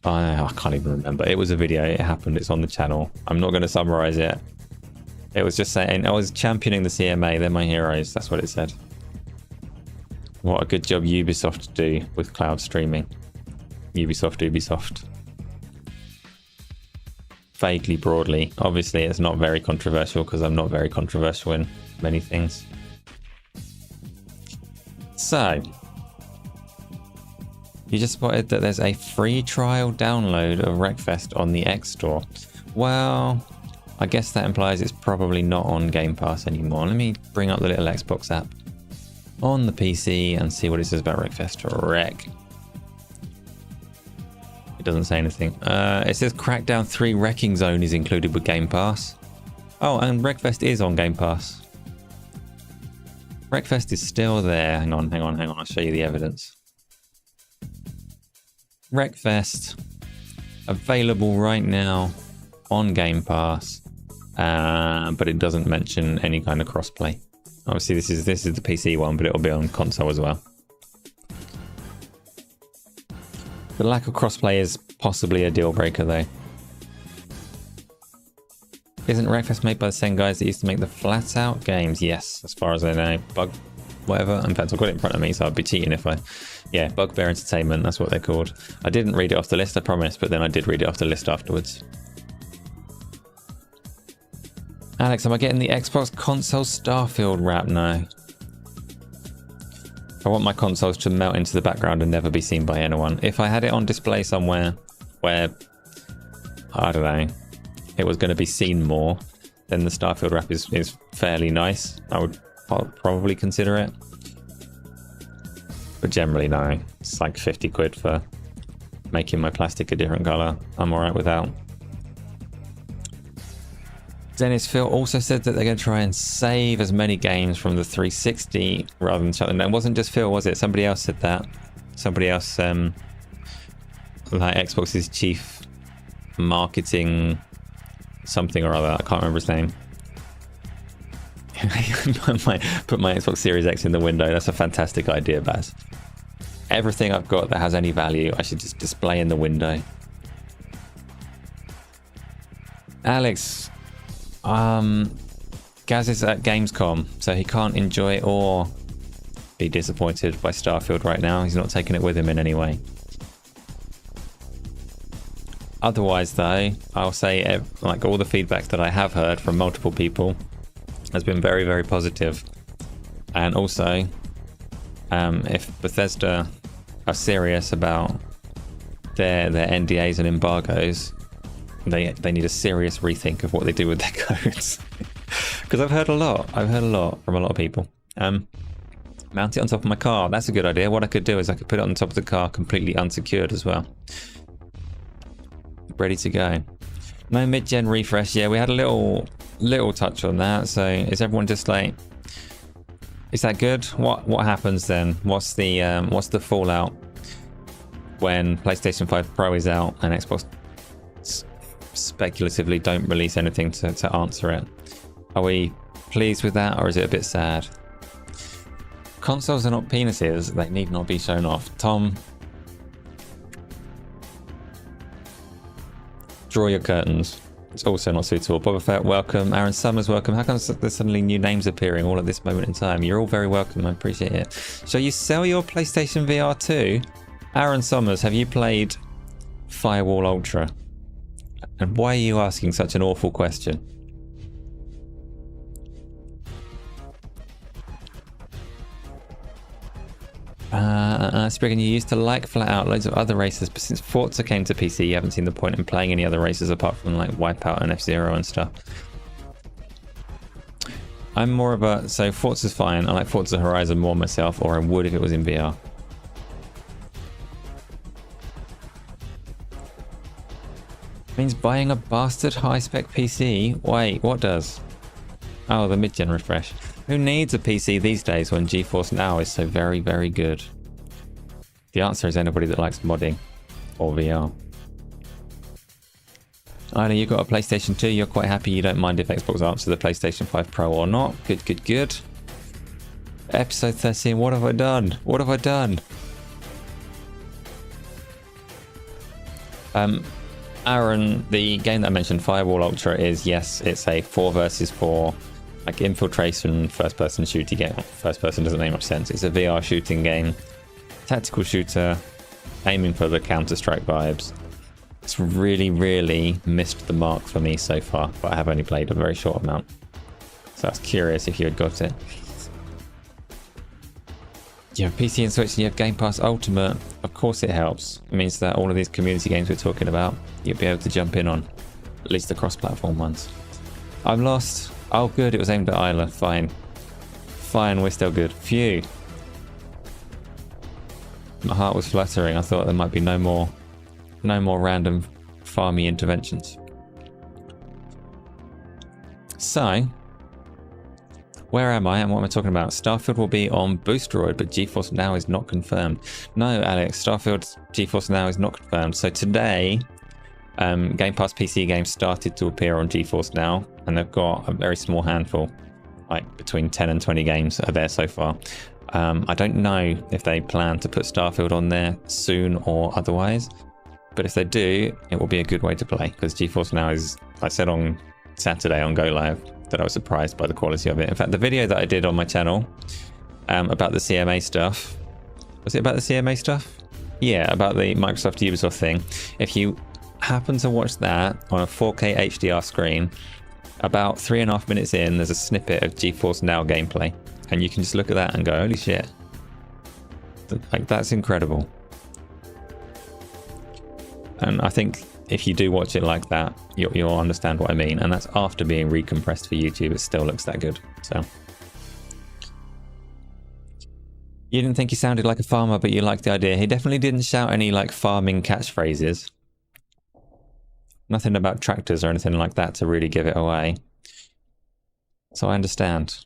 can't even remember. It was a video. It happened. It's on the channel. I'm not going to summarize it. It was just saying, I was championing the CMA. They're my heroes. That's what it said. What a good job Ubisoft do with cloud streaming. Ubisoft. Vaguely, broadly. Obviously, it's not very controversial because I'm not very controversial in many things. So, you just spotted that there's a free trial download of Wreckfest on the X Store. Well, I guess that implies it's probably not on Game Pass anymore. Let me bring up the little Xbox app on the PC and see what it says about Wreckfest. Wreck. It doesn't say anything. It says Crackdown 3 Wrecking Zone is included with Game Pass. Oh, and Wreckfest is on Game Pass. Wreckfest is still there. Hang on. I'll show you the evidence. Wreckfest available right now on Game Pass, but it doesn't mention any kind of crossplay. Obviously, this is the PC one, but it'll be on console as well. The lack of crossplay is possibly a deal breaker, though. Isn't Wreckfest made by the same guys that used to make the Flat Out games? Yes, as far as I know. Bug, whatever. In fact, I've got it in front of me, so I'd be cheating if I... Yeah, Bugbear Entertainment, that's what they're called. I didn't read it off the list, I promise, but then I did read it off the list afterwards. Alex, am I getting the Xbox console Starfield wrap? No. I want my consoles to melt into the background and never be seen by anyone. If I had it on display somewhere where, I don't know, it was going to be seen more, then the Starfield wrap is fairly nice. I would probably consider it. But generally, no. It's like 50 quid for making my plastic a different colour. I'm alright without. Dennis Phil also said that they're going to try and save as many games from the 360 rather than shut them down. It wasn't just Phil, was it? Somebody else said that. Somebody else, like Xbox's chief marketing something or other. I can't remember his name. Put my Xbox Series X in the window. That's a fantastic idea, Baz. Everything I've got that has any value, I should just display in the window. Alex, Gaz is at Gamescom, so he can't enjoy or be disappointed by Starfield right now. He's not taking it with him in any way. Otherwise, though, I'll say like all the feedback that I have heard from multiple people has been very, very positive. And also, if Bethesda are serious about their NDAs and embargoes, they need a serious rethink of what they do with their codes. Because I've heard a lot from a lot of people. Mount it on top of my car. That's a good idea. What I could do is I could put it on top of the car completely unsecured as well. Ready to go. No mid-gen refresh. Yeah, we had a little touch on that. So is everyone just like, is that good? What happens then? What's the fallout when PlayStation 5 Pro is out and Xbox speculatively don't release anything to answer it? Are we pleased with that, or is it a bit sad? Consoles are not penises, they need not be shown off. Tom, draw your curtains. It's also not suitable. Boba Fett, welcome. Aaron Summers, welcome. How come there's suddenly new names appearing all at this moment in time? You're all very welcome, I appreciate it. Shall you sell your PlayStation VR too? Aaron Summers, have you played Firewall Ultra? And why are you asking such an awful question? Spriggan, you used to like flat out loads of other races, but since Forza came to PC, you haven't seen the point in playing any other races apart from like Wipeout and F-Zero and stuff. I'm more of a... So Forza's fine. I like Forza Horizon more myself, or I would if it was in VR. Means buying a bastard high-spec PC? Wait, what does? Oh, the mid-gen refresh. Who needs a PC these days when GeForce Now is so very, very good? The answer is anybody that likes modding or VR. Ida, you got a PlayStation 2. You're quite happy. You don't mind if Xbox answers the PlayStation 5 Pro or not. Good, good, good. Episode 13. What have I done? What have I done? Aaron, the game that I mentioned, Firewall Ultra, is, yes, it's a 4 versus 4 like infiltration first-person shooting game. First-person doesn't make much sense. It's a VR shooting game, tactical shooter, aiming for the Counter-Strike vibes. It's really, really missed the mark for me so far, but I have only played a very short amount. So I was curious if you had got it. You have PC and Switch and you have Game Pass Ultimate. Of course it helps. It means that all of these community games we're talking about, you'll be able to jump in on. At least the cross-platform ones. I'm lost. Oh good, it was aimed at Isla. Fine. Fine, we're still good. Phew. My heart was fluttering. I thought there might be no more random farmy interventions. So, where am I and what am I talking about? Starfield will be on Boosteroid, but GeForce Now is not confirmed. No, Alex, Starfield GeForce Now is not confirmed. So today, Game Pass PC games started to appear on GeForce Now, and they've got a very small handful, like between 10 and 20 games are there so far. I don't know if they plan to put Starfield on there soon or otherwise, but if they do, it will be a good way to play, because GeForce Now is, I said on Saturday on Go Live, that I was surprised by the quality of it. In fact, the video that I did on my channel about the CMA stuff, was it about the CMA stuff? Yeah, about the Microsoft Ubisoft thing. If you happen to watch that on a 4K HDR screen, about 3.5 minutes in, there's a snippet of GeForce Now gameplay, and you can just look at that and go, holy shit, like that's incredible. And I think if you do watch it like that, you'll understand what I mean. And that's after being recompressed for YouTube. It still looks that good. So you didn't think he sounded like a farmer, but you liked the idea. He definitely didn't shout any like farming catchphrases. Nothing about tractors or anything like that to really give it away. So I understand.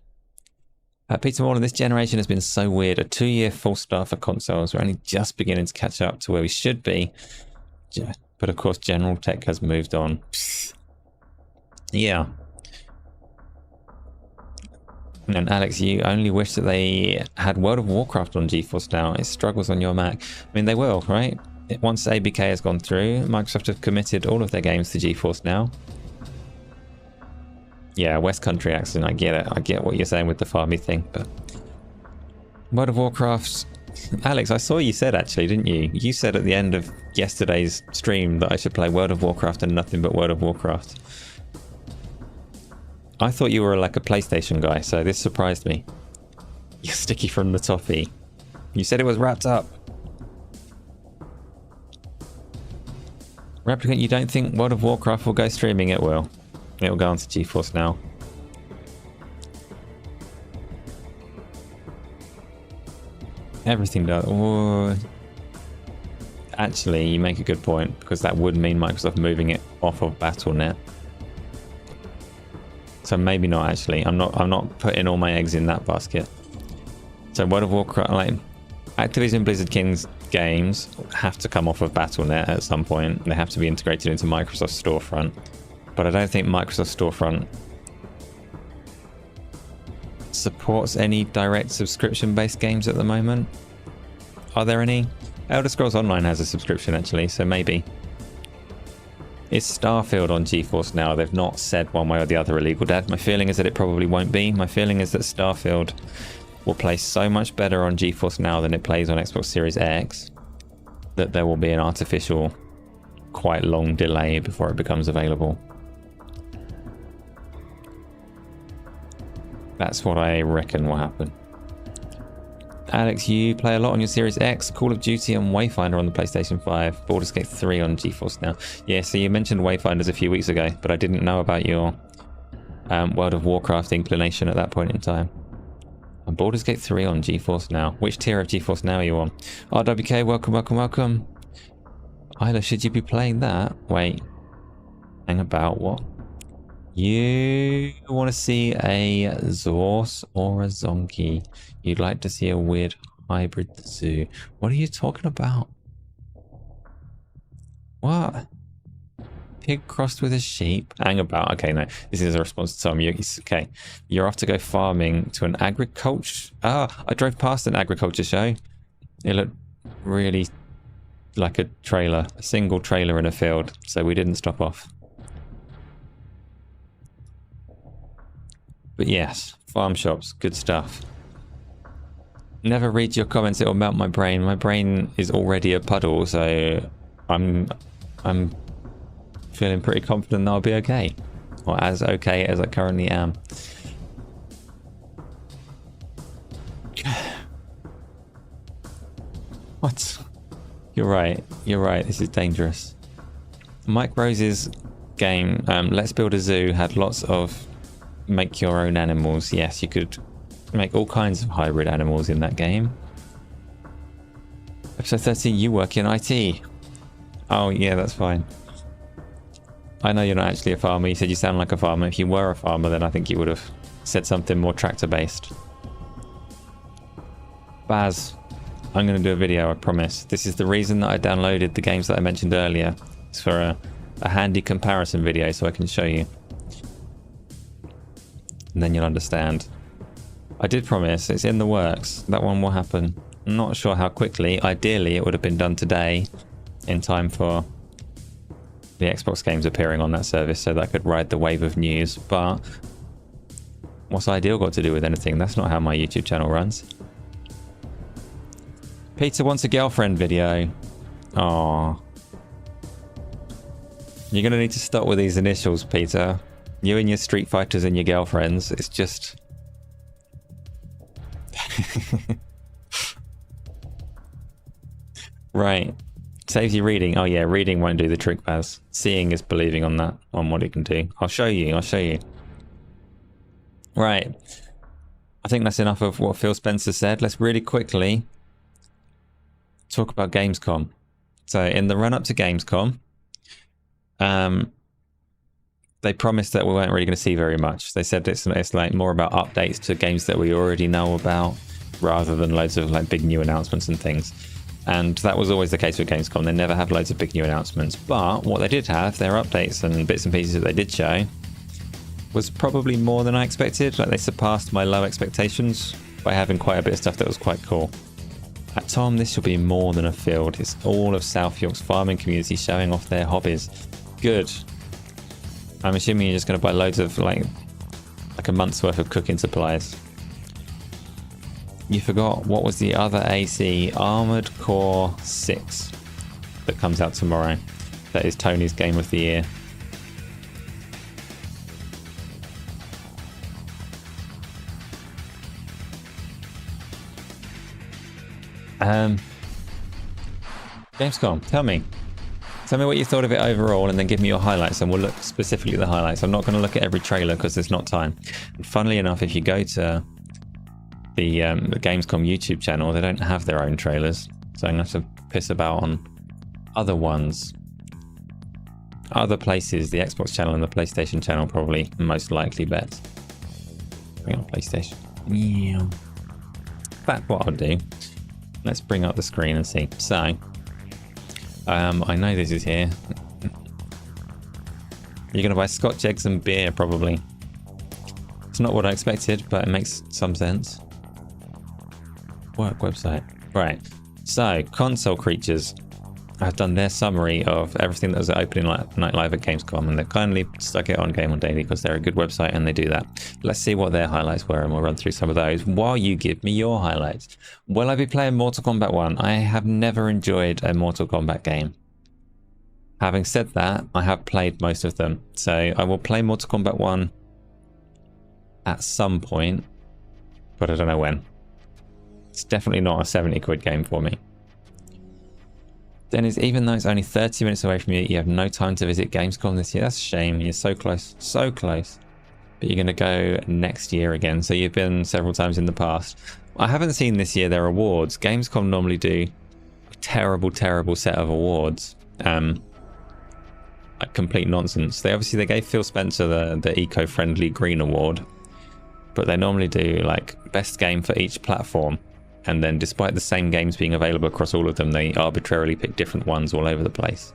Peter Morland, this generation has been so weird. A 2-year false start for consoles. We're only just beginning to catch up to where we should be. But of course, general tech has moved on. Yeah. And Alex, you only wish that they had World of Warcraft on GeForce Now. It struggles on your Mac. I mean, they will, right? Once ABK has gone through, Microsoft have committed all of their games to GeForce Now. Yeah, West Country accent, I get it. I get what you're saying with the farmy thing, but... World of Warcraft... Alex, I saw you said actually, didn't you? You said at the end of yesterday's stream that I should play World of Warcraft and nothing but World of Warcraft. I thought you were like a PlayStation guy, so this surprised me. You're sticky from the toffee. You said it was wrapped up. Replicant, you don't think World of Warcraft will go streaming? It will. It'll go onto GeForce Now. Everything does. Oh. Actually, you make a good point, because that would mean Microsoft moving it off of Battle.net. So maybe not actually. I'm not putting all my eggs in that basket. So World of Warcraft, like Activision Blizzard King's games have to come off of Battle.net at some point. They have to be integrated into Microsoft Storefront. But I don't think Microsoft Storefront supports any direct subscription-based games at the moment. Are there any? Elder Scrolls Online has a subscription actually, so maybe. Is Starfield on GeForce Now? They've not said one way or the other, Illegal Dad. My feeling is that it probably won't be. My feeling is that Starfield will play so much better on GeForce Now than it plays on Xbox Series X that there will be an artificial, quite long delay before it becomes available. That's what I reckon will happen. Alex, you play a lot on your Series X, Call of Duty and Wayfinder on the PlayStation 5, Baldur's Gate 3 on GeForce Now. Yeah, so you mentioned Wayfinders a few weeks ago, but I didn't know about your World of Warcraft inclination at that point in time. And Baldur's Gate 3 on GeForce Now. Which tier of GeForce Now are you on? RWK, welcome, welcome, welcome. Isla, should you be playing that? Wait. Hang about, what? You want to see a Zorse or a Zonky? You'd like to see a weird hybrid zoo. What are you talking about? What? Pig crossed with a sheep? Hang about. Okay, no. This is a response to Tom. Okay. You're off to go farming to an agriculture... Ah, I drove past an agriculture show. It looked really like a trailer. A single trailer in a field. So we didn't stop off. But yes, farm shops, good stuff. Never read your comments, it'll melt my brain. My brain is already a puddle, so I'm feeling pretty confident that I'll be okay. Or as okay as I currently am. What? You're right, this is dangerous. Mike Rose's game, Let's Build a Zoo, had lots of make your own animals. Yes, you could make all kinds of hybrid animals in that game. Episode 13, you work in IT. Oh yeah, that's fine. I know you're not actually a farmer. You said you sound like a farmer. If you were a farmer, then I think you would have said something more tractor based. Baz, I'm going to do a video, I promise. This is the reason that I downloaded the games that I mentioned earlier. It's for a handy comparison video so I can show you. And then you'll understand. I did promise, it's in the works. That one will happen. I'm not sure how quickly. Ideally, it would have been done today in time for the Xbox games appearing on that service so that I could ride the wave of news. But what's ideal got to do with anything? That's not how my YouTube channel runs. Peter wants a girlfriend video. Aww. You're going to need to stop with these initials, Peter. You and your Street Fighters and your girlfriends, it's just... Right. Saves you reading. Oh yeah, reading won't do the trick, Baz. Seeing is believing on that, on what it can do. I'll show you. Right. I think that's enough of what Phil Spencer said. Let's really quickly talk about Gamescom. So in the run-up to Gamescom, they promised that we weren't really going to see very much. They said it's like more about updates to games that we already know about, rather than loads of like big new announcements and things. And that was always the case with Gamescom. They never have loads of big new announcements. But what they did have, their updates and bits and pieces that they did show, was probably more than I expected. Like, they surpassed my low expectations by having quite a bit of stuff that was quite cool. Tom, this should be more than a field. It's all of South York's farming community showing off their hobbies. Good. I'm assuming you're just going to buy loads of like a month's worth of cooking supplies. You forgot what was the other AC, Armored Core 6, that comes out tomorrow. That is Tony's Game of the Year. Gamescom, tell me what you thought of it overall, and then give me your highlights, and we'll look specifically at the highlights. I'm not going to look at every trailer because there's not time. And funnily enough, if you go to the Gamescom YouTube channel, they don't have their own trailers, so I'm going to have to piss about on other ones. Other places, the Xbox channel and the PlayStation channel probably most likely bet. Bring up PlayStation. Yeah. In fact, what I'll do, let's bring up the screen and see. So, I know this is here. You're going to buy Scotch eggs and beer, probably. It's not what I expected, but it makes some sense. Work website. Right. So, Console Creatures. I've done their summary of everything that was opening night live at Gamescom, and they've kindly stuck it on Game On Daily because they're a good website and they do that. Let's see what their highlights were, and we'll run through some of those while you give me your highlights. Will I be playing Mortal Kombat 1? I have never enjoyed a Mortal Kombat game. Having said that, I have played most of them, so I will play Mortal Kombat 1 at some point, but I don't know when. It's definitely not a 70 quid game for me. Dennis, even though it's only 30 minutes away from you, you have no time to visit Gamescom this year. That's a shame. You're so close. So close. But you're going to go next year again. So you've been several times in the past. I haven't seen this year their awards. Gamescom normally do a terrible, terrible set of awards. Like complete nonsense. They gave Phil Spencer the eco-friendly green award. But they normally do like best game for each platform. And then despite the same games being available across all of them, they arbitrarily pick different ones all over the place.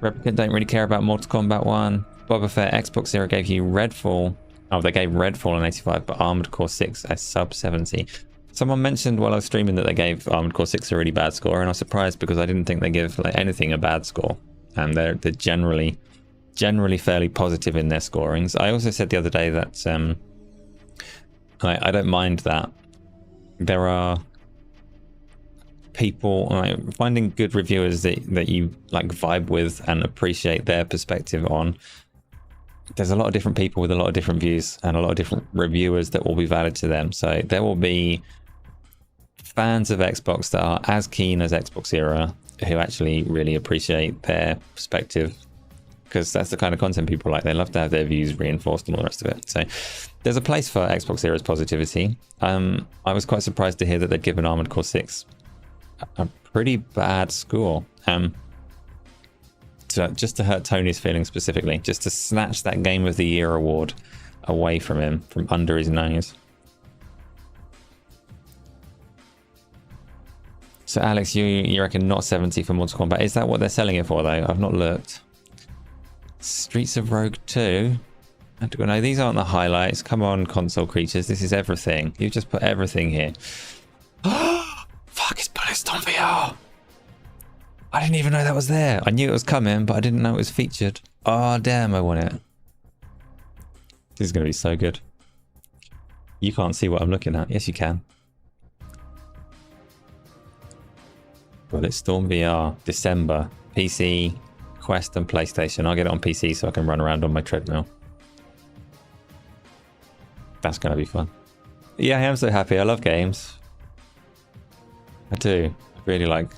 Replicant don't really care about Mortal Kombat 1. Boba Fett, Xbox Zero gave you Redfall. Oh, they gave Redfall an 85, but Armored Core 6 a sub 70. Someone mentioned while I was streaming that they gave Armored Core 6 a really bad score, and I was surprised because I didn't think they give like anything a bad score. And they're generally fairly positive in their scorings. I also said the other day that I don't mind that. There are people finding good reviewers that you like vibe with and appreciate their perspective on. There's a lot of different people with a lot of different views and a lot of different reviewers that will be valid to them. So there will be fans of Xbox that are as keen as Xbox Era who actually really appreciate their perspective, because that's the kind of content people like. They love to have their views reinforced and all the rest of it. So there's a place for Xbox Series positivity. I was quite surprised to hear that they'd given Armored Core 6 a pretty bad score. Just to hurt Tony's feelings specifically, just to snatch that Game of the Year award away from him, from under his nose. So Alex, you reckon not 70 for Mortal Kombat? Is that what they're selling it for though? I've not looked. Streets of Rogue 2. No, these aren't the highlights. Come on, Console Creatures. This is everything. You've just put everything here. Fuck, it's Bulletstorm VR. I didn't even know that was there. I knew it was coming, but I didn't know it was featured. Oh, damn, I want it. This is going to be so good. You can't see what I'm looking at. Yes, you can. Bulletstorm VR, December. PC, Quest and PlayStation. I'll get it on PC so I can run around on my treadmill. That's going to be fun. Yeah, I am so happy. I love games. I do. I really like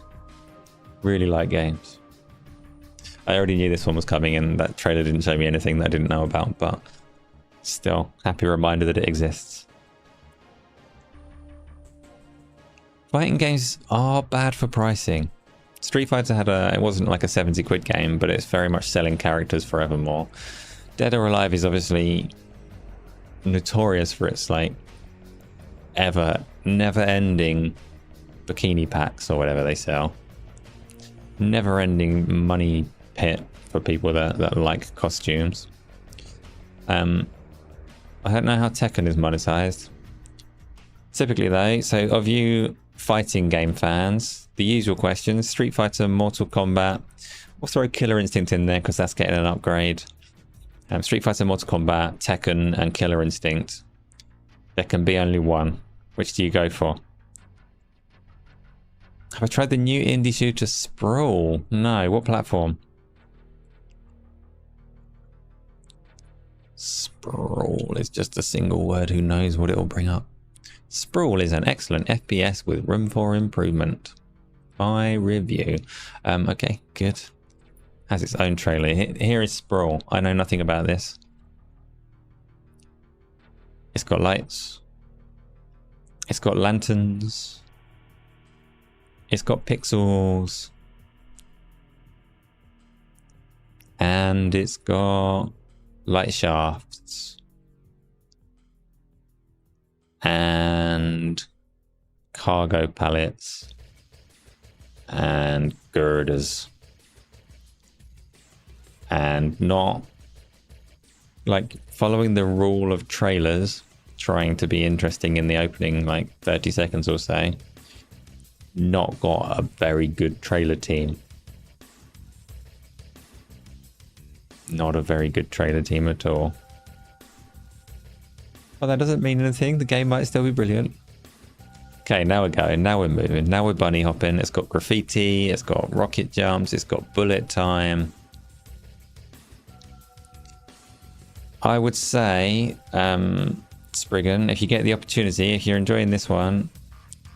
Really like games. I already knew this one was coming and that trailer didn't show me anything that I didn't know about, but still, happy reminder that it exists. Fighting games are bad for pricing. Street Fighter it wasn't like a 70 quid game, but it's very much selling characters forevermore. Dead or Alive is obviously notorious for its like never ending bikini packs or whatever they sell. Never ending money pit for people that like costumes. I don't know how Tekken is monetized. Typically though, so of you fighting game fans, the usual questions: Street Fighter, Mortal Kombat. We'll throw Killer Instinct in there because that's getting an upgrade. Street Fighter, Mortal Kombat, Tekken, and Killer Instinct. There can be only one. Which do you go for? Have I tried the new indie shooter Sprawl? No. What platform? Sprawl is just a single word. Who knows what it will bring up? Sprawl is an excellent FPS with room for improvement. My review. Okay, good. Has its own trailer. Here is Sprawl. I know nothing about this. It's got lights. It's got lanterns. It's got pixels. And it's got light shafts. And cargo pallets. And girders. And not like following the rule of trailers, trying to be interesting in the opening like 30 seconds or so. Not got a very good trailer team. Not a very good trailer team at all. Well, that doesn't mean anything. The game might still be brilliant. Okay, now we're going. Now we're moving. Now we're bunny hopping. It's got graffiti. It's got rocket jumps. It's got bullet time. I would say, Spriggan, if you get the opportunity, if you're enjoying this one,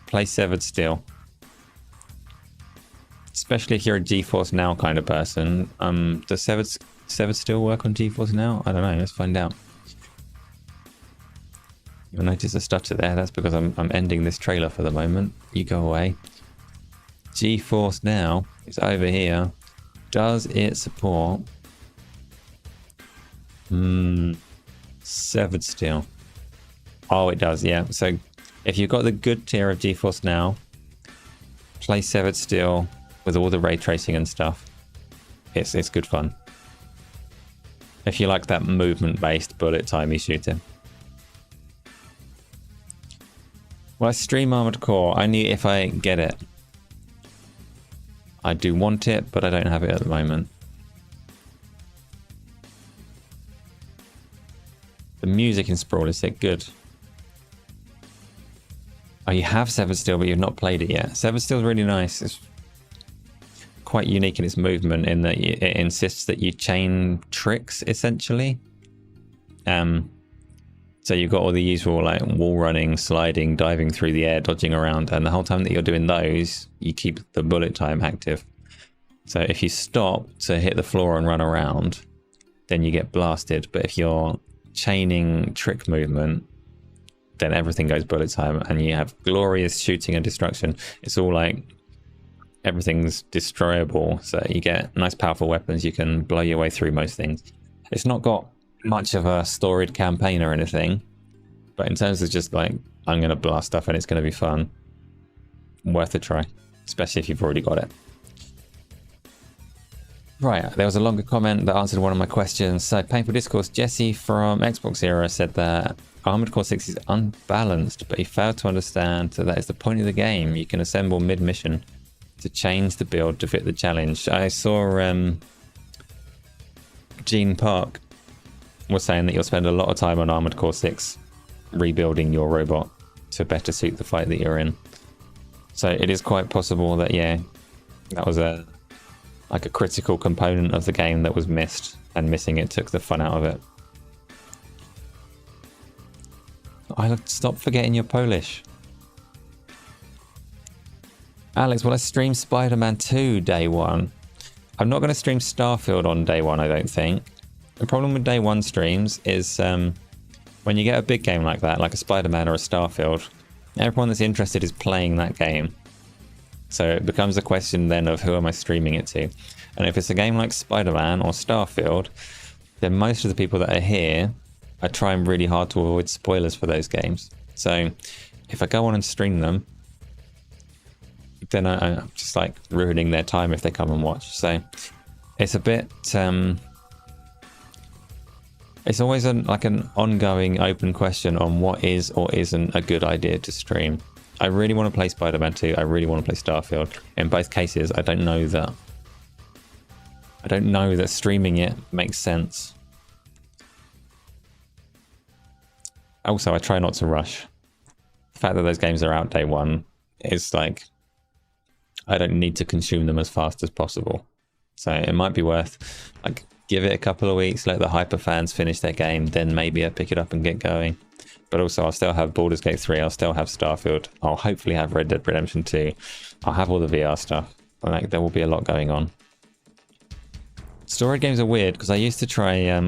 play Severed Steel. Especially if you're a GeForce Now kind of person. Does Severed Steel work on GeForce Now? I don't know. Let's find out. You'll notice a stutter there. That's because I'm ending this trailer for the moment. You go away. GeForce Now is over here. Does it support Severed Steel? Oh, it does, yeah. So if you've got the good tier of GeForce Now, play Severed Steel with all the ray tracing and stuff. It's good fun. If you like that movement-based bullet timey shooting. Well, I stream Armored Core. Only if I get it. I do want it, but I don't have it at the moment. The music in Sprawl is good. Oh, you have Severed Steel, but you've not played it yet. Severed Steel is really nice. It's quite unique in its movement in that it insists that you chain tricks, essentially. So you've got all the usual like wall running, sliding, diving through the air, dodging around, and the whole time that you're doing those, you keep the bullet time active. So if you stop to hit the floor and run around, then you get blasted. But if you're chaining trick movement, then everything goes bullet time and you have glorious shooting and destruction. It's all like everything's destroyable, so you get nice powerful weapons. You can blow your way through most things. It's not got much of a storied campaign or anything, but in terms of just like, I'm gonna blast stuff and it's gonna be fun, worth a try, especially if you've already got it. Right, there was a longer comment that answered one of my questions. So Painful Discourse, Jesse from Xbox Era said that Armored Core 6 is unbalanced, but he failed to understand that that is the point of the game. You can assemble mid-mission to change the build to fit the challenge. I saw Gene Park was saying that you'll spend a lot of time on Armored Core 6 rebuilding your robot to better suit the fight that you're in. So it is quite possible that, yeah, that was a critical component of the game that was missed, and missing it took the fun out of it. Stop forgetting you're Polish. Alex, will I stream Spider-Man 2 day one? I'm not going to stream Starfield on day one, I don't think. The problem with day one streams is when you get a big game like that, like a Spider-Man or a Starfield, everyone that's interested is playing that game. So it becomes a question then of who am I streaming it to? And if it's a game like Spider-Man or Starfield, then most of the people that are here are trying really hard to avoid spoilers for those games. So if I go on and stream them, then I'm just like ruining their time if they come and watch. So it's a bit... it's always like an ongoing open question on what is or isn't a good idea to stream. I really want to play Spider-Man 2. I really want to play Starfield. In both cases, I don't know that streaming it makes sense. Also, I try not to rush. The fact that those games are out day one is like, I don't need to consume them as fast as possible. So it might be worth like give it a couple of weeks, let the hyper fans finish their game, then maybe I pick it up and get going. But also I'll still have Baldur's Gate 3, I'll still have Starfield, I'll hopefully have Red Dead Redemption 2, I'll have all the VR stuff. Like there will be a lot going on. Story games are weird because I used to try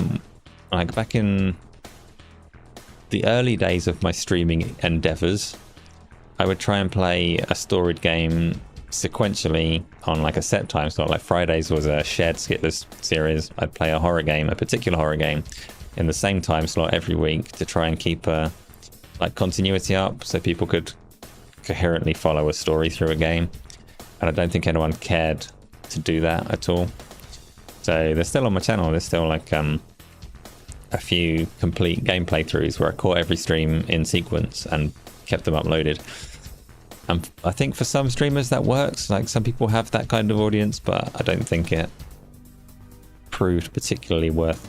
like back in the early days of my streaming endeavors, I would try and play a storied game sequentially on like a set time slot. Like Fridays was a shared skitless series. I'd play a horror game, a particular horror game, in the same time slot every week to try and keep like continuity up so people could coherently follow a story through a game. And I don't think anyone cared to do that at all. So they're still on my channel. There's still like a few complete game playthroughs where I caught every stream in sequence and kept them uploaded. I think for some streamers that works. Like some people have that kind of audience, but I don't think it proved particularly worth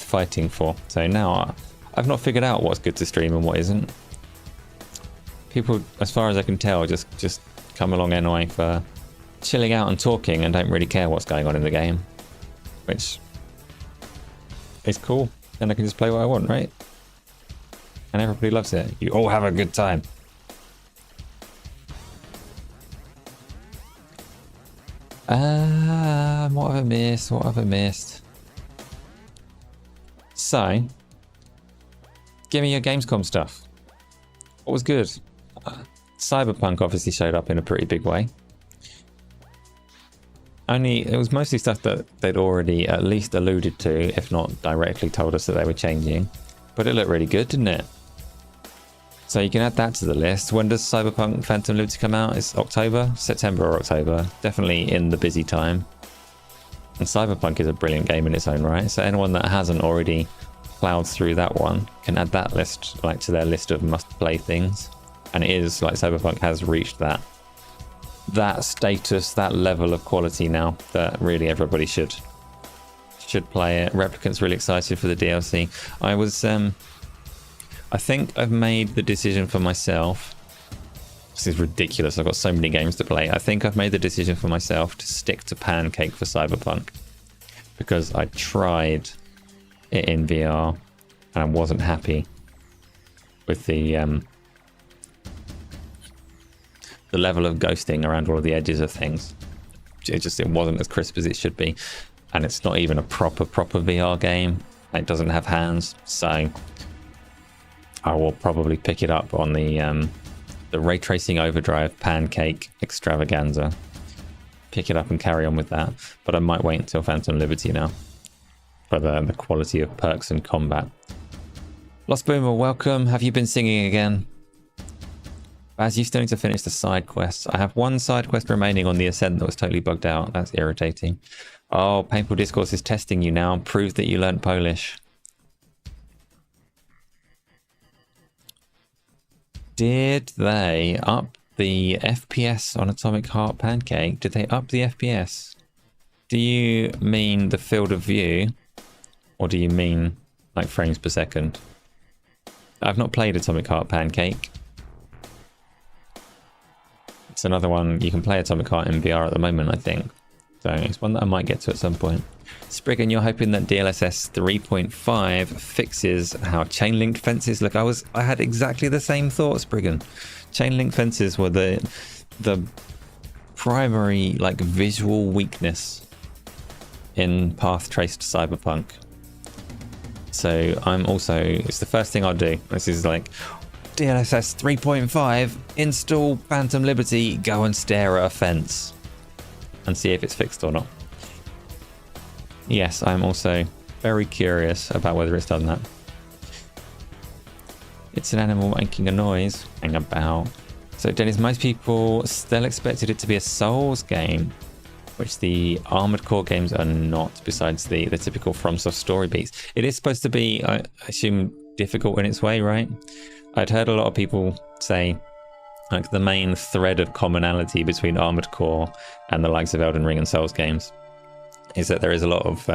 fighting for. So now I've not figured out what's good to stream and what isn't. People, as far as I can tell, just come along anyway for chilling out and talking and don't really care what's going on in the game, which is cool. Then I can just play what I want, right? And everybody loves it. You all have a good time. What have I missed? So, give me your Gamescom stuff. What was good? Cyberpunk obviously showed up in a pretty big way. It was mostly stuff that they'd already at least alluded to, if not directly told us that they were changing. But it looked really good, didn't it? So you can add that to the list. When does Cyberpunk Phantom Liberty come out? It's October? September or October. Definitely in the busy time. And Cyberpunk is a brilliant game in its own right. So anyone that hasn't already plowed through that one can add that list like to their list of must-play things. And it is like Cyberpunk has reached that status, that level of quality now that really everybody should play it. Replicant's really excited for the DLC. I think I've made the decision for myself. This is ridiculous. I've got so many games to play. I think I've made the decision for myself to stick to Pancake for Cyberpunk because I tried it in VR and I wasn't happy with the level of ghosting around all of the edges of things. It wasn't as crisp as it should be, and it's not even a proper VR game. It doesn't have hands, so I will probably pick it up on the Ray Tracing Overdrive Pancake Extravaganza. Pick it up and carry on with that, but I might wait until Phantom Liberty now for the quality of perks and combat. Lost Boomer, welcome. Have you been singing again? Baz, you still need to finish the side quests. I have one side quest remaining on the Ascent that was totally bugged out. That's irritating. Oh, Painful Discourse is testing you now. Prove that you learned Polish. Did they up the FPS on Atomic Heart Pancake? Did they up the FPS? Do you mean the field of view? Or do you mean like frames per second? I've not played Atomic Heart Pancake. It's another one. You can play Atomic Heart in VR at the moment, I think. So it's one that I might get to at some point. Spriggan, you're hoping that DLSS 3.5 fixes how chain linked fences look. I had exactly the same thought, Spriggan. Chain linked fences were the the primary like visual weakness in path traced Cyberpunk. So I'm also, it's the first thing I'll do. This is like DLSS 3.5, install Phantom Liberty, go and stare at a fence and see if it's fixed or not. Yes, I'm also very curious about whether it's done that. It's an animal making a noise. Hang about. So Dennis, most people still expected it to be a Souls game, which the Armored Core games are not, besides the typical FromSoft story beats. It is supposed to be, I assume, difficult in its way, right? I'd heard a lot of people say like the main thread of commonality between Armored Core and the likes of Elden Ring and Souls games is that there is a lot of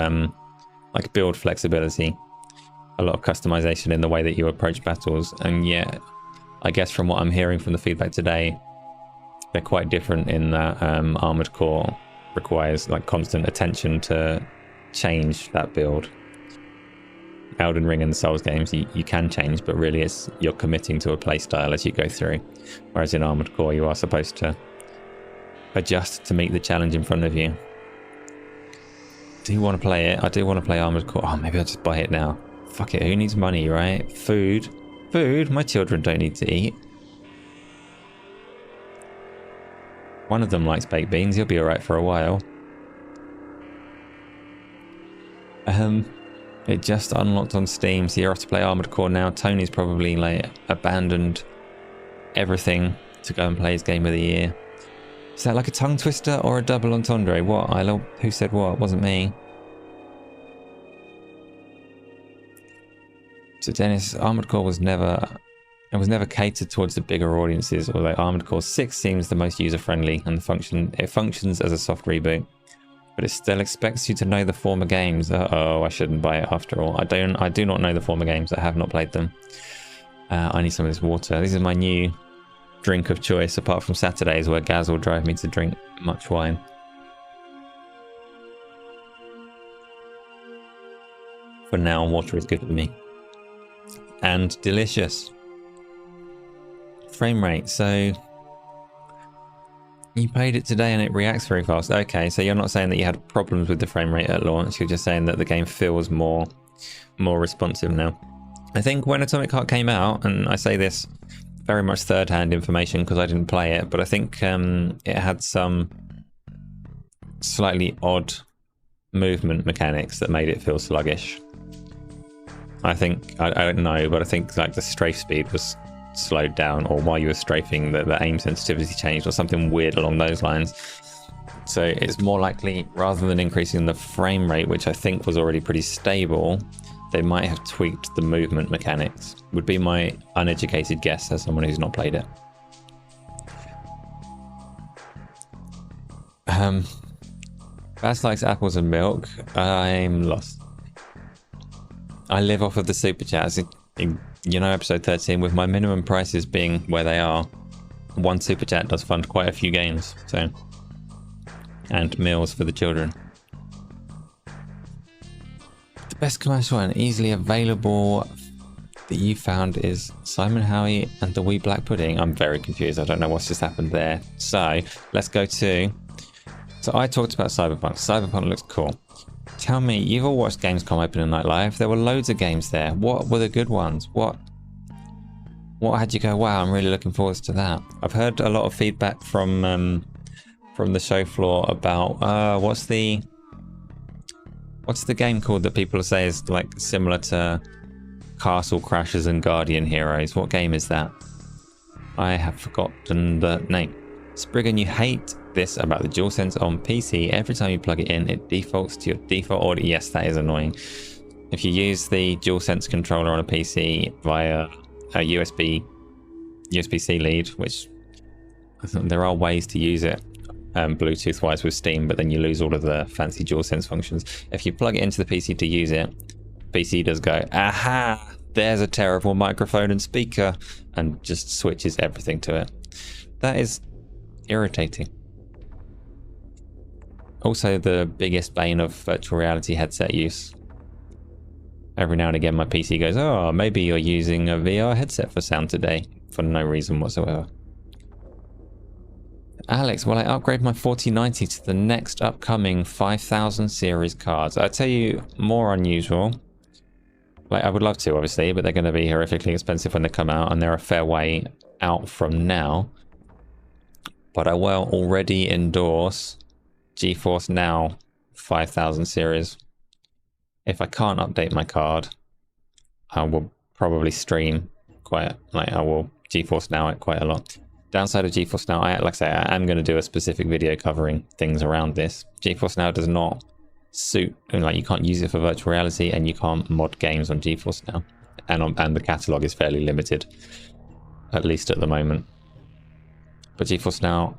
like build flexibility, a lot of customization in the way that you approach battles, and yet I guess from what I'm hearing from the feedback today, they're quite different in that Armored Core requires like constant attention to change that build. Elden Ring and the Souls games, you can change, but really it's you're committing to a playstyle as you go through. Whereas in Armored Core, you are supposed to adjust to meet the challenge in front of you. Do you want to play it? I do want to play Armored Core. Oh, maybe I'll just buy it now. Fuck it, who needs money, right? Food. Food? My children don't need to eat. One of them likes baked beans. He'll be alright for a while. It just unlocked on Steam, so you're off to play Armored Core now. Tony's probably like abandoned everything to go and play his game of the year. Is that like a tongue twister or a double entendre? What? Who said what? It wasn't me. So Dennis, Armored Core was never catered towards the bigger audiences, although Armored Core 6 seems the most user-friendly and it functions as a soft reboot. But it still expects you to know the former games. Uh-oh, I shouldn't buy it after all. I do not know the former games. I have not played them. I need some of this water. This is my new drink of choice, apart from Saturdays where Gaz will drive me to drink much wine. For now, water is good for me. And delicious. Frame rate, so you played it today and it reacts very fast. Okay, so you're not saying that you had problems with the frame rate at launch, you're just saying that the game feels more responsive now. I think when Atomic Heart came out, and I say this very much third-hand information because I didn't play it, but I think it had some slightly odd movement mechanics that made it feel sluggish. I don't know, but I think like the strafe speed was slowed down, or while you were strafing the aim sensitivity changed or something weird along those lines. So it's more likely, rather than increasing the frame rate, which I think was already pretty stable, they might have tweaked the movement mechanics, would be my uneducated guess as someone who's not played it. Baz likes apples and milk. I'm lost. I live off of the super chats. You know, episode 13, with my minimum prices being where they are, one super chat does fund quite a few games, so, and meals for the children. The best commercial and easily available that you found is Simon Howie and the Wee Black Pudding. I'm very confused. I don't know what's just happened there. So let's go to. So I talked about Cyberpunk. Cyberpunk looks cool. Tell me, you've all watched Gamescom Opening Night Live. There were loads of games there. What were the good ones? What had you go, wow, I'm really looking forward to that? I've heard a lot of feedback from the show floor about what's the game called that people say is like similar to Castle Crashers and Guardian Heroes? What game is that? I have forgotten the name. Spriggan, you hate this about the DualSense on PC. Every time you plug it in, it defaults to your default audio. Yes, that is annoying. If you use the DualSense controller on a PC via a USB-C lead, which there are ways to use it Bluetooth-wise with Steam, but then you lose all of the fancy DualSense functions. If you plug it into the PC to use it, PC does go, aha, there's a terrible microphone and speaker, and just switches everything to it. That is irritating. Also, the biggest bane of virtual reality headset use. Every now and again, my PC goes, oh, maybe you're using a VR headset for sound today, for no reason whatsoever. Alex, will I upgrade my 4090 to the next upcoming 5000 series cards? I'll tell you, more unusual. Like, I would love to, obviously, but they're going to be horrifically expensive when they come out, and they're a fair way out from now. But I will already endorse GeForce Now 5000 series. If I can't update my card, I will probably stream I will GeForce Now it quite a lot. Downside of GeForce Now, like I say, I am going to do a specific video covering things around this. GeForce Now does not suit, like, you can't use it for virtual reality, and you can't mod games on GeForce Now, and the catalog is fairly limited, at least at the moment. But GeForce Now,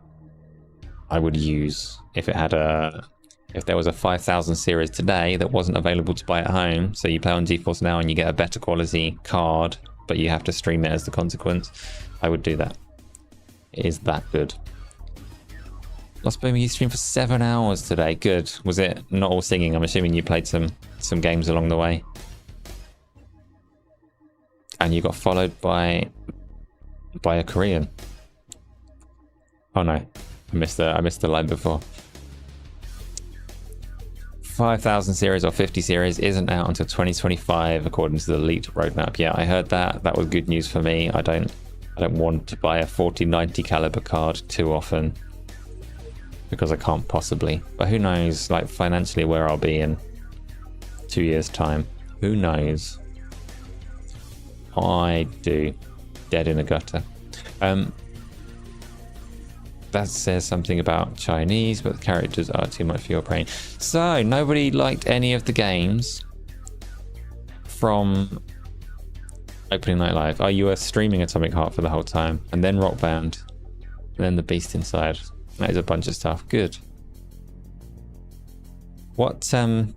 I would use if there was a 5000 series today that wasn't available to buy at home. So you play on GeForce Now and you get a better quality card, but you have to stream it as the consequence. I would do that. It is that good. Lost Boomer, you streamed for 7 hours today. Good. Was it not all singing? I'm assuming you played some games along the way. And you got followed by a Korean. Oh no, I missed the line before. 5000 series or 50 series isn't out until 2025 according to the leaked roadmap. Yeah, I heard that. That was good news for me. I don't want to buy a 4090 caliber card too often because I can't possibly. But who knows, like, financially where I'll be in 2 years' time. Who knows? I do. Dead in a gutter. That says something about Chinese, but the characters are too much for your brain. So, nobody liked any of the games from Opening Night Live. Oh, you were streaming Atomic Heart for the whole time, and then Rock Band, and then The Beast Inside. That is a bunch of stuff. Good. What, I'm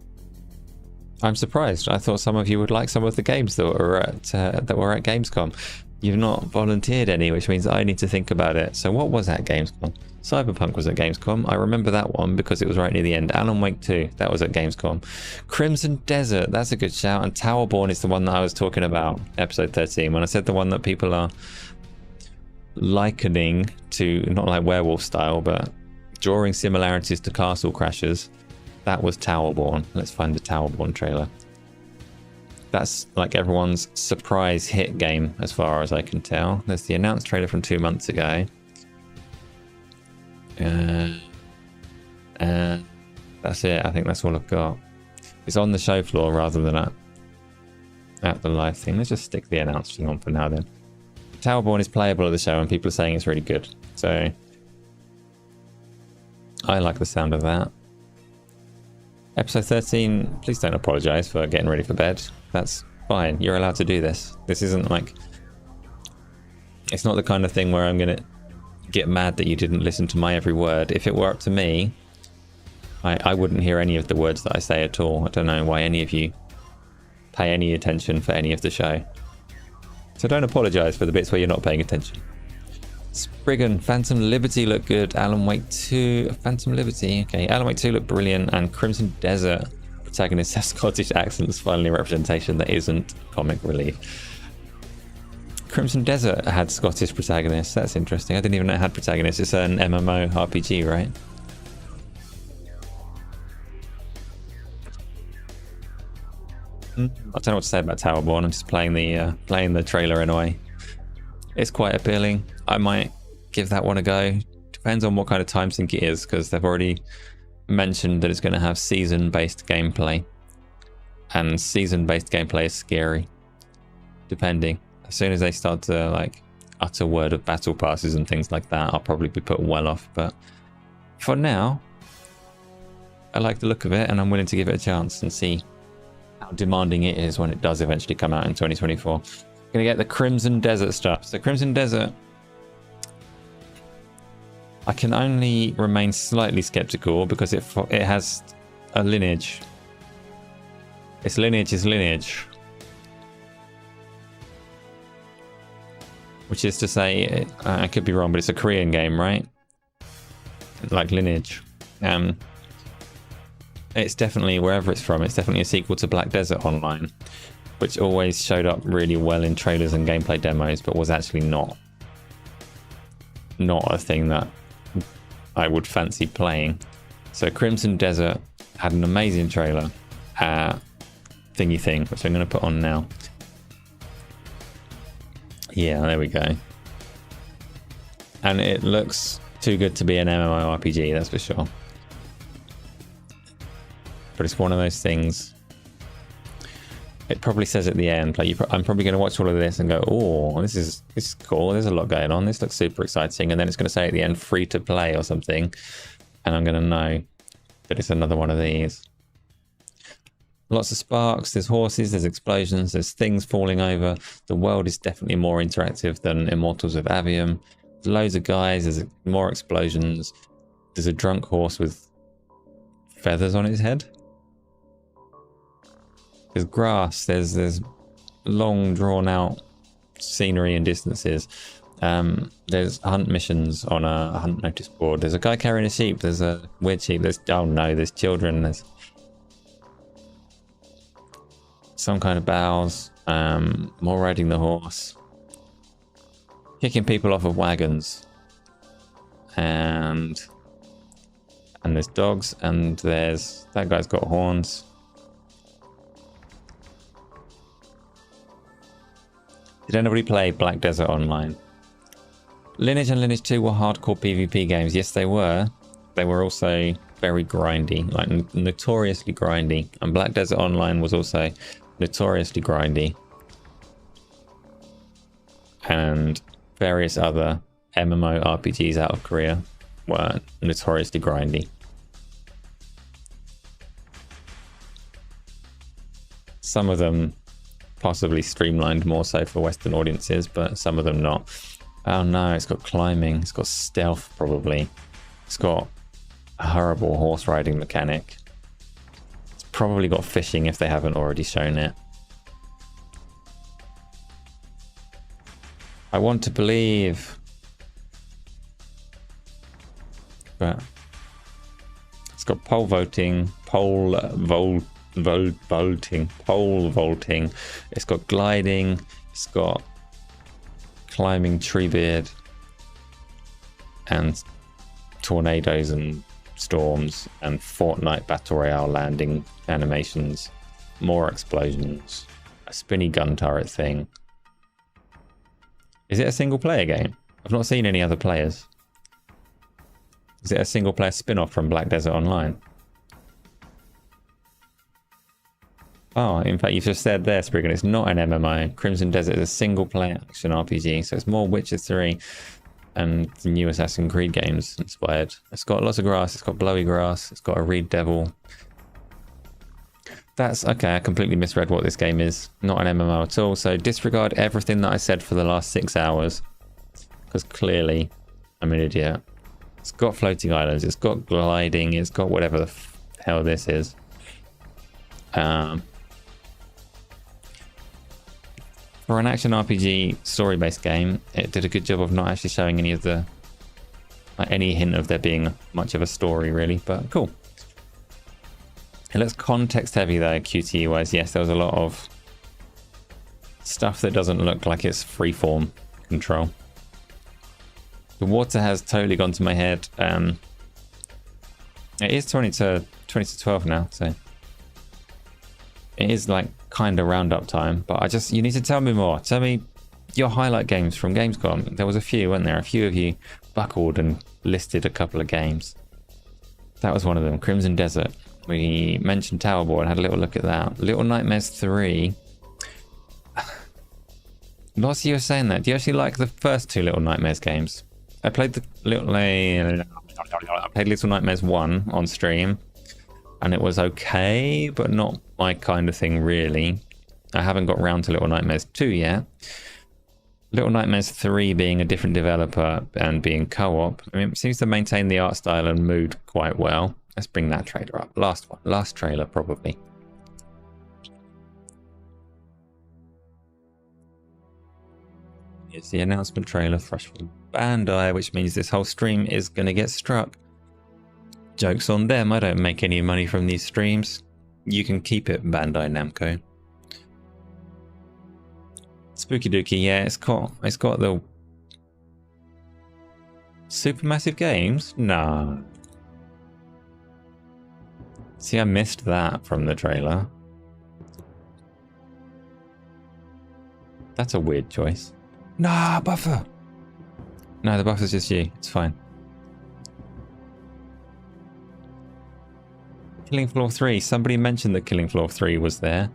surprised. I thought some of you would like some of the games that were at Gamescom. You've not volunteered any, which means I need to think about it. So what was at Gamescom? Cyberpunk was at Gamescom. I remember that one because it was right near the end. Alan Wake 2, that was at Gamescom. Crimson Desert, that's a good shout. And Towerborn is the one that I was talking about, episode 13. When I said the one that people are likening to, not like werewolf style, but drawing similarities to Castle Crashers, that was Towerborn. Let's find the Towerborn trailer. That's like everyone's surprise hit game as far as I can tell. There's the announced trailer from 2 months ago. And that's it. I think that's all I've got. It's on the show floor rather than at the live thing. Let's just stick the announced thing on for now then. Towerborn is playable at the show and people are saying it's really good. So I like the sound of that. Episode 13, please don't apologize for getting ready for bed. That's fine. You're allowed to do this. This isn't like... It's not the kind of thing where I'm going to get mad that you didn't listen to my every word. If it were up to me, I wouldn't hear any of the words that I say at all. I don't know why any of you pay any attention for any of the show. So don't apologize for the bits where you're not paying attention. Spriggan, Phantom Liberty looked good. Alan Wake 2, Phantom Liberty. Okay, Alan Wake 2 looked brilliant. And Crimson Desert protagonists have Scottish accents, finally representation that isn't comic relief. Crimson Desert had Scottish protagonists. That's interesting. I didn't even know it had protagonists. It's an MMO RPG, right? I don't know what to say about Towerborn. I'm just playing the trailer anyway. It's quite appealing. I might give that one a go. Depends on what kind of time sync it is, because they've already mentioned that it's going to have season-based gameplay. And season-based gameplay is scary. Depending. As soon as they start to like utter word of battle passes and things like that, I'll probably be put well off. But for now, I like the look of it and I'm willing to give it a chance and see how demanding it is when it does eventually come out in 2024. Gonna get the Crimson Desert stuff. So Crimson Desert, I can only remain slightly skeptical because it has a lineage. Its lineage is lineage. Which is to say, I could be wrong, but it's a Korean game, right? Like Lineage. It's definitely, wherever it's from, it's definitely a sequel to Black Desert Online, which always showed up really well in trailers and gameplay demos, but was actually not a thing that I would fancy playing. So Crimson Desert had an amazing trailer, thingy thing, which I'm going to put on now. Yeah, there we go. And it looks too good to be an MMORPG, that's for sure. But it's one of those things. It probably says at the end, like I'm probably going to watch all of this and go, oh, this is cool. There's a lot going on. This looks super exciting. And then it's going to say at the end, free to play or something. And I'm going to know that it's another one of these. Lots of sparks, there's horses, there's explosions, there's things falling over. The world is definitely more interactive than Immortals of Aveum. There's loads of guys, there's more explosions. There's a drunk horse with feathers on its head. There's grass, there's long drawn out scenery and distances. There's hunt missions on a hunt notice board. There's a guy carrying a sheep, there's a weird sheep, there's children, there's some kind of bows, more riding the horse, kicking people off of wagons, and there's dogs, and there's that guy's got horns. Did anybody play Black Desert Online? Lineage and Lineage 2 were hardcore PvP games. Yes, they were. They were also very grindy, like notoriously grindy. And Black Desert Online was also notoriously grindy. And various other MMO RPGs out of Korea were notoriously grindy. Some of them possibly streamlined more so for Western audiences, but some of them not. Oh no, it's got climbing, it's got stealth probably. It's got a horrible horse riding mechanic. It's probably got fishing if they haven't already shown it. I want to believe. But it's got pole vaulting, pole vaulting. It's got gliding. It's got climbing Treebeard and tornadoes and storms and Fortnite Battle Royale landing animations, more explosions, a spinny gun turret thing. Is it a single player game? I've not seen any other players. Is it a single player spin-off from Black Desert Online? Oh, in fact, you've just said there, Spriggan, it's not an MMO. Crimson Desert is a single-player action RPG, so it's more Witcher 3 and the new Assassin's Creed games inspired. It's got lots of grass, it's got blowy grass, it's got a reed devil. That's okay, I completely misread what this game is. Not an MMO at all, so disregard everything that I said for the last 6 hours, because clearly I'm an idiot. It's got floating islands, it's got gliding, it's got whatever the hell this is. For an action RPG story-based game, it did a good job of not actually showing any of the, like, any hint of there being much of a story, really. But cool. It looks context-heavy though, QTE-wise. Yes, there was a lot of stuff that doesn't look like it's freeform control. The water has totally gone to my head. It is 20 to 12 now, so it is like kind of roundup time, but you need to tell me more. Tell me your highlight games from Gamescom. There was a few, weren't there? A few of you buckled and listed a couple of games. That was one of them, Crimson Desert. We mentioned Towerborn, had a little look at that. Little Nightmares 3. Lots of you were saying that. Do you actually like the first two Little Nightmares games? I played Little Nightmares 1 on stream, and it was okay, but not my kind of thing, really. I haven't got round to Little Nightmares 2 yet. Little Nightmares 3 being a different developer and being co-op, I mean, it seems to maintain the art style and mood quite well. Let's bring that trailer up. Last trailer, probably. It's the announcement trailer fresh from Bandai, which means this whole stream is going to get struck. Joke's on them, I don't make any money from these streams. You can keep it, Bandai Namco. Spooky Dookie, yeah, it's got the Supermassive Games? No. See, I missed that from the trailer. That's a weird choice. Nah, buffer! No, the buffer's just you. It's fine. Killing Floor 3. Somebody mentioned that Killing Floor 3 was there.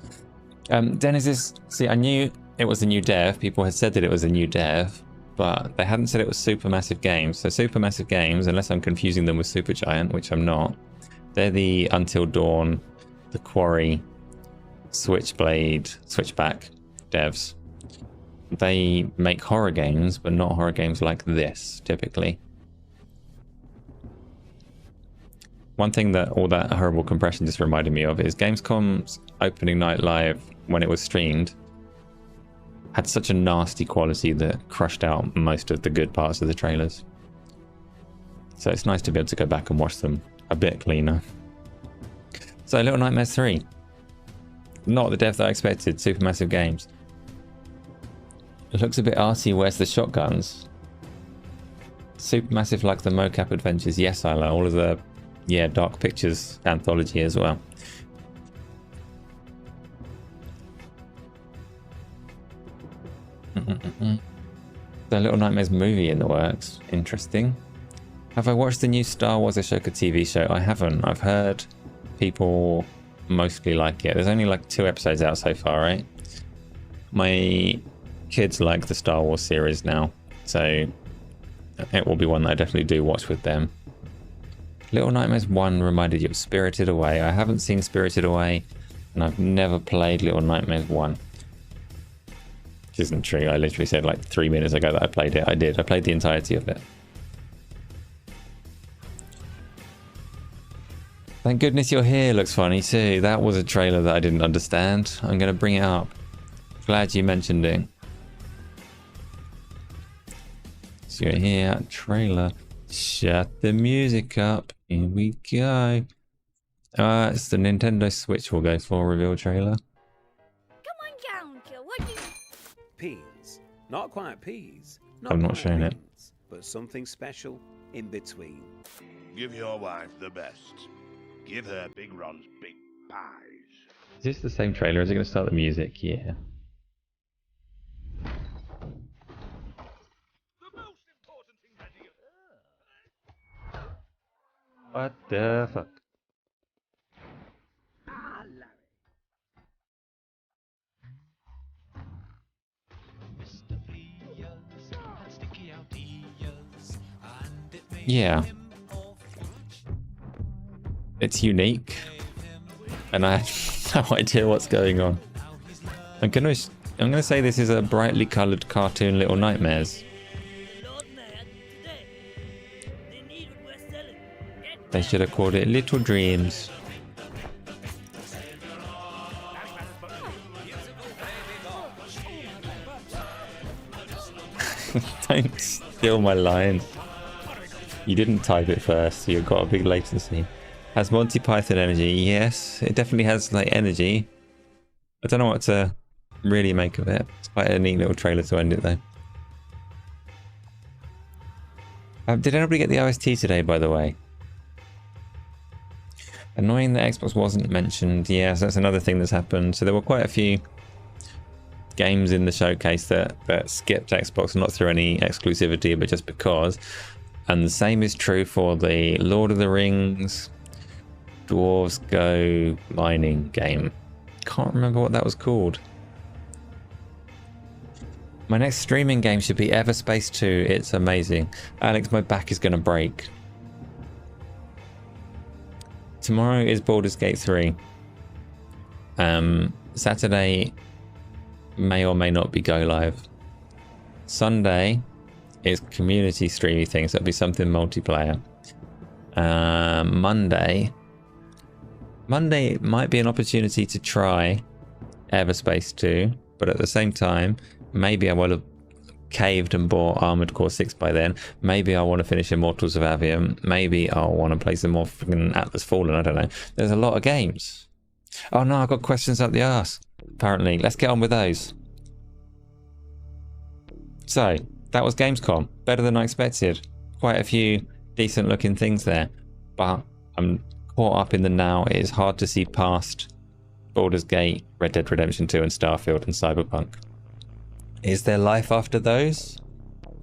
Dennis, see, I knew it was a new dev. People had said that it was a new dev, but they hadn't said it was Supermassive Games. So Supermassive Games, unless I'm confusing them with Supergiant, which I'm not, they're the Until Dawn, the Quarry, Switchblade, Switchback devs. They make horror games, but not horror games like this, typically. One thing that all that horrible compression just reminded me of is Gamescom's opening night live, when it was streamed, had such a nasty quality that crushed out most of the good parts of the trailers. So it's nice to be able to go back and watch them a bit cleaner. So Little Nightmares 3. Not the dev that I expected, Supermassive Games. It looks a bit arty. Where's the shotguns? Supermassive like the mocap adventures. Yes, Isla. All of the, yeah, Dark Pictures anthology as well. The Little Nightmares movie in the works. Interesting. Have I watched the new Star Wars Ashoka TV show? I haven't. I've heard people mostly like it. There's only like 2 episodes out so far, right? My kids like the Star Wars series now, so it will be one that I definitely do watch with them. Little Nightmares 1 reminded you of Spirited Away. I haven't seen Spirited Away, and I've never played Little Nightmares 1. Which isn't true. I literally said like 3 minutes ago that I played it. I did. I played the entirety of it. Thank goodness you're here looks funny too. That was a trailer that I didn't understand. I'm going to bring it up. Glad you mentioned it. So you're here, trailer. Shut the music up. Here we go. It's the Nintendo Switch we'll go for reveal trailer. Come on down, Kill. What do you... Peas. Not quite peas. I'm not showing it. beans, but something special in between. Give your wife the best. Give her Big Ron's big pies. Is this the same trailer? Is it going to start the music? Yeah. What the fuck? Yeah. It's unique. And I have no idea what's going on. I'm gonna say this is a brightly coloured cartoon Little Nightmares. They should have called it Little Dreams. Don't steal my line. You didn't type it first, so you've got a big latency. Has Monty Python energy? Yes, it definitely has like energy. I don't know what to really make of it. It's quite a neat little trailer to end it though. Did anybody get the OST today, by the way? Annoying that Xbox wasn't mentioned. Yes, that's another thing that's happened. So there were quite a few games in the showcase that skipped Xbox, not through any exclusivity, but just because. And the same is true for the Lord of the Rings Dwarves Go mining game. Can't remember what that was called. My next streaming game should be Everspace 2. It's amazing. Alex, my back is going to break. Tomorrow is Baldur's Gate 3. Saturday may or may not be Go Live. Sunday is community streamy things. So it'll be something multiplayer. Monday might be an opportunity to try Everspace 2, but at the same time, maybe I will have caved and bought Armored Core 6 by then. Maybe I want to finish Immortals of Aveum. Maybe I'll want to play some more freaking Atlas Fallen. I don't know. There's a lot of games. Oh no, I've got questions up the arse. Apparently, let's get on with those. So that was Gamescom. Better than I expected. quite a few decent looking things there, but I'm caught up in the now. It is hard to see past Baldur's Gate, Red Dead Redemption 2 and Starfield and Cyberpunk. Is there life after those?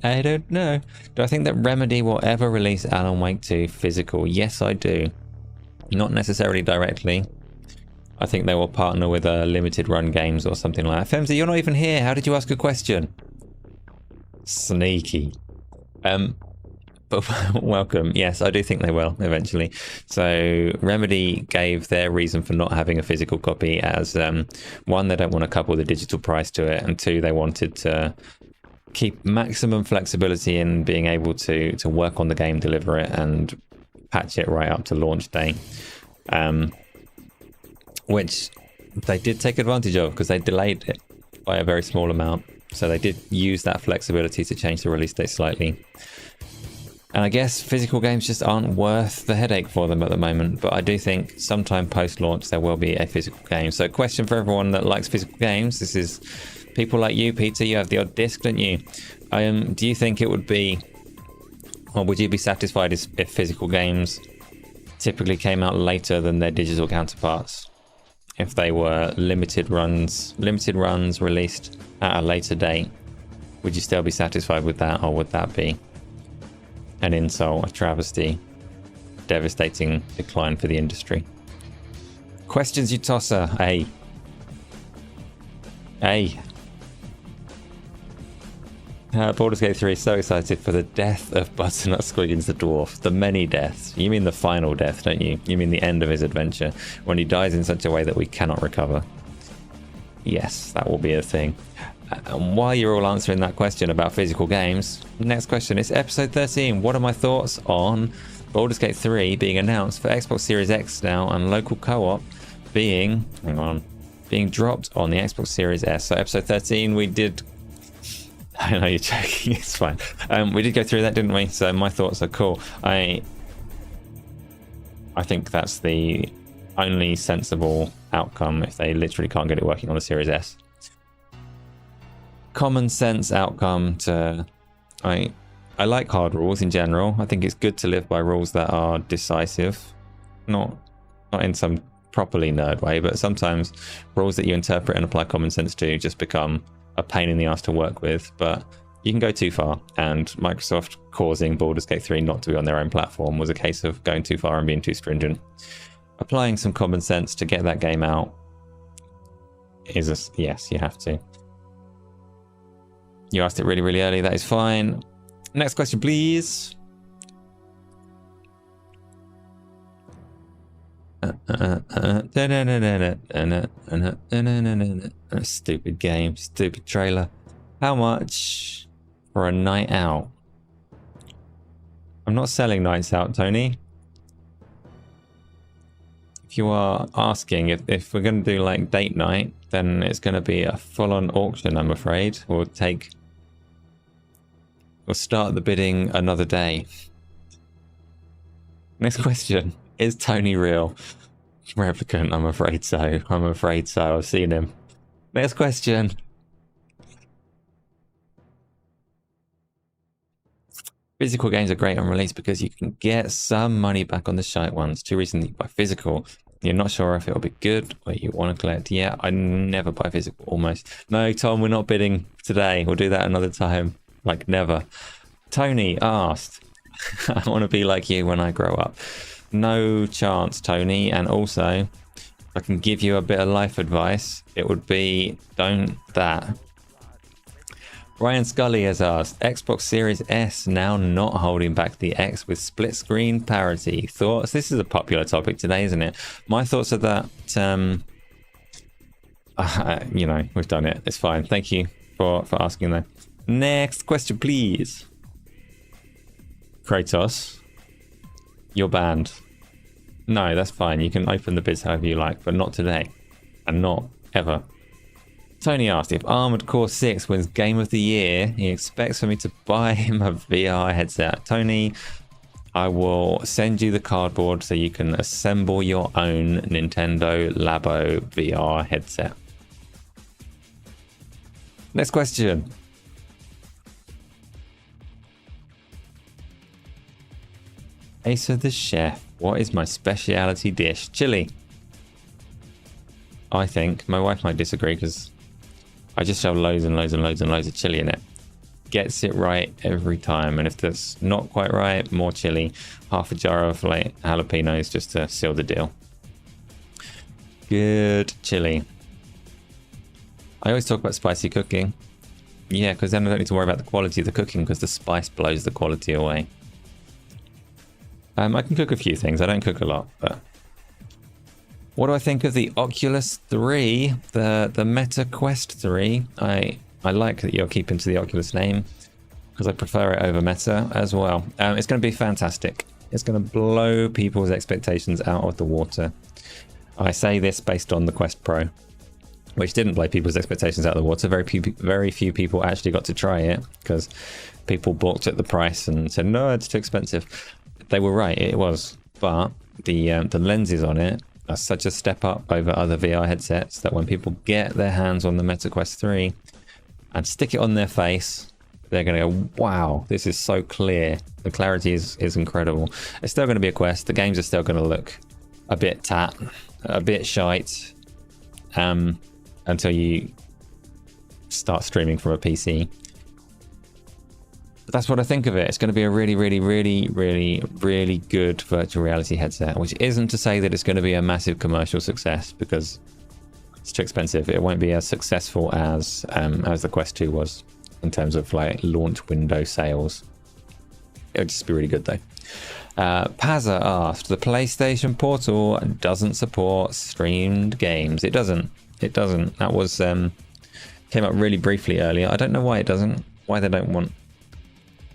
I don't know. Do I think that Remedy will ever release Alan Wake 2 physical? Yes, I do. Not necessarily directly. I think they will partner with limited run games or something like that. Femzy, you're not even here. How did you ask a question? Sneaky. But welcome. Yes, I do think they will eventually. So Remedy gave their reason for not having a physical copy as one, they don't want to couple the digital price to it, and two, they wanted to keep maximum flexibility in being able to work on the game, deliver it, and patch it right up to launch day. Which they did take advantage of because they delayed it by a very small amount. So they did use that flexibility to change the release date slightly. And I guess physical games just aren't worth the headache for them at the moment. But I do think sometime post-launch there will be a physical game. So question for everyone that likes physical games. This is people like you, Peter. You have the odd disc, don't you? Do you think it would be... or would you be satisfied if physical games typically came out later than their digital counterparts? If they were limited runs released at a later date, would you still be satisfied with that, or would that be an insult, a travesty, devastating decline for the industry? Questions, you tosser. Hey. Baldur's Gate 3 is so excited for the death of Butternut Squiggins the dwarf. The many deaths. You mean the final death, don't you? You mean the end of his adventure, when he dies in such a way that we cannot recover. Yes, that will be a thing. And while you're all answering that question about physical games, next question is episode 13. What are my thoughts on Baldur's Gate 3 being announced for Xbox Series X now, and local co-op being dropped on the Xbox Series S? So episode 13 we did... I know you're joking, it's fine. We did go through that, didn't we? So my thoughts are cool. I think that's the only sensible outcome if they literally can't get it working on the Series S. Common sense outcome to... I like hard rules in general. I think it's good to live by rules that are decisive. Not in some properly nerd way, but sometimes rules that you interpret and apply common sense to just become a pain in the ass to work with. But you can go too far, and Microsoft causing Baldur's Gate 3 not to be on their own platform was a case of going too far and being too stringent. Applying some common sense to get that game out is a yes, you have to. You asked it really, really early, that is fine. Next question, please. Stupid game, stupid trailer. How much for a night out? I'm not selling nights out, Tony. If you are asking if we're going to do like date night, then it's going to be a full-on auction, I'm afraid. We'll start the bidding another day. Next question. Is Tony real? Replicant, I'm afraid so. I've seen him. Next question. Physical games are great on release because you can get some money back on the shite ones. Two reasons you buy physical. You're not sure if it'll be good or you want to collect. Yeah, I never buy physical, almost. No, Tom, we're not bidding today. We'll do that another time. Like, never. Tony asked. I want to be like you when I grow up. No chance, Tony. And also, if I can give you a bit of life advice, it would be don't that. Ryan Scully has asked, Xbox Series S now not holding back the X with split screen parity. Thoughts? This is a popular topic today, isn't it? My thoughts are that, you know, we've done it. It's fine. Thank you for asking though. Next question, please. Kratos, you're banned. No, that's fine. You can open the bids however you like, but not today. And not ever. Tony asked, if Armored Core 6 wins Game of the Year, he expects for me to buy him a VR headset. Tony, I will send you the cardboard so you can assemble your own Nintendo Labo VR headset. Next question. Asa the chef. What is my speciality dish? Chili. I think. My wife might disagree because I just shove loads and loads and loads and loads of chili in it. Gets it right every time. And if that's not quite right, more chili. Half a jar of like jalapenos just to seal the deal. Good chili. I always talk about spicy cooking. Yeah, because then I don't need to worry about the quality of the cooking because the spice blows the quality away. I can cook a few things. I don't cook a lot, but... What do I think of the Oculus 3? The Meta Quest 3? I like that you're keeping to the Oculus name because I prefer it over Meta as well. It's going to be fantastic. It's going to blow people's expectations out of the water. I say this based on the Quest Pro, which didn't blow people's expectations out of the water. Very few people actually got to try it because people balked at the price and said, no, it's too expensive. They were right, it was. But the lenses on it are such a step up over other VR headsets that when people get their hands on the Meta Quest 3 and stick it on their face, they're going to go, wow, this is so clear. The clarity is incredible. It's still going to be a Quest. The games are still going to look a bit tat, a bit shite, until you start streaming from a PC. But that's what I think of it. It's going to be a really, really, really, really, really good virtual reality headset, which isn't to say that it's going to be a massive commercial success because it's too expensive. It won't be as successful as the Quest 2 was in terms of like launch window sales. It'll just be really good though. Pazza asked, the PlayStation Portal doesn't support streamed games. It doesn't. That was came up really briefly earlier. I don't know why it doesn't. Why they don't want.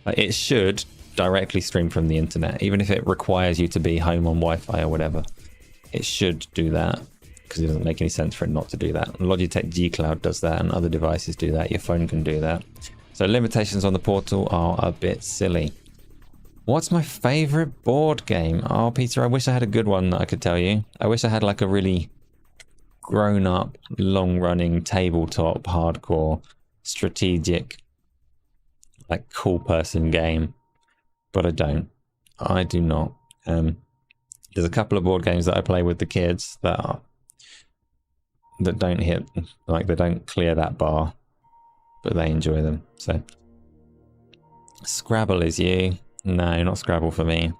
Like, it should directly stream from the internet, even if it requires you to be home on Wi-Fi or whatever. It should do that because it doesn't make any sense for it not to do that. Logitech G Cloud does that, and other devices do that. Your phone can do that. So limitations on the Portal are a bit silly. What's my favorite board game? Oh, Peter, I wish I had a good one that I could tell you. I wish I had like a really grown-up, long-running, tabletop, hardcore, strategic, like cool person game, but I don't. I do not. There's a couple of board games that I play with the kids that don't hit, like they don't clear that bar, but they enjoy them. So Scrabble is you. No, not Scrabble for me.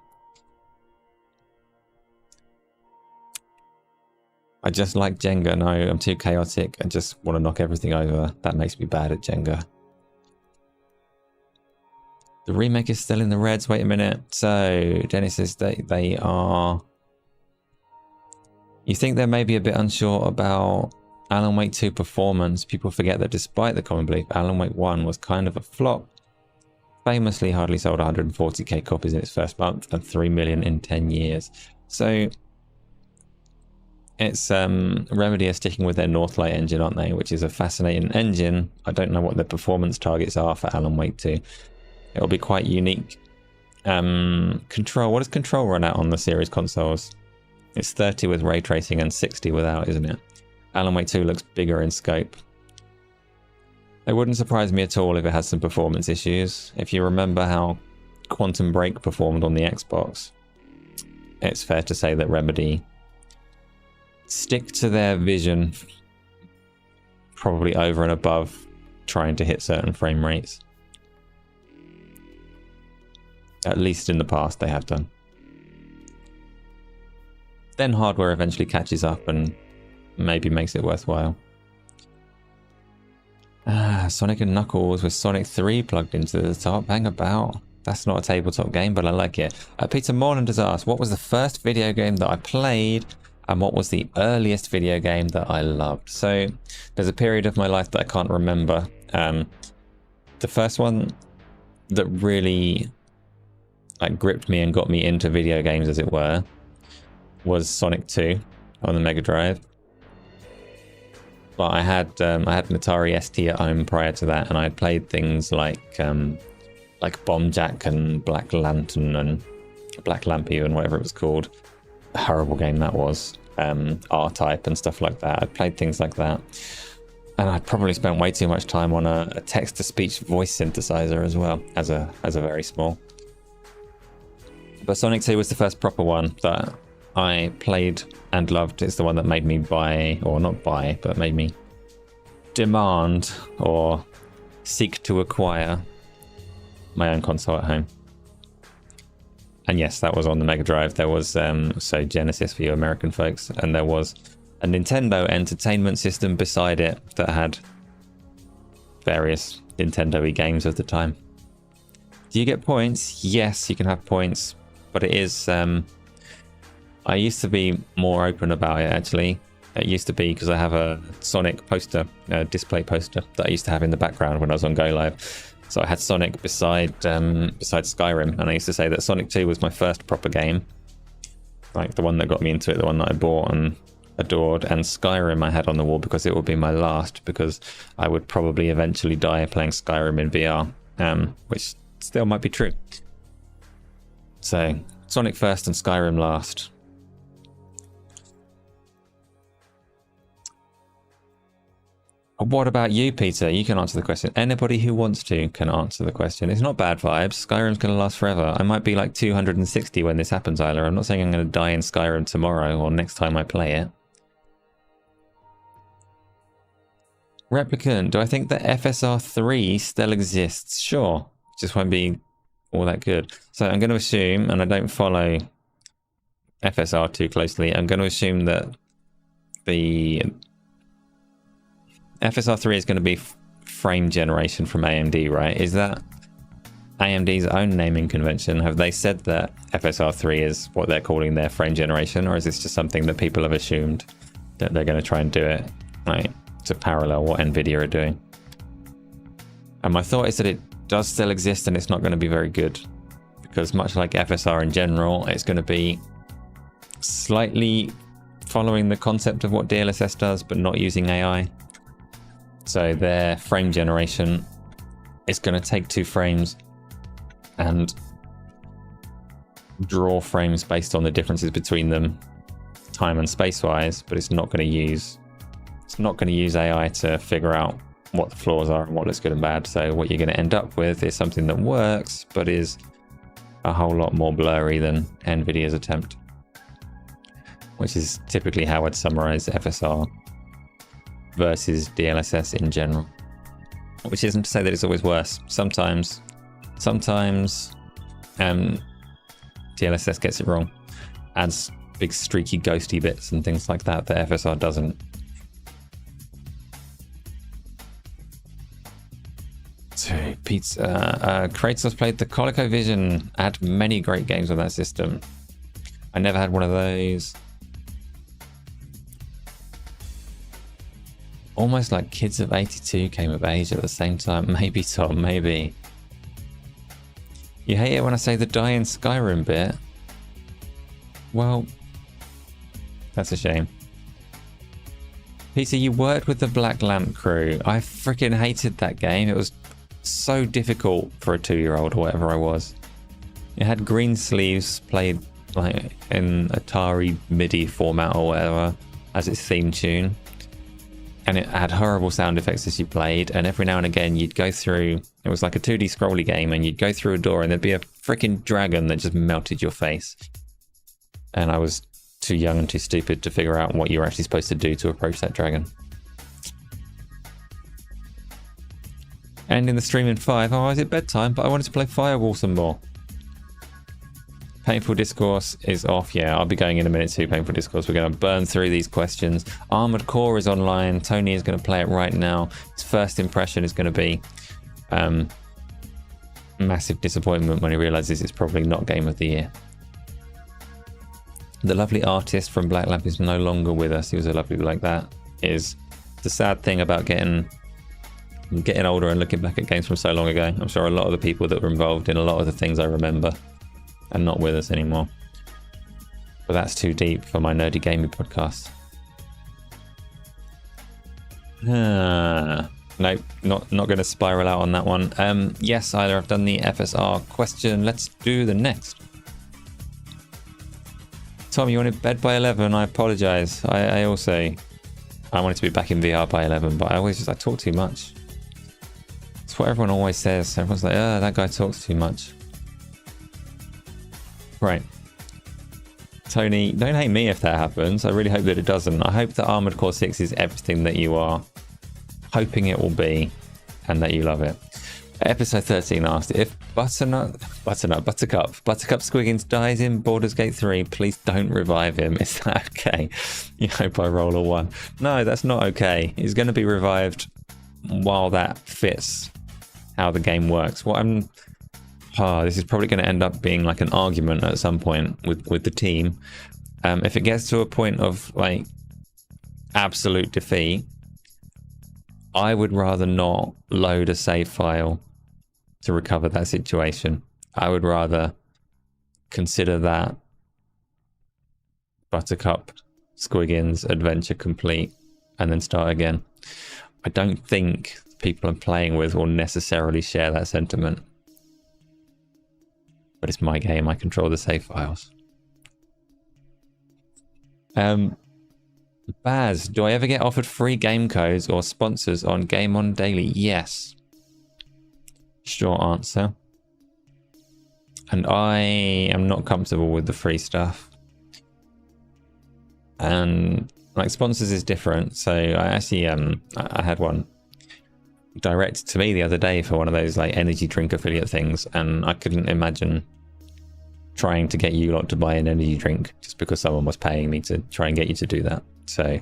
I just like Jenga. No, I'm too chaotic. I just want to knock everything over. That makes me bad at Jenga. The remake is still in the reds. Wait a minute. So, Dennis says they are... You think they may be a bit unsure about Alan Wake 2 performance. People forget that despite the common belief, Alan Wake 1 was kind of a flop. Famously hardly sold 140k copies in its first month and 3 million in 10 years. So, it's Remedy are sticking with their Northlight engine, aren't they? Which is a fascinating engine. I don't know what the performance targets are for Alan Wake 2. It'll be quite unique. Control. What does Control run out on the series consoles? It's 30 with ray tracing and 60 without, isn't it? Alan Wake 2 looks bigger in scope. It wouldn't surprise me at all if it has some performance issues. If you remember how Quantum Break performed on the Xbox, it's fair to say that Remedy stick to their vision, probably over and above trying to hit certain frame rates. At least in the past they have done. Then hardware eventually catches up and maybe makes it worthwhile. Sonic and Knuckles with Sonic 3 plugged into the top. Hang about. That's not a tabletop game, but I like it. Peter Morland has asked, what was the first video game that I played and what was the earliest video game that I loved? So there's a period of my life that I can't remember. The first one that really like gripped me and got me into video games, as it were, was Sonic 2 on the Mega Drive. But I had an Atari ST at home prior to that, and I had played things like Bomb Jack and Black Lantern and Black Lampy and whatever it was called. A horrible game that was. R-Type and stuff like that. I played things like that. And I'd probably spent way too much time on a text-to-speech voice synthesizer as well, as a very small. But Sonic 2 was the first proper one that I played and loved. It's the one that made me buy, or not buy, but made me demand or seek to acquire my own console at home. And yes, that was on the Mega Drive. There was, so Genesis for you American folks, and there was a Nintendo Entertainment System beside it that had various Nintendo-y games of the time. Do you get points? Yes, you can have points, but it is, I used to be more open about it, actually. It used to be because I have a Sonic poster, a display poster that I used to have in the background when I was on Go Live. So I had Sonic beside Skyrim, and I used to say that Sonic 2 was my first proper game, like the one that got me into it, the one that I bought and adored, and Skyrim I had on the wall because it would be my last, because I would probably eventually die playing Skyrim in VR, which still might be true. So Sonic first and Skyrim last. What about you, Peter? You can answer the question. Anybody who wants to can answer the question. It's not bad vibes. Skyrim's going to last forever. I might be like 260 when this happens, Isla. I'm not saying I'm going to die in Skyrim tomorrow or next time I play it. Replicant, do I think that FSR 3 still exists? Sure. Just won't be all that good. So I'm going to assume, and I don't follow FSR too closely, I'm going to assume that the FSR 3 is going to be frame generation from AMD, right? Is that AMD's own naming convention? Have they said that FSR 3 is what they're calling their frame generation, or is this just something that people have assumed that they're going to try and do it, right, to parallel what NVIDIA are doing? And my thought is that it does still exist and it's not going to be very good, because much like FSR in general, it's going to be slightly following the concept of what DLSS does, but not using AI. So their frame generation is going to take 2 frames and draw frames based on the differences between them, time and space wise, but it's not going to use AI to figure out what the flaws are and what looks good and bad. So what you're going to end up with is something that works, but is a whole lot more blurry than NVIDIA's attempt, which is typically how I'd summarize FSR versus DLSS in general, which isn't to say that it's always worse. Sometimes DLSS gets it wrong, adds big streaky ghosty bits and things like that that FSR doesn't. So Pizza, Kratos played the ColecoVision, had many great games on that system. I never had one of those. Almost like Kids of 82 came of age at the same time. Maybe, Tom, maybe. You hate it when I say the die in Skyrim bit? Well, that's a shame. Peter, you worked with the Black Lamp crew. I freaking hated that game. It was so difficult for a 2-year-old or whatever I was. It had green sleeves played like in Atari MIDI format or whatever as its theme tune. And it had horrible sound effects as you played, and every now and again you'd go through, it was like a 2D scrolly game, and you'd go through a door and there'd be a freaking dragon that just melted your face. And I was too young and too stupid to figure out what you were actually supposed to do to approach that dragon. And in the stream in 5, oh, is it bedtime? But I wanted to play Firewall some more. Painful Discourse is off. Yeah, I'll be going in a minute too. Painful Discourse. We're going to burn through these questions. Armored Core is online. Tony is going to play it right now. His first impression is going to be massive disappointment when he realizes it's probably not Game of the Year. The lovely artist from Black Lamp is no longer with us. He was a lovely like that. Is the sad thing about getting older and looking back at games from so long ago. I'm sure a lot of the people that were involved in a lot of the things I remember and not with us anymore. But that's too deep for my nerdy gaming podcast. Nope, not going to spiral out on that one. Yes, either I've done the FSR question. Let's do the next. Tom, you wanted bed by 11. I apologize. I wanted to be back in VR by 11, but I talk too much. It's what everyone always says. Everyone's like, oh, that guy talks too much. Right. Tony, don't hate me if that happens. I really hope that it doesn't. I hope that Armored Core 6 is everything that you are hoping it will be and that you love it. Episode 13 asked, if Buttercup Squiggins dies in Baldur's Gate 3, please don't revive him. Is that okay? You hope I roll a 1. No, that's not okay. He's going to be revived while that fits how the game works. This is probably going to end up being like an argument at some point with the team. If it gets to a point of like absolute defeat, I would rather not load a save file to recover that situation. I would rather consider that Buttercup Squiggins adventure complete and then start again. I don't think people I'm playing with will necessarily share that sentiment. But it's my game, I control the save files. Baz, do I ever get offered free game codes or sponsors on Game On Daily? Yes. Short answer. And I am not comfortable with the free stuff. And like sponsors is different. So I actually I had one direct to me the other day for one of those like energy drink affiliate things, and I couldn't imagine trying to get you lot to buy an energy drink just because someone was paying me to try and get you to do that. So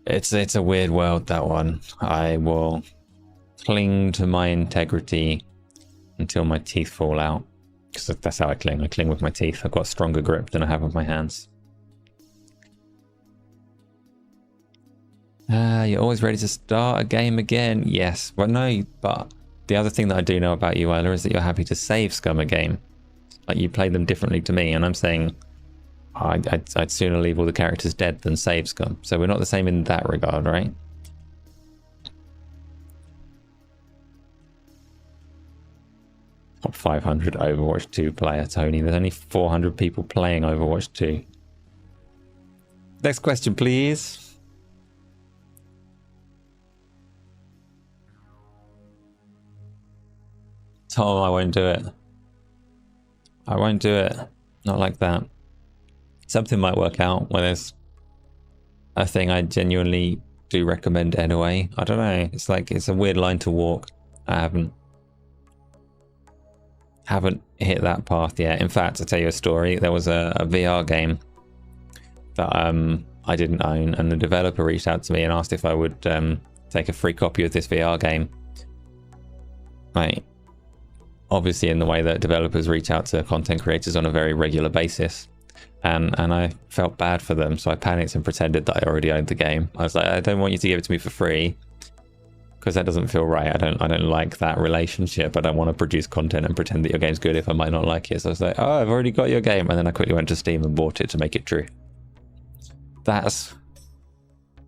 it's a weird world, that one. I will cling to my integrity until my teeth fall out, because that's how I cling. I cling with my teeth. I've got a stronger grip than I have with my hands. You're always ready to start a game again. Yes, well, no, but the other thing that I do know about you, Isla, is that you're happy to save scum a game. Like, you play them differently to me, and I'm saying I'd sooner leave all the characters dead than save scum. So we're not the same in that regard, right? Top 500 Overwatch 2 player, Tony. There's only 400 people playing Overwatch 2. Next question, please. Tom, I won't do it. I won't do it. Not like that. Something might work out where there's a thing I genuinely do recommend anyway. I don't know. It's like, it's a weird line to walk. I haven't hit that path yet. In fact, I'll tell you a story. There was a VR game that I didn't own, and the developer reached out to me and asked if I would take a free copy of this VR game. Right. Obviously in the way that developers reach out to content creators on a very regular basis. And I felt bad for them, so I panicked and pretended that I already owned the game. I was like, I don't want you to give it to me for free, because that doesn't feel right. I don't like that relationship. I don't want to produce content and pretend that your game's good if I might not like it. So I was like, oh, I've already got your game. And then I quickly went to Steam and bought it to make it true. That's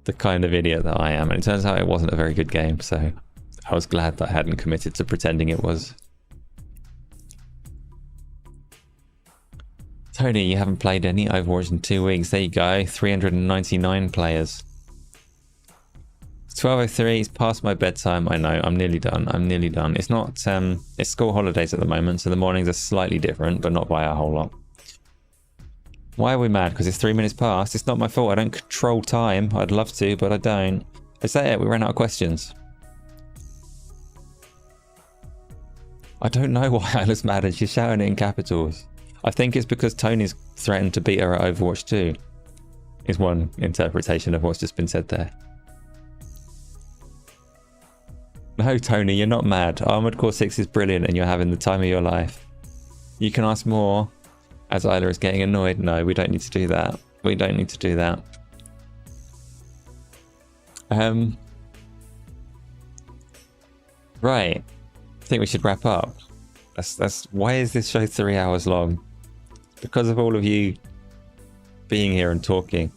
the kind of idiot that I am. And it turns out it wasn't a very good game, so I was glad that I hadn't committed to pretending it was. Tony, you haven't played any Overwatch in 2 weeks. There you go, 399 players. 12:03, it's past my bedtime. I know, I'm nearly done. I'm nearly done. It's not, it's school holidays at the moment, so the mornings are slightly different, but not by a whole lot. Why are we mad? Because it's 3 minutes past? It's not my fault. I don't control time. I'd love to, but I don't. Is that it? We ran out of questions. I don't know why Isla's mad and she's shouting it in capitals. I think it's because Tony's threatened to beat her at Overwatch 2. Is one interpretation of what's just been said there. No, Tony, you're not mad. Armored Core 6 is brilliant and you're having the time of your life. You can ask more, as Isla is getting annoyed. No, we don't need to do that. We don't need to do that. Right. I think we should wrap up. That's why is this show 3 hours long? Because of all of you being here and talking.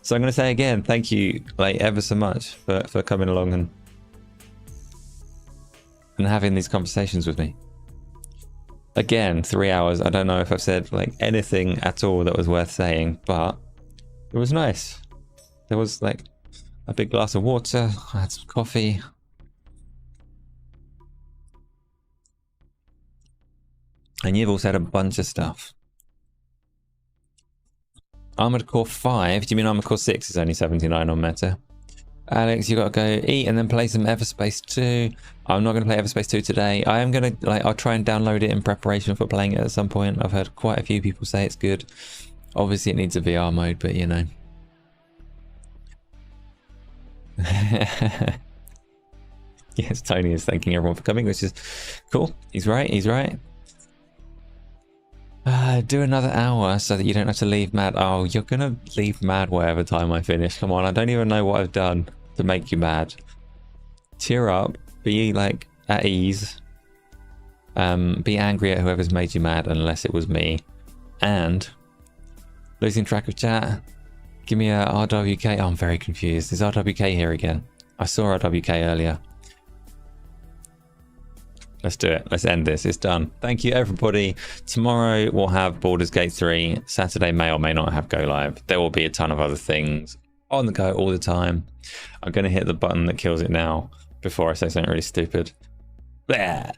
So I'm going to say again, thank you like ever so much for coming along and having these conversations with me. Again, 3 hours. I don't know if I've said like anything at all that was worth saying, but it was nice. There was like a big glass of water. I had some coffee. And you've also had a bunch of stuff. Armored Core 5? Do you mean Armored Core 6 is only 79 on Meta? Alex, you got to go eat and then play some Everspace 2. I'm not going to play Everspace 2 today. I am going to, I'll try and download it in preparation for playing it at some point. I've heard quite a few people say it's good. Obviously, it needs a VR mode, but you know. Yes, Tony is thanking everyone for coming, which is cool. He's right. He's right. Do another hour so that you don't have to leave mad. Oh, you're gonna leave mad whatever time I finish. Come on, I don't even know what I've done to make you mad. Cheer up. Be like at ease. Be angry at whoever's made you mad unless it was me. And losing track of chat. Give me a RWK. Oh, I'm very confused. Is RWK here again? I saw RWK earlier. Let's do it. Let's end this. It's done. Thank you, everybody. Tomorrow we'll have Baldur's Gate 3. Saturday may or may not have Go Live. There will be a ton of other things on the go all the time. I'm going to hit the button that kills it now before I say something really stupid. Blah.